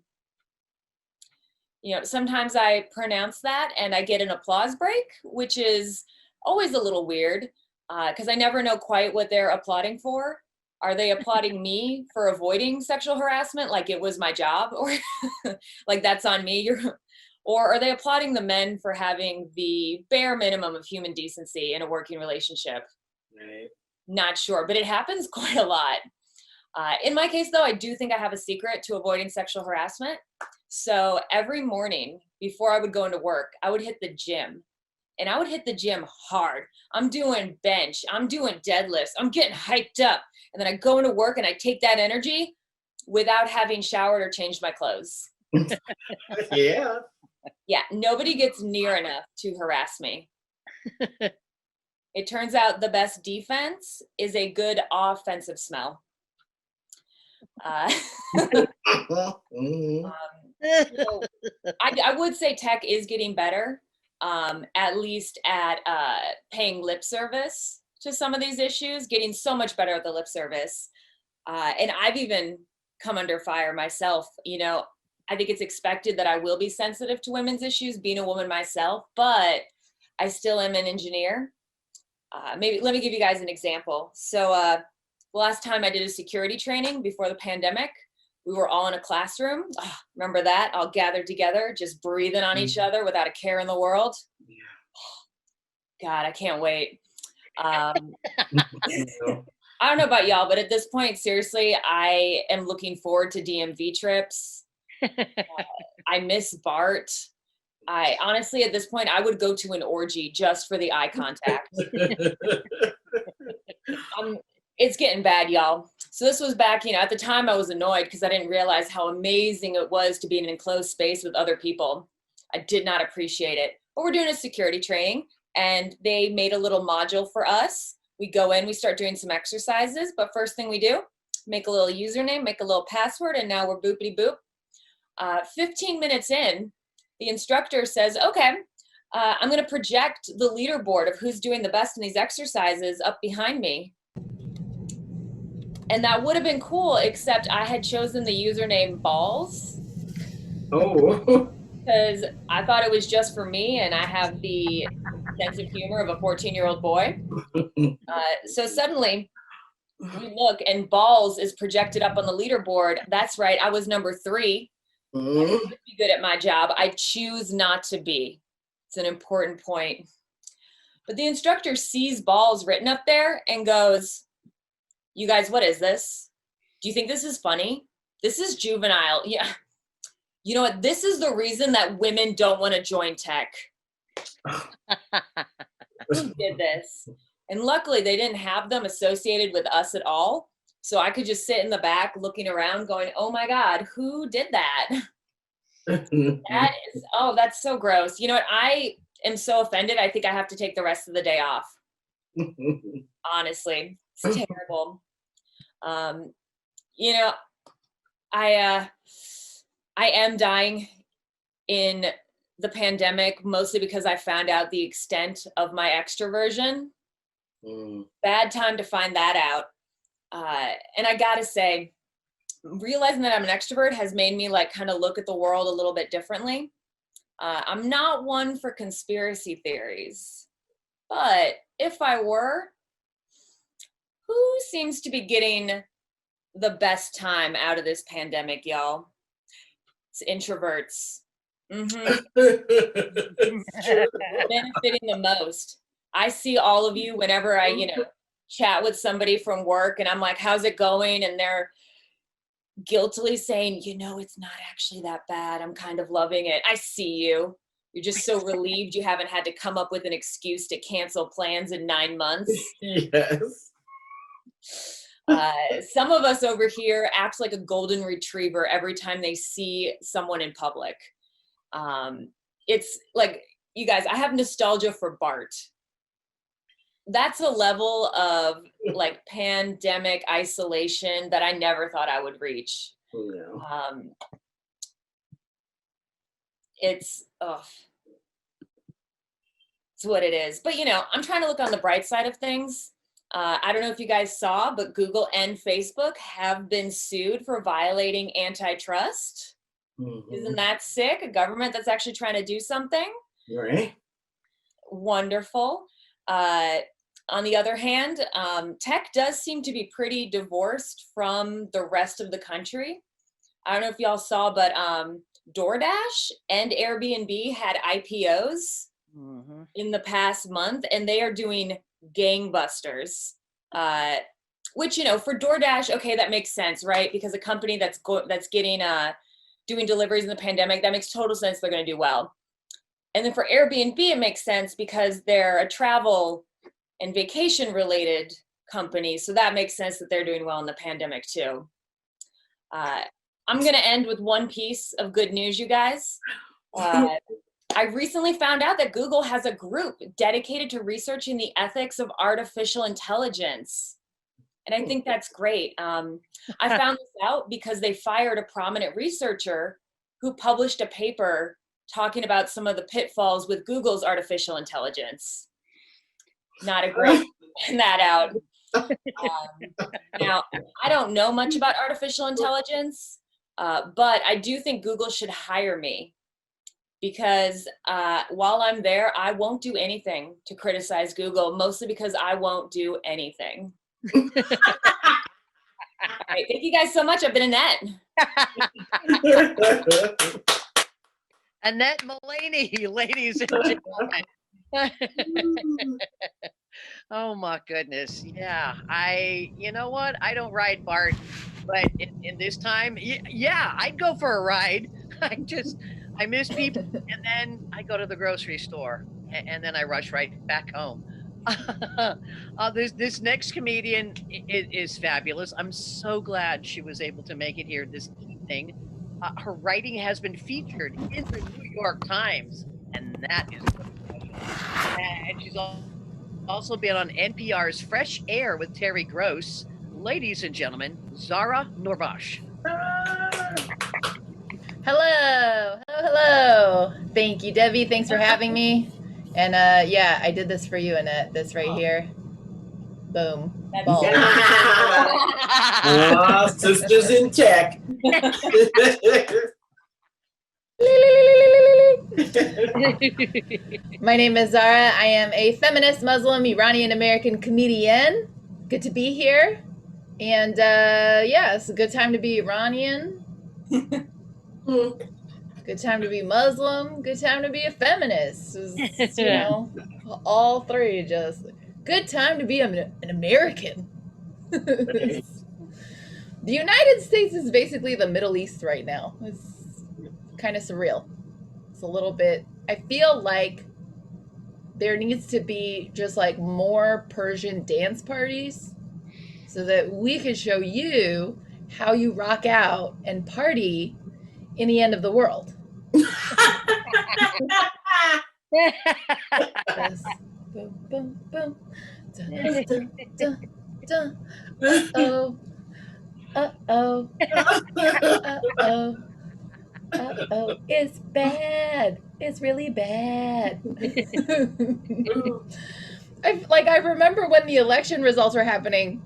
You know, sometimes I pronounce that and I get an applause break, which is always a little weird because I never know quite what they're applauding for. Are they applauding me for avoiding sexual harassment like it was my job, or like that's on me? Or are they applauding the men for having the bare minimum of human decency in a working relationship? Right. Not sure, but it happens quite a lot. In my case, though, I do think I have a secret to avoiding sexual harassment. So every morning before I would go into work, I would hit the gym, and I would hit the gym hard. I'm doing bench, I'm doing deadlifts, I'm getting hyped up. And then I go into work and I take that energy without having showered or changed my clothes. Yeah. Yeah, nobody gets near enough to harass me. It turns out the best defense is a good offensive smell. So I would say tech is getting better, at least at paying lip service to some of these issues, getting so much better at the lip service. And I've even come under fire myself. You know, I think it's expected that I will be sensitive to women's issues, being a woman myself, but I still am an engineer. Maybe let me give you guys an example. So the last time I did a security training before the pandemic, we were all in a classroom. Oh, remember that? All gathered together, just breathing on each other without a care in the world. God, I can't wait. I don't know about y'all, but at this point, seriously, I am looking forward to DMV trips. I miss Bart. I honestly, at this point, I would go to an orgy just for the eye contact. It's getting bad, y'all. So this was back, you know, at the time I was annoyed because I didn't realize how amazing it was to be in an enclosed space with other people. I did not appreciate it. But we're doing a security training and they made a little module for us. We go in, we start doing some exercises, but first thing we do, make a little username, make a little password, and now we're boopity boop. 15 minutes in, the instructor says, okay, I'm gonna project the leaderboard of who's doing the best in these exercises up behind me. And that would have been cool, except I had chosen the username Balls. Oh. Because I thought it was just for me, and I have the sense of humor of a 14-year-old boy. So suddenly, we look, and Balls is projected up on the leaderboard. That's right, I was number 3. I should be good at my job. I choose not to be. It's an important point. But the instructor sees Balls written up there and goes, you guys, what is this? Do you think this is funny? This is juvenile. Yeah. You know what? This is the reason that women don't want to join tech. Who did this? And luckily, they didn't have them associated with us at all. So I could just sit in the back looking around going, oh my God, who did that? That is, oh, that's so gross. You know what? I am so offended. I think I have to take the rest of the day off. Honestly, it's terrible. You know, I am dying in the pandemic, mostly because I found out the extent of my extroversion. Bad time to find that out. And I gotta say, realizing that I'm an extrovert has made me like kind of look at the world a little bit differently. I'm not one for conspiracy theories, but if I were, who seems to be getting the best time out of this pandemic, y'all? It's introverts. Benefiting the most. I see all of you whenever I, you know, chat with somebody from work and I'm like, how's it going? And they're guiltily saying, you know, it's not actually that bad. I'm kind of loving it. I see you. You're just so relieved you haven't had to come up with an excuse to cancel plans in 9 months. Yes. Some of us over here act like a golden retriever every time they see someone in public. It's like, you guys, I have nostalgia for Bart. That's a level of like pandemic isolation that I never thought I would reach. It's what it is. But, I'm trying to look on the bright side of things. I don't know if you guys saw, but Google and Facebook have been sued for violating antitrust. Mm-hmm. Isn't that sick? A government that's actually trying to do something. Right. Wonderful. On the other hand, tech does seem to be pretty divorced from the rest of the country. I don't know if y'all saw, but DoorDash and Airbnb had IPOs in the past month, and they are doing gangbusters. Which, for DoorDash, okay, that makes sense, right? Because a company that's getting doing deliveries in the pandemic, that makes total sense. They're going to do well. And then for Airbnb, it makes sense because they're a travel and vacation related company. So that makes sense that they're doing well in the pandemic too. I'm going to end with one piece of good news, you guys. I recently found out that Google has a group dedicated to researching the ethics of artificial intelligence. And I think that's great. I found this out because they fired a prominent researcher who published a paper talking about some of the pitfalls with Google's artificial intelligence. Not a great find that out. Now, I don't know much about artificial intelligence, but I do think Google should hire me because while I'm there, I won't do anything to criticize Google, mostly because I won't do anything. All right, thank you guys so much. I've been Annette. Annette Mullaney, ladies and gentlemen. Oh my goodness. Yeah. You know what? I don't ride BART, but in this time, yeah, I'd go for a ride. I miss people. And then I go to the grocery store and then I rush right back home. This next comedian is fabulous. I'm so glad she was able to make it here this evening. Her writing has been featured in the New York Times, and that is and she's also been on NPR's Fresh Air with Terry Gross. Ladies and gentlemen, Zara Norbash. Hello. Thank you, Debbie. Thanks for having me. And yeah, I did this for you, Annette. This right here. Boom. Sisters in tech. My name is Zara. I am a feminist Muslim Iranian American comedian. Good to be here. And yeah, it's a good time to be Iranian. Good time to be Muslim. Good time to be a feminist. It's, all three. Just good time to be an American. The United States is basically the Middle East right now. It's kind of surreal. It's a little bit, I feel like there needs to be just like more Persian dance parties so that we can show you how you rock out and party in the end of the world. Yes. Boom, boom, boom. Dun, dun, dun, dun. Uh-oh. Uh-oh. Uh-oh. Uh-oh. It's bad. It's really bad. I remember when the election results were happening.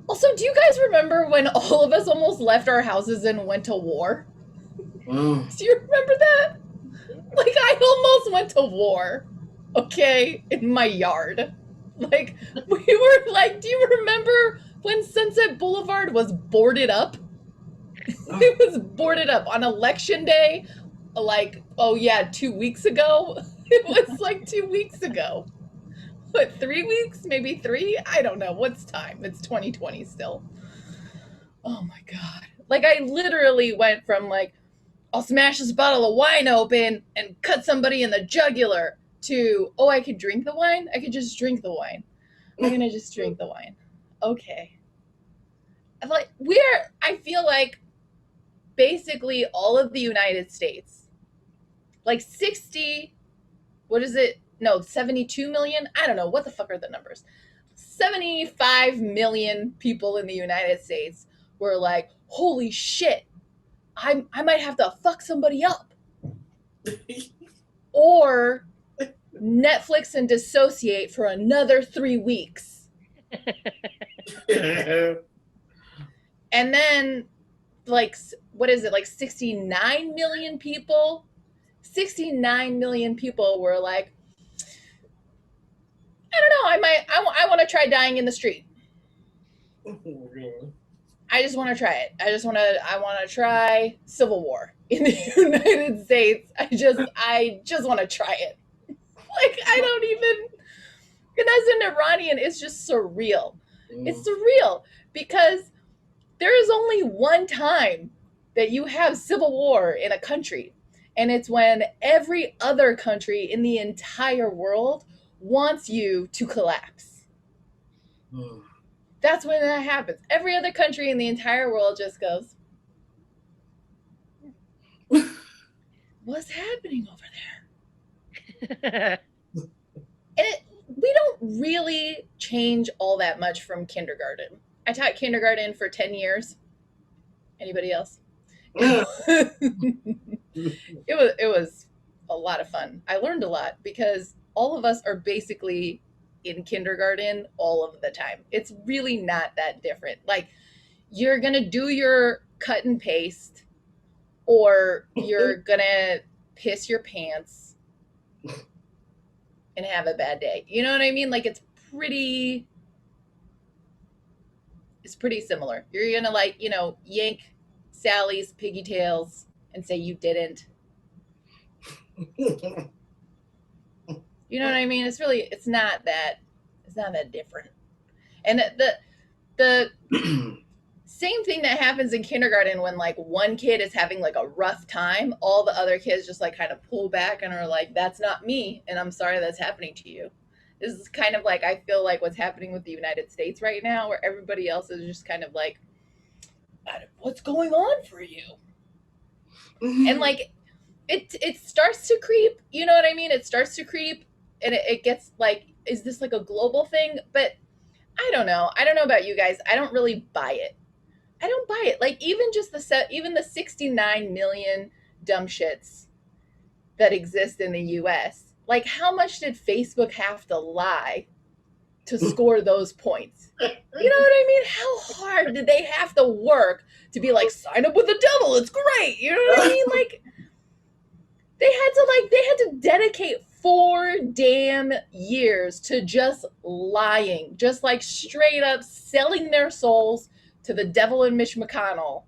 Also, do you guys remember when all of us almost left our houses and went to war? Do you remember that? Like, I almost went to war, okay, in my yard. Like, we were like, do you remember when Sunset Boulevard was boarded up? It was boarded up on election day, like, oh yeah, 2 weeks ago. It was like 2 weeks ago. What, 3 weeks? Maybe 3? I don't know. What's time? It's 2020 still. Oh my God. Like, I literally went from like, I'll smash this bottle of wine open and cut somebody in the jugular to, oh, I could drink the wine? I could just drink the wine. I'm gonna just drink the wine. Okay. I feel like basically all of the United States, like 72 million? I don't know. What the fuck are the numbers? 75 million people in the United States were like, holy shit, I might have to fuck somebody up. Or 90% Netflix and dissociate for another 3 weeks. And then, like, what is it, like 69 million people? 69 million people were like, I don't know, I want to try dying in the street. I just want to try it. I want to try civil war in the United States. I just want to try it. Like, I don't even, and as an Iranian, it's just surreal. It's surreal because there is only one time that you have civil war in a country, and it's when every other country in the entire world wants you to collapse. That's when that happens. Every other country in the entire world just goes, what's happening over there? And we don't really change all that much from kindergarten. I taught kindergarten for 10 years. Anybody else? It was a lot of fun. I learned a lot because all of us are basically in kindergarten all of the time. It's really not that different. Like, you're going to do your cut and paste, or you're going to piss your pants and have a bad day. You know what I mean? Like, it's pretty similar. You're going to, like, you know, yank Sally's piggy tails and say you didn't. You know what I mean? It's not that different. And the same thing that happens in kindergarten when, like, one kid is having, like, a rough time, all the other kids just, like, kind of pull back and are like, that's not me, and I'm sorry that's happening to you. This is kind of like, I feel like what's happening with the United States right now, where everybody else is just kind of like, what's going on for you? And, like, it starts to creep, you know what I mean? It starts to creep, and it gets like, is this like a global thing? But I don't know. I don't know about you guys. I don't really buy it. I don't buy it. Like, even just even the 69 million dumb shits that exist in the US, like, how much did Facebook have to lie to score those points? You know what I mean? How hard did they have to work to be like, sign up with the devil, it's great? You know what I mean? Like, they had to dedicate 4 damn years to just lying, just like straight up selling their souls to the devil and Mitch McConnell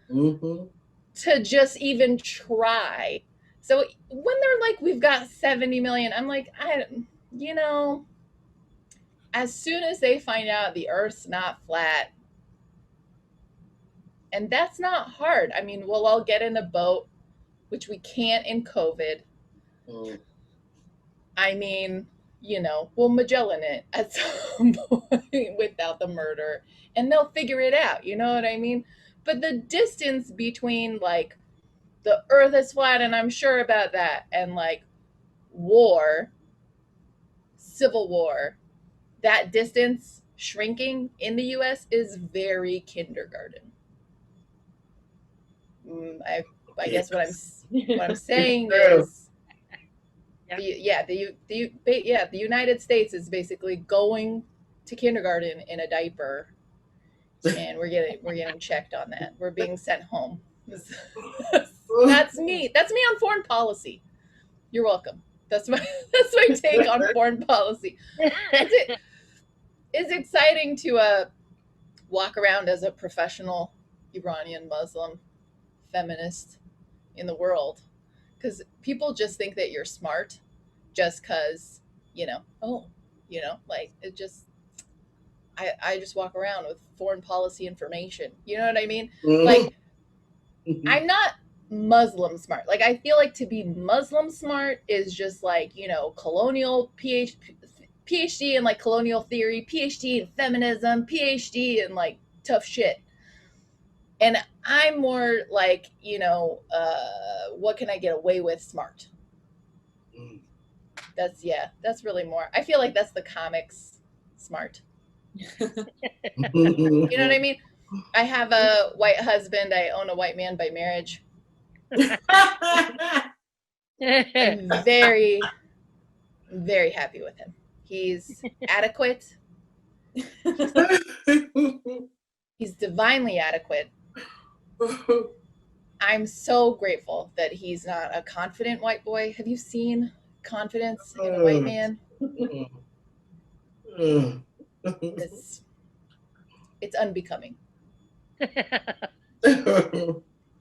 to just even try. So when they're like, we've got 70 million, I'm like, you know, as soon as they find out the Earth's not flat, and that's not hard. I mean, we'll all get in a boat, which we can't in COVID. I mean, you know, we'll Magellan it at some point without the murder, and they'll figure it out. You know what I mean? But the distance between, like, the Earth is flat, and I'm sure about that, and, like, war, civil war, that distance shrinking in the US is very kindergarten. I guess what I'm saying is, the United States is basically going to kindergarten in a diaper, and we're getting checked on that. We're being sent home. That's me. That's me on foreign policy. You're welcome. That's my take on foreign policy. It's exciting to walk around as a professional Iranian Muslim feminist in the world, because people just think that you're smart just because, you know, like, it just, I just walk around with foreign policy information. You know what I mean? Like, I'm not Muslim smart. Like, I feel like to be Muslim smart is just like, you know, colonial PhD in, like, colonial theory, PhD in feminism, PhD in, like, tough shit. And I'm more like, you know, what can I get away with smart? That's really more. I feel like that's the comics smart. You know what I mean? I have a white husband. I own a white man by marriage. I'm very, I'm very happy with him. He's adequate. He's divinely adequate. I'm so grateful that he's not a confident white boy. Have you seen confidence in a white man? It's unbecoming.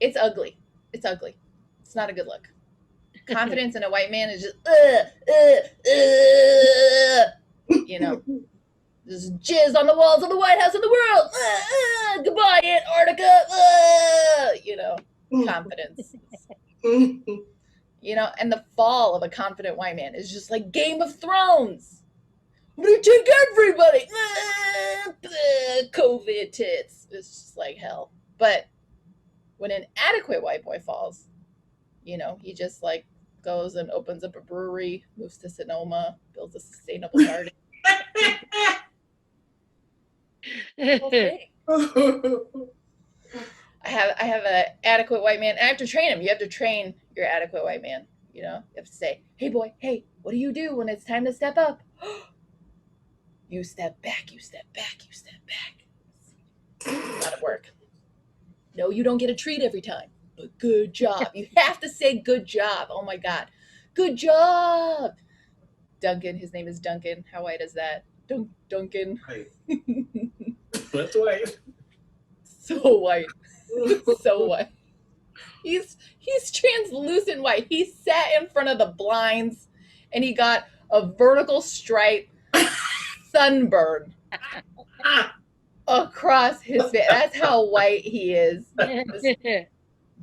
It's ugly. It's ugly. It's not a good look. Confidence in a white man is just, you know, just jizz on the walls of the White House of the world. Goodbye, Antarctica. You know, confidence. You know, and the fall of a confident white man is just like Game of Thrones. I'm gonna take everybody. COVID tits. It's just like hell. But when an adequate white boy falls, you know, he just like goes and opens up a brewery, moves to Sonoma, builds a sustainable garden. I have an adequate white man. I have to train him. You have to train your adequate white man. You know, you have to say, hey boy, hey, what do you do when it's time to step up? You step back, you step back, you step back. A lot of work. No, you don't get a treat every time, but good job. You have to say good job. Oh my God. Good job. Duncan, his name is Duncan. How white is that? Duncan. That's white. So white. So white. He's translucent white. He sat in front of the blinds and he got a vertical stripe sunburn across his face. That's how white he is.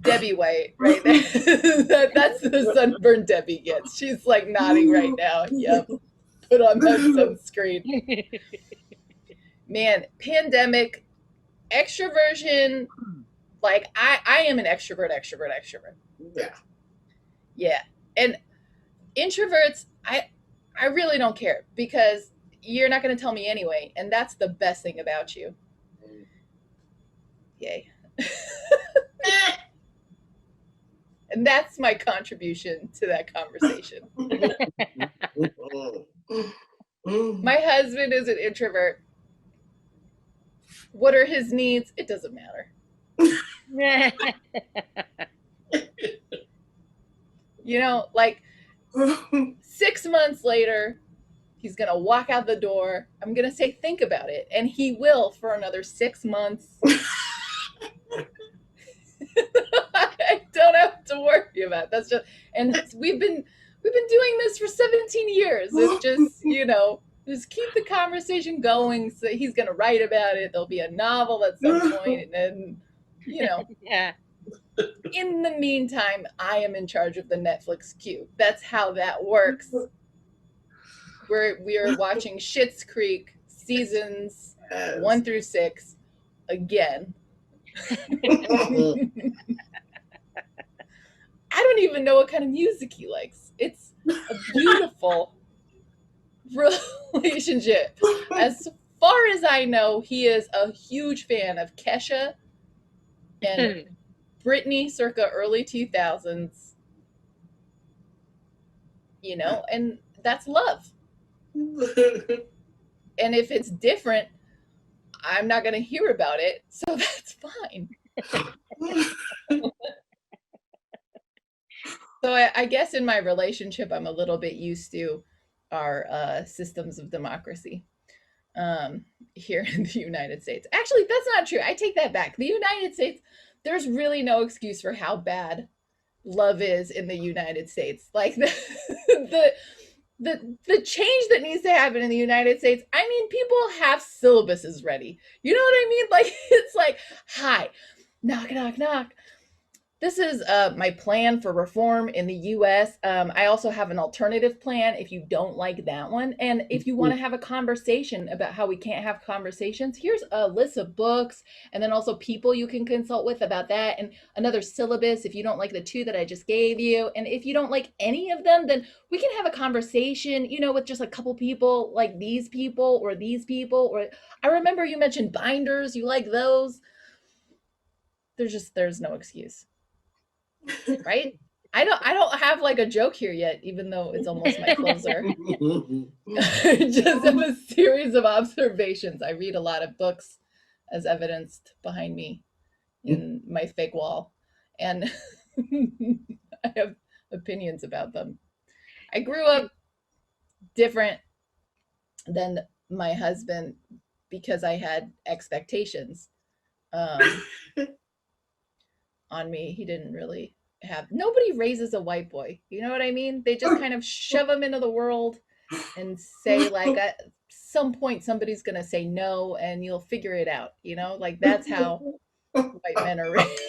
Debbie White, right there. That's the sunburn Debbie gets. She's like nodding right now. Yep. Put on that sunscreen. Man, pandemic, extroversion. Like I am an extrovert. Yeah. Yeah. And introverts, I really don't care because you're not going to tell me anyway. And that's the best thing about you. Yay. And that's my contribution to that conversation. My husband is an introvert. What are his needs? It doesn't matter. You know, like 6 months later, he's going to walk out the door. I'm going to say, think about it. And he will for another 6 months. I don't have to worry about it. That's just, and we've been doing this for 17 years. It's just, you know, just keep the conversation going. So he's going to write about it. There'll be a novel at some point, and then, you know. Yeah. In the meantime, I am in charge of the Netflix queue. That's how that works. We are watching Schitt's Creek seasons 1 through 6 again. I don't even know what kind of music he likes. It's a beautiful relationship. As far as I know, he is a huge fan of Kesha and Britney circa early 2000s. You know, and that's love. And if it's different, I'm not going to hear about it. So that's fine. So I guess in my relationship, I'm a little bit used to our systems of democracy here in the United States. Actually, that's not true. I take that back. The United States, there's really no excuse for how bad love is in the United States. Like the change that needs to happen in the United States, I mean, people have syllabuses ready. You know what I mean? Like, it's like, hi, knock, knock, knock. This is my plan for reform in the US. I also have an alternative plan if you don't like that one. And if you want to have a conversation about how we can't have conversations, here's a list of books and then also people you can consult with about that, and another syllabus if you don't like the 2 that I just gave you. And if you don't like any of them, then we can have a conversation, you know, with just a couple people, like these people or these people. Or I remember you mentioned binders. You like those? There's no excuse. Right? I don't have like a joke here yet, even though it's almost my closer. I just have a series of observations. I read a lot of books, as evidenced behind me in my fake wall, and I have opinions about them. I grew up different than my husband because I had expectations on me. He didn't really have, nobody raises a white boy, you know what I mean? They just kind of shove him into the world and say like at some point somebody's gonna say no and you'll figure it out, you know, like that's how white men are raised.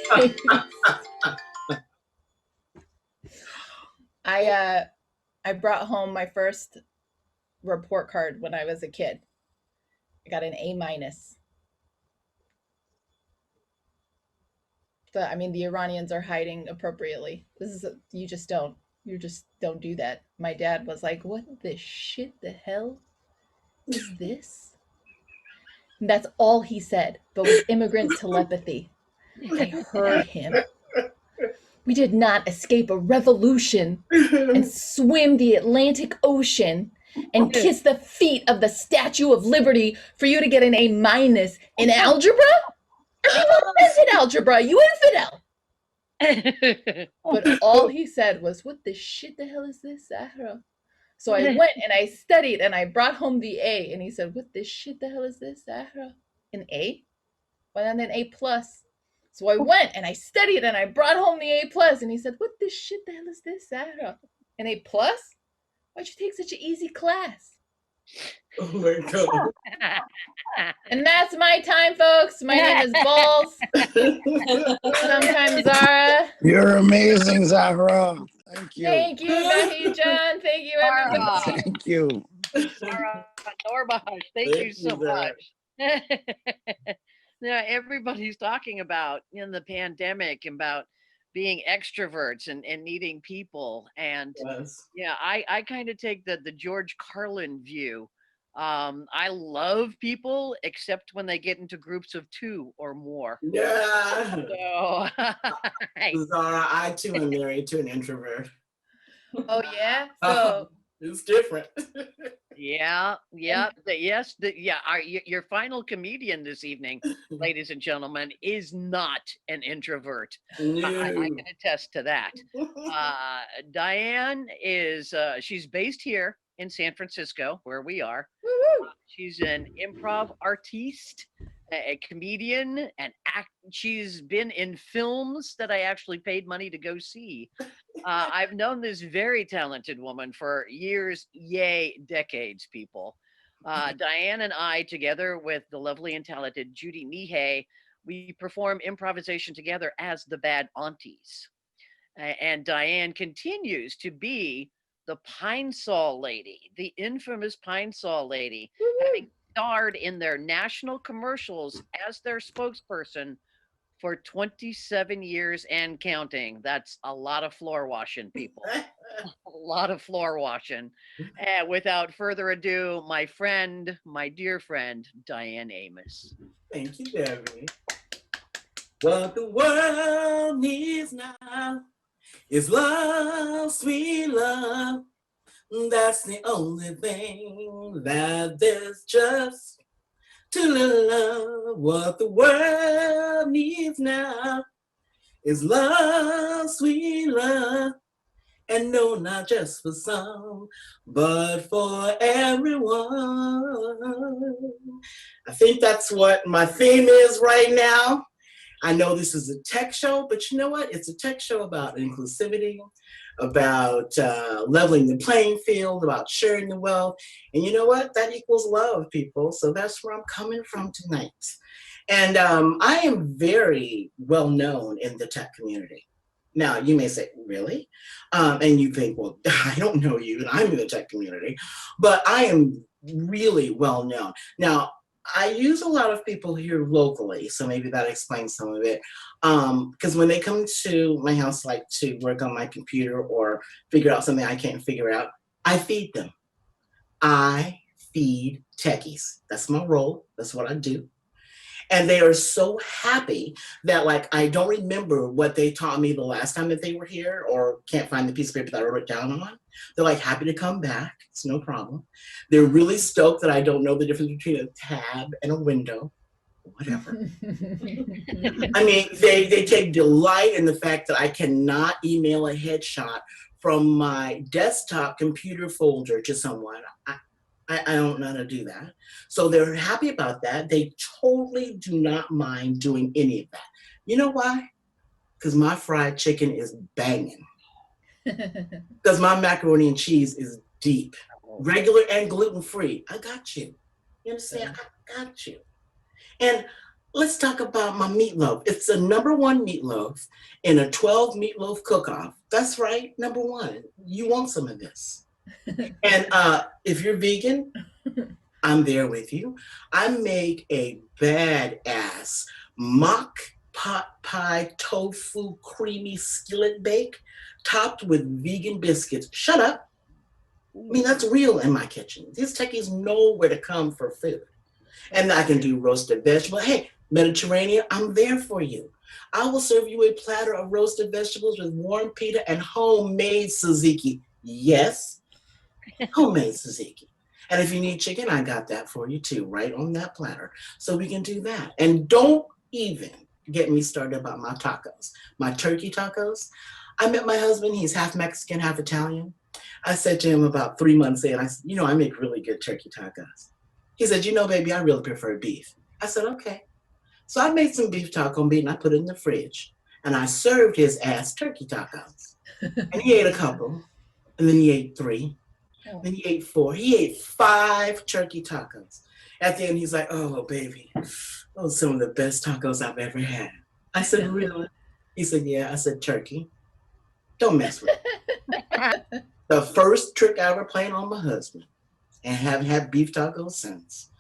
I brought home my first report card when I was a kid. I got an A-. I mean, the Iranians are hiding appropriately. You just don't do that. My dad was like, what the shit the hell is this? And that's all he said, but with immigrant telepathy. I heard him. We did not escape a revolution and swim the Atlantic Ocean and kiss the feet of the Statue of Liberty for you to get an A- in algebra? I mean, what is in algebra? You infidel. But all he said was, what the shit the hell is this, Zahra? So I went and I studied and I brought home the A, and he said, what the shit the hell is this, Zahra? An A? Well, then an A+. So I went and I studied and I brought home the A+, and he said, what the shit the hell is this, Zahra? An A+? Why'd you take such an easy class? Oh my God. And that's my time, folks. My name is Balls. Sometimes Zara. You're amazing, Zahra. Thank you. Thank you, Becky John. Thank you, everyone. Thank you. Sarah Norbash, thank you so much. Now, everybody's talking about in the pandemic about being extroverts and needing people. And yeah, I kind of take the George Carlin view. I love people except when they get into groups of 2 or more. Yeah. So, Zara, I too am married to an introvert. Oh yeah? So it's different. Yeah. Your final comedian this evening, ladies and gentlemen, is not an introvert. No. I can attest to that. Diane is, she's based here in San Francisco, where we are. She's an improv artiste, a comedian, and she's been in films that I actually paid money to go see. I've known this very talented woman for years, yay, decades, people. Diane and I, together with the lovely and talented Judy Mihai, we perform improvisation together as the Bad Aunties. And Diane continues to be the Pine Sol lady, the infamous Pine Sol lady, having starred in their national commercials as their spokesperson for 27 years and counting. That's a lot of floor washing, people. A lot of floor washing. And without further ado, my dear friend, Diane Amos. Thank you, Debbie. What the world needs now is love, sweet love. That's the only thing that there's just too little love. What the world needs now is love, sweet love. And no, not just for some, but for everyone. I think that's what my theme is right now. I know this is a tech show, but you know what? It's a tech show about inclusivity, about leveling the playing field, about sharing the wealth. And you know what? That equals love, people. So that's where I'm coming from tonight. And I am very well known in the tech community. Now, you may say, really? And you think, well, I don't know you, and I'm in the tech community. But I am really well known. Now, I use a lot of people here locally, so maybe that explains some of it. Because when they come to my house, like to work on my computer or figure out something I can't figure out, I feed them. I feed techies. That's my role. That's what I do. And they are so happy that like, I don't remember what they taught me the last time that they were here, or can't find the piece of paper that I wrote it down on. They're like happy to come back. It's no problem. They're really stoked that I don't know the difference between a tab and a window. Whatever. I mean, they take delight in the fact that I cannot email a headshot from my desktop computer folder to someone. I don't know how to do that. So they're happy about that. They totally do not mind doing any of that. You know why? Because my fried chicken is banging. Because my macaroni and cheese is deep, regular and gluten-free. I got you. You understand? I got you. And let's talk about my meatloaf. It's the #1 meatloaf in a 12 meatloaf cook-off. That's right, #1. You want some of this. And if you're vegan, I'm there with you. I make a badass mock pot pie tofu creamy skillet bake topped with vegan biscuits. Shut up. I mean, that's real in my kitchen. These techies know where to come for food. And I can do roasted vegetable. Hey, Mediterranean, I'm there for you. I will serve you a platter of roasted vegetables with warm pita and homemade tzatziki. Yes, homemade tzatziki. And if you need chicken, I got that for you too, right on that platter. So we can do that. And don't even get me started about my tacos, my turkey tacos. I met my husband, he's half Mexican, half Italian. I said to him about 3 months in, I said, you know, I make really good turkey tacos. He said, you know, baby, I really prefer beef. I said, okay. So I made some beef taco meat and I put it in the fridge. And I served his ass turkey tacos. And he ate a couple. And then he ate 3. Then he ate 4. He ate 5 turkey tacos. At the end, he's like, oh, baby, those are some of the best tacos I've ever had. I said, really? He said, yeah. I said, turkey. Don't mess with it. The first trick I ever played on my husband. And haven't had beef tacos since.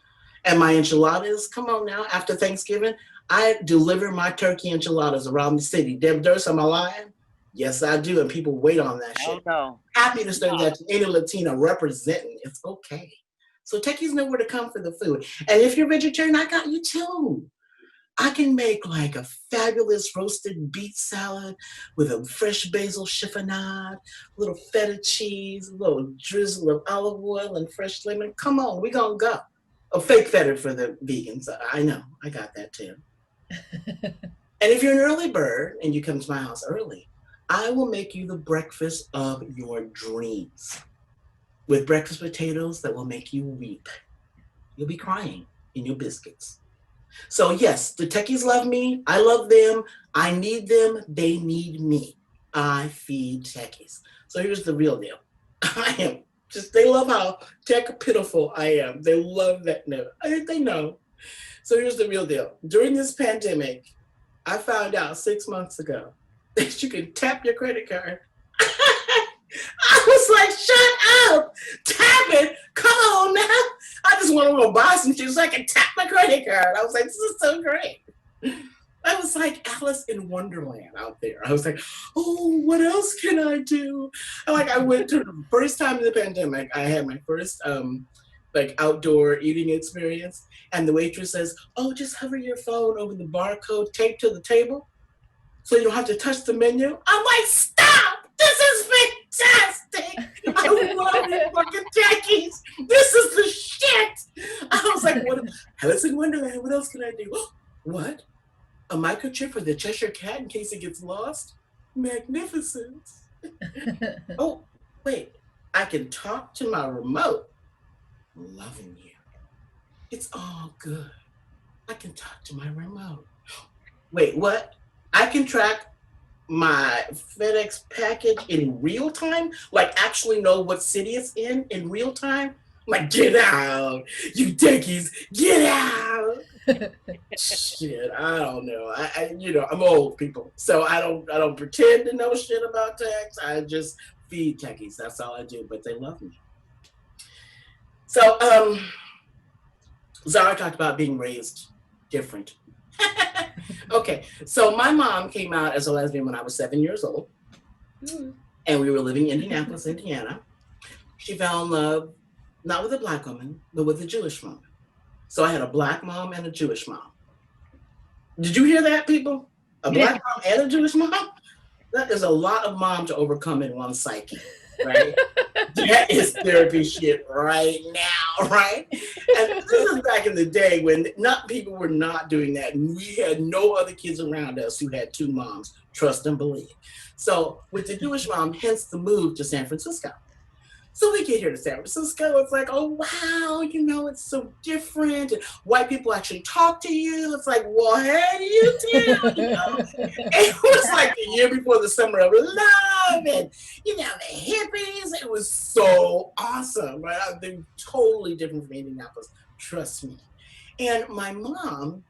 And my enchiladas, come on now, after Thanksgiving, I deliver my turkey enchiladas around the city. Deb Durst, am I lying? Yes, I do, and people wait on that shit. No. Happy to serve that to any Latina representing. It's okay. So techies know where to come for the food. And if you're vegetarian, I got you too. I can make like a fabulous roasted beet salad with a fresh basil chiffonade, a little feta cheese, a little drizzle of olive oil and fresh lemon. Come on, we gonna go. A fake feta for the vegans. I know, I got that too. And if you're an early bird and you come to my house early, I will make you the breakfast of your dreams with breakfast potatoes that will make you weep. You'll be crying in your biscuits. So yes, the techies love me. I love them. I need them. They need me. I feed techies. So here's the real deal. I am just, they love how tech pitiful I am. They love that. No, I think they know. So here's the real deal. During this pandemic, I found out 6 months ago that you can tap your credit card. I was like, shut up, tap it, come on now. I just want to go buy some shit so I can tap my credit card. I was like, this is so great. I was like Alice in Wonderland out there. I was like, oh, what else can I do? And I went to the first time in the pandemic, I had my first outdoor eating experience. And the waitress says, oh, just hover your phone over the barcode taped to the table so you don't have to touch the menu. I'm like, stop! This is fantastic! I love it, fucking techies! This is the shit! I was like, what? Alice in Wonderland, what else can I do? What? A microchip for the Cheshire Cat in case it gets lost? Magnificent. Oh, wait. I can talk to my remote. I'm loving you. It's all good. I can talk to my remote. Wait, what? I can track my FedEx package in real time? Like actually know what city it's in real time? Like, get out, you techies, get out. Shit, I don't know. I'm old, people, so I don't pretend to know shit about tech. I just feed techies. That's all I do. But they love me. So, Zara talked about being raised different. Okay, so my mom came out as a lesbian when I was 7 years old, and we were living in Indianapolis, Indiana. She fell in love, not with a Black woman, but with a Jewish woman. So I had a Black mom and a Jewish mom. Did you hear that, people? A Black mom and a Jewish mom? That is a lot of mom to overcome in one psyche, right? That is therapy shit right now, right? And this is back in the day when people were not doing that. And we had no other kids around us who had two moms, trust and believe. So with the Jewish mom, hence the move to San Francisco. So we get here to San Francisco, it's like, oh, wow, you know, it's so different. And white people actually talk to you. It's like, well, hey, you too, you know. It was like the year before the summer of love and, you know, the hippies. It was so awesome, right? They're totally different from Indianapolis, trust me. And my mom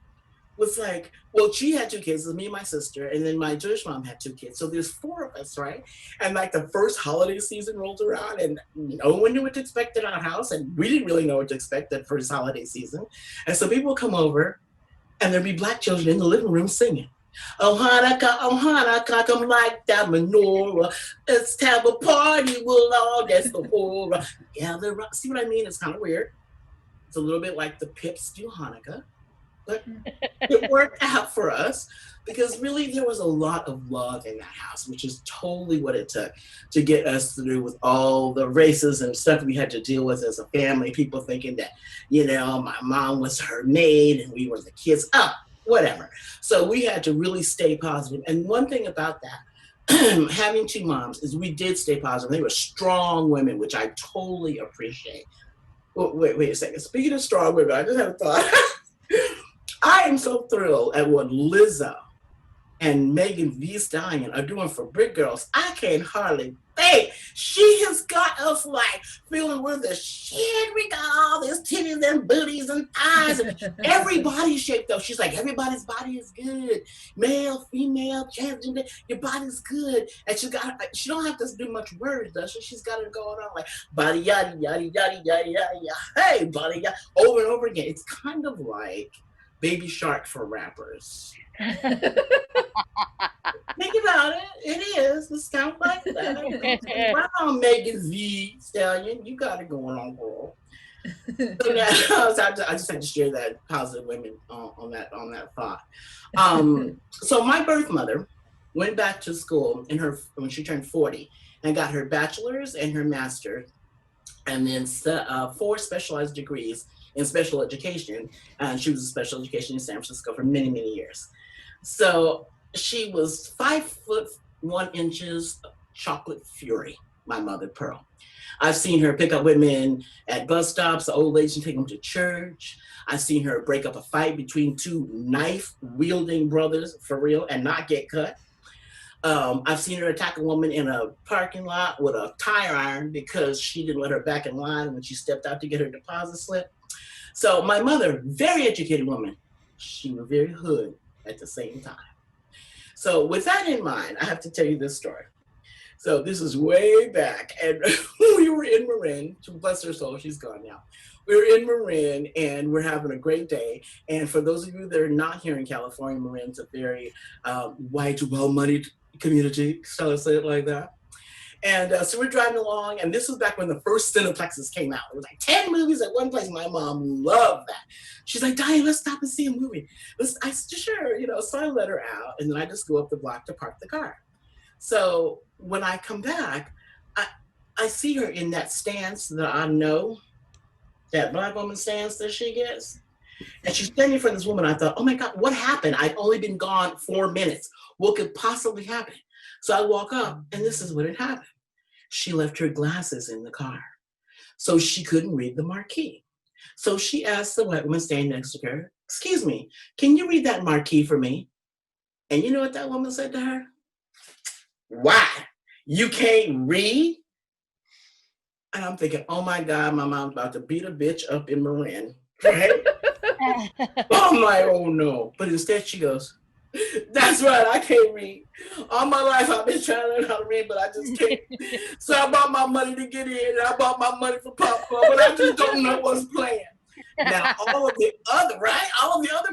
was like, well, she had two kids, me and my sister, and then my Jewish mom had two kids. So there's four of us, right? And like the first holiday season rolls around and no one knew what to expect in our house. And we didn't really know what to expect that first holiday season. And so people would come over and there'd be Black children in the living room singing. Oh Hanukkah, come like that menorah. Let's have a party, we'll all dance the horror. Gather around. See what I mean? It's kind of weird. It's a little bit like the Pips do Hanukkah. But it worked out for us because really there was a lot of love in that house, which is totally what it took to get us through with all the races and stuff we had to deal with as a family. People thinking that, you know, my mom was her maid and we were the kids, whatever. So we had to really stay positive. And one thing about that, having two moms, is we did stay positive. They were strong women, which I totally appreciate. Well, wait a second. Speaking of strong women, I just had a thought. I am so thrilled at what Lizzo and Megan Thee Stallion are doing for Brick Girls. I can hardly think. She has got us like feeling we're the shit. We got all these titties and booties and thighs and every body shape though. She's like, everybody's body is good. Male, female, transgender, your body's good. And she don't have to do much words, does she? She's got it going on like body yada yada yada yada yada. Hey, body yada, over and over again. It's kind of like Baby Shark for rappers. Think about it. It is. It's kind of like that. Wow, Megan Thee Stallion, you got it going on, girl. So now, I just had to share that positive women on that thought. So my birth mother went back to school when she turned 40 and got her bachelor's and her master's, and then 4 specialized degrees in special education. And she was in special education in San Francisco for many, many years. So she was 5'1" chocolate fury, my mother Pearl. I've seen her pick up women at bus stops, the old ladies, and take them to church. I've seen her break up a fight between 2 knife-wielding brothers, for real, and not get cut. I've seen her attack a woman in a parking lot with a tire iron because she didn't let her back in line when she stepped out to get her deposit slip. So my mother, very educated woman, she was very hood at the same time. So with that in mind, I have to tell you this story. So this is way back, and we were in Marin, bless her soul, she's gone now. We were in Marin and we're having a great day. And for those of you that are not here in California, Marin's a very white, well-moneyed community, shall I say it like that? And so we're driving along, and this was back when the first Cineplexes came out. It was like 10 movies at one place. My mom loved that. She's like, Diane, let's stop and see a movie. I said, sure, you know, so I let her out, and then I just go up the block to park the car. So when I come back, I see her in that stance that I know, that Black woman stance that she gets. And she's standing in front of this woman. I thought, oh my God, what happened? I'd only been gone 4 minutes. What could possibly happen? So I walk up, and this is what had happened. She left her glasses in the car, so she couldn't read the marquee. So she asked the white woman standing next to her, excuse me, can you read that marquee for me? And you know what that woman said to her? Why? You can't read? And I'm thinking, oh my God, my mom's about to beat a bitch up in Marin, right? I'm like, oh no. But instead she goes, that's right, I can't read. All my life I've been trying to learn how to read, but I just can't. So I bought my money to get in, and I bought my money for popcorn, but I just don't know what's playing. Now, all of the other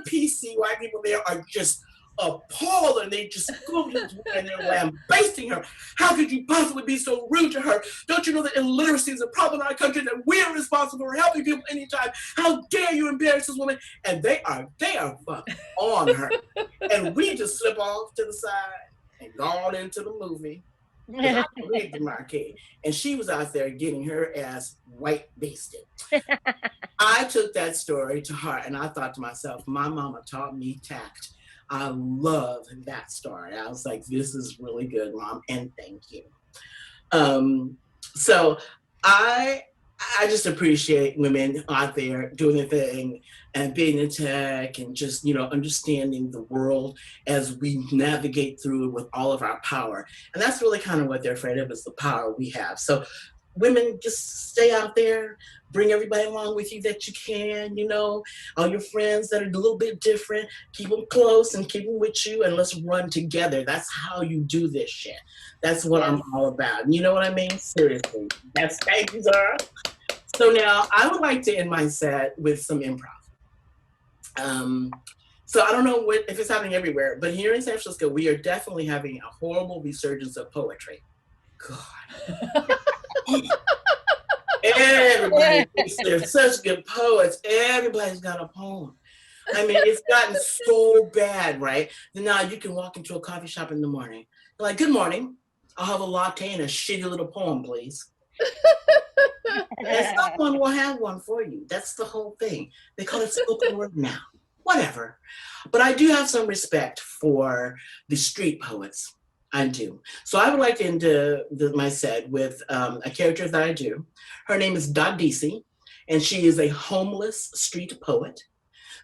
PC white people there are just appalled, and they just screamed and they're lambasting her. How could you possibly be so rude to her? Don't you know that illiteracy is a problem in our country, that we're responsible for helping people anytime? How dare you embarrass this woman? And they are fucking on her. And we just slip off to the side and gone into the movie. I can read the marquee. And she was out there getting her ass white basted. I took that story to heart and I thought to myself, my mama taught me tact. I love that story. I was like, this is really good, Mom, and thank you. So I just appreciate women out there doing their thing and being in tech and just, understanding the world as we navigate through it with all of our power. And that's really kind of what they're afraid of, is the power we have. So women, just stay out there, bring everybody along with you that you can, all your friends that are a little bit different, keep them close and keep them with you, and let's run together. That's how you do this shit. That's what I'm all about. You know what I mean? Seriously. Thank you, Zara. So now I would like to end my set with some improv. So I don't know if it's happening everywhere, but here in San Francisco, we are definitely having a horrible resurgence of poetry. God. Everybody thinks they're such good poets. Everybody's got a poem. I mean, it's gotten so bad, right? Now you can walk into a coffee shop in the morning. You're like, good morning. I'll have a latte and a shitty little poem, please. And someone will have one for you. That's the whole thing. They call it spoken word now. Whatever. But I do have some respect for the street poets. I do. So I would like to end my set with a character that I do. Her name is Dadisi, and she is a homeless street poet.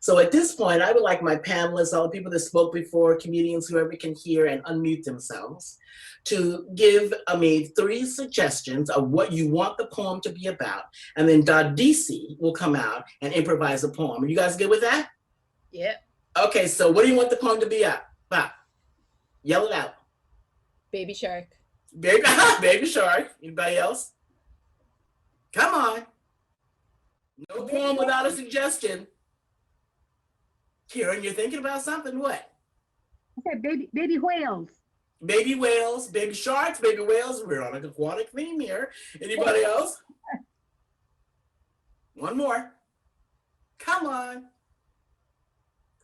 So at this point, I would like my panelists, all the people that spoke before, comedians, whoever can hear and unmute themselves, to give me 3 suggestions of what you want the poem to be about. And then Dadisi will come out and improvise a poem. Are you guys good with that? Yeah. Okay, so what do you want the poem to be about? Yell it out. Baby shark. Baby shark. Anybody else? Come on. No poem without a suggestion. Kieran, you're thinking about something? What? Okay, baby whales. Baby whales, baby sharks, baby whales. We're on an aquatic theme here. Anybody else? One more. Come on.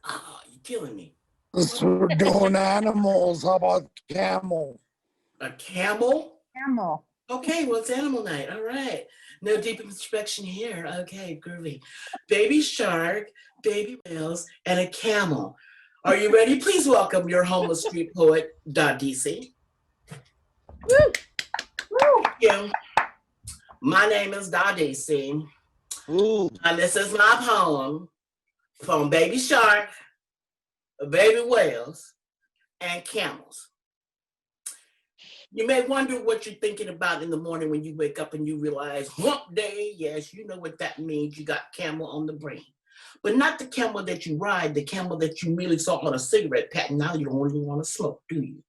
Oh, you're killing me. We're doing animals. How about camel? A camel? Camel. Okay, well, it's animal night. All right. No deep inspection here. Okay, groovy. Baby shark, baby whales, and a camel. Are you ready? Please welcome your homeless street poet, Dadisi. Woo! Woo! Thank you. My name is Dadisi. And this is my poem from baby shark, baby whales, and camels. You may wonder what you're thinking about in the morning when you wake up and you realize, hump day, yes, you know what that means. You got camel on the brain. But not the camel that you ride, the camel that you merely saw on a cigarette pack. Now you don't even want to smoke, do you?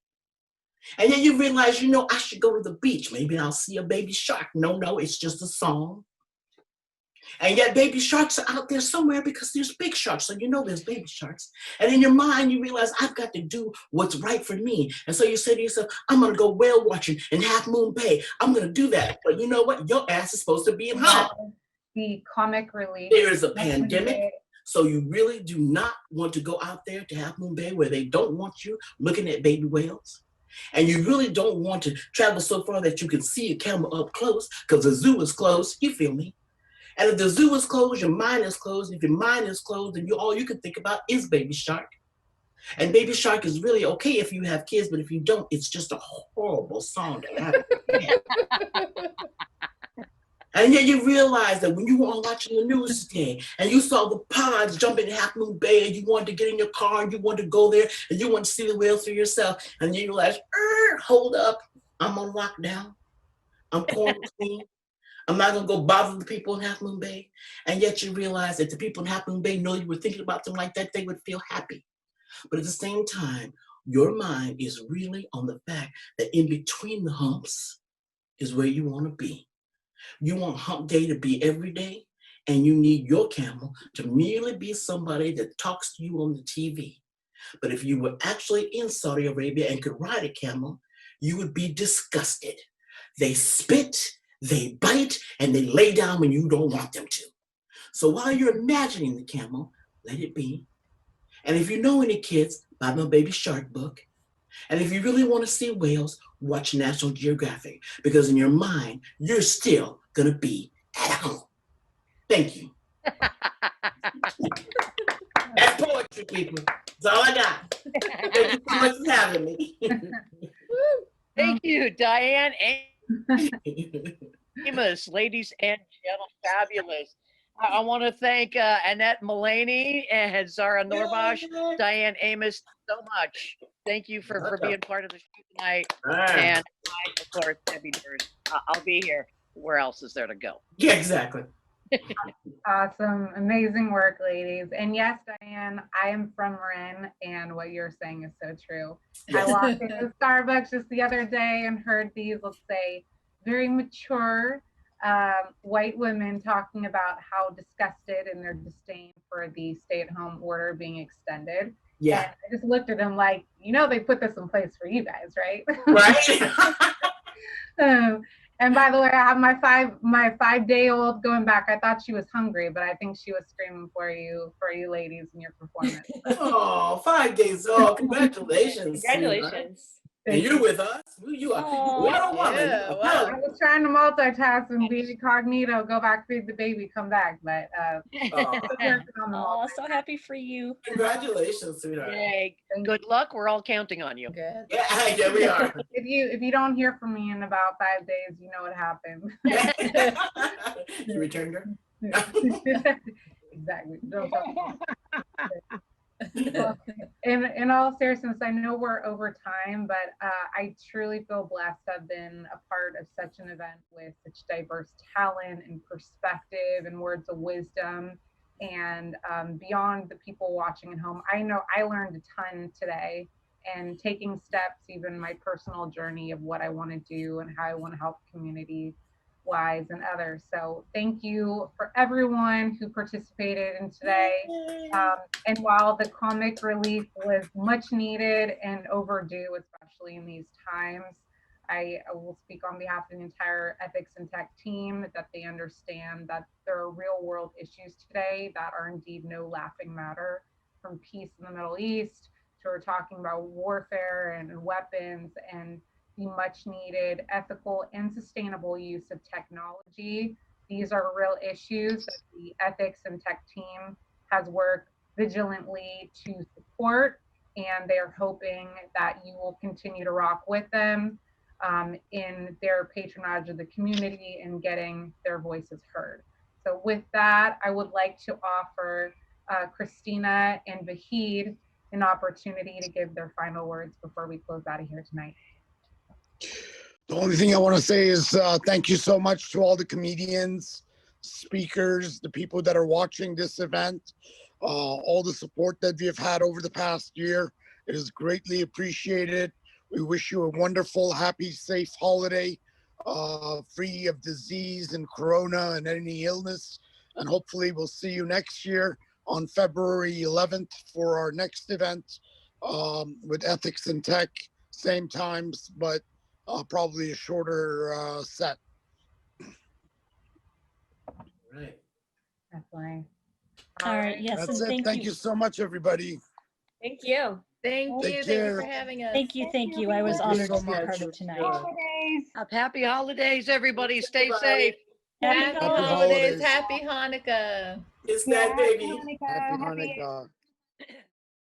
And then you realize, I should go to the beach. Maybe I'll see a baby shark. No, it's just a song. And yet baby sharks are out there somewhere because there's big sharks. So there's baby sharks. And in your mind, you realize I've got to do what's right for me. And so you say to yourself, I'm going to go whale watching in Half Moon Bay. I'm going to do that. But you know what? Your ass is supposed to be at home. The comic relief. There is a pandemic. So you really do not want to go out there to Half Moon Bay where they don't want you looking at baby whales. And you really don't want to travel so far that you can see a camel up close because the zoo is closed. You feel me? And if the zoo is closed, your mind is closed. If your mind is closed, then all you can think about is baby shark. And baby shark is really okay if you have kids, but if you don't, it's just a horrible song to have. And yet you realize that when you were watching the news today and you saw the pods jump in Half Moon Bay and you wanted to get in your car and you wanted to go there and you want to see the whales for yourself, and you realize, hold up, I'm on lockdown. I'm quarantined. I'm not going to go bother the people in Half Moon Bay. And yet you realize that the people in Half Moon Bay know you were thinking about them like that, they would feel happy. But at the same time, your mind is really on the fact that in between the humps is where you want to be. You want hump day to be every day, and you need your camel to merely be somebody that talks to you on the TV. But if you were actually in Saudi Arabia and could ride a camel, you would be disgusted. They spit, they bite, and they lay down when you don't want them to. So while you're imagining the camel, let it be. And if you know any kids, buy my baby shark book. And if you really want to see whales, watch National Geographic, because in your mind, you're still gonna be at home. Thank you. That's poetry, people. That's all I got. Thank you so much for having me. Thank you, Diane. Amos, ladies and gentlemen, fabulous. I want to thank Annette Mulaney and Zara Norbash, Diane Amos, so much. Thank you for being part of the show tonight. And I, of course, Debbie Durst. I'll be here. Where else is there to go? Yeah, exactly. Awesome. Amazing work, ladies. And yes, Diane, I am from Marin, and what you're saying is so true. I walked into Starbucks just the other day and heard these, let's say, very mature white women talking about how disgusted and their disdain for the stay-at-home order being extended. Yeah. And I just looked at them like, you know, they put this in place for you guys, right? Right. And by the way, I have my 5-day-old going back. I thought she was hungry, but I think she was screaming for you ladies in your performance. Oh, 5 days old. Congratulations. Congratulations. And you're with us. You are what a woman. Yeah, well, I was trying to multitask and be incognito, go back, feed the baby, come back. But oh, so happy for you. Congratulations, sweetheart. Yay. Good luck. We're all counting on you. Good. Yeah, we are. If you don't hear from me in about 5 days, you know what happened. You returned her? Exactly. Don't talk. In all seriousness, I know we're over time, but I truly feel blessed to have been a part of such an event with such diverse talent and perspective and words of wisdom. And beyond the people watching at home, I know I learned a ton today, and taking steps, even my personal journey of what I want to do and how I want to help community wise and others. So thank you for everyone who participated in today. And while the comic relief was much needed and overdue, especially in these times, I will speak on behalf of the entire ethics and tech team that they understand that there are real world issues today that are indeed no laughing matter, from peace in the Middle East to we're talking about warfare and weapons, and the much needed ethical and sustainable use of technology. These are real issues that the ethics and tech team has worked vigilantly to support, and they're hoping that you will continue to rock with them in their patronage of the community and getting their voices heard. So with that, I would like to offer Christina and Vahid an opportunity to give their final words before we close out of here tonight. The only thing I want to say is thank you so much to all the comedians, speakers, the people that are watching this event, all the support that we have had over the past year. It is greatly appreciated. We wish you a wonderful, happy, safe holiday, free of disease and corona and any illness. And hopefully we'll see you next year on February 11th for our next event with Ethics and Tech, same times, but probably a shorter set. Right. Definitely. All right. Yes. That's and it. Thank you so much, everybody. Thank you. Thank Take you. Thank care. you for having us. Thank you. I was Thank you honored so to be a part much. of tonight. Happy holidays, everybody. Stay safe. Happy Happy holidays. holidays. Happy Hanukkah. It's that baby. Happy Hanukkah.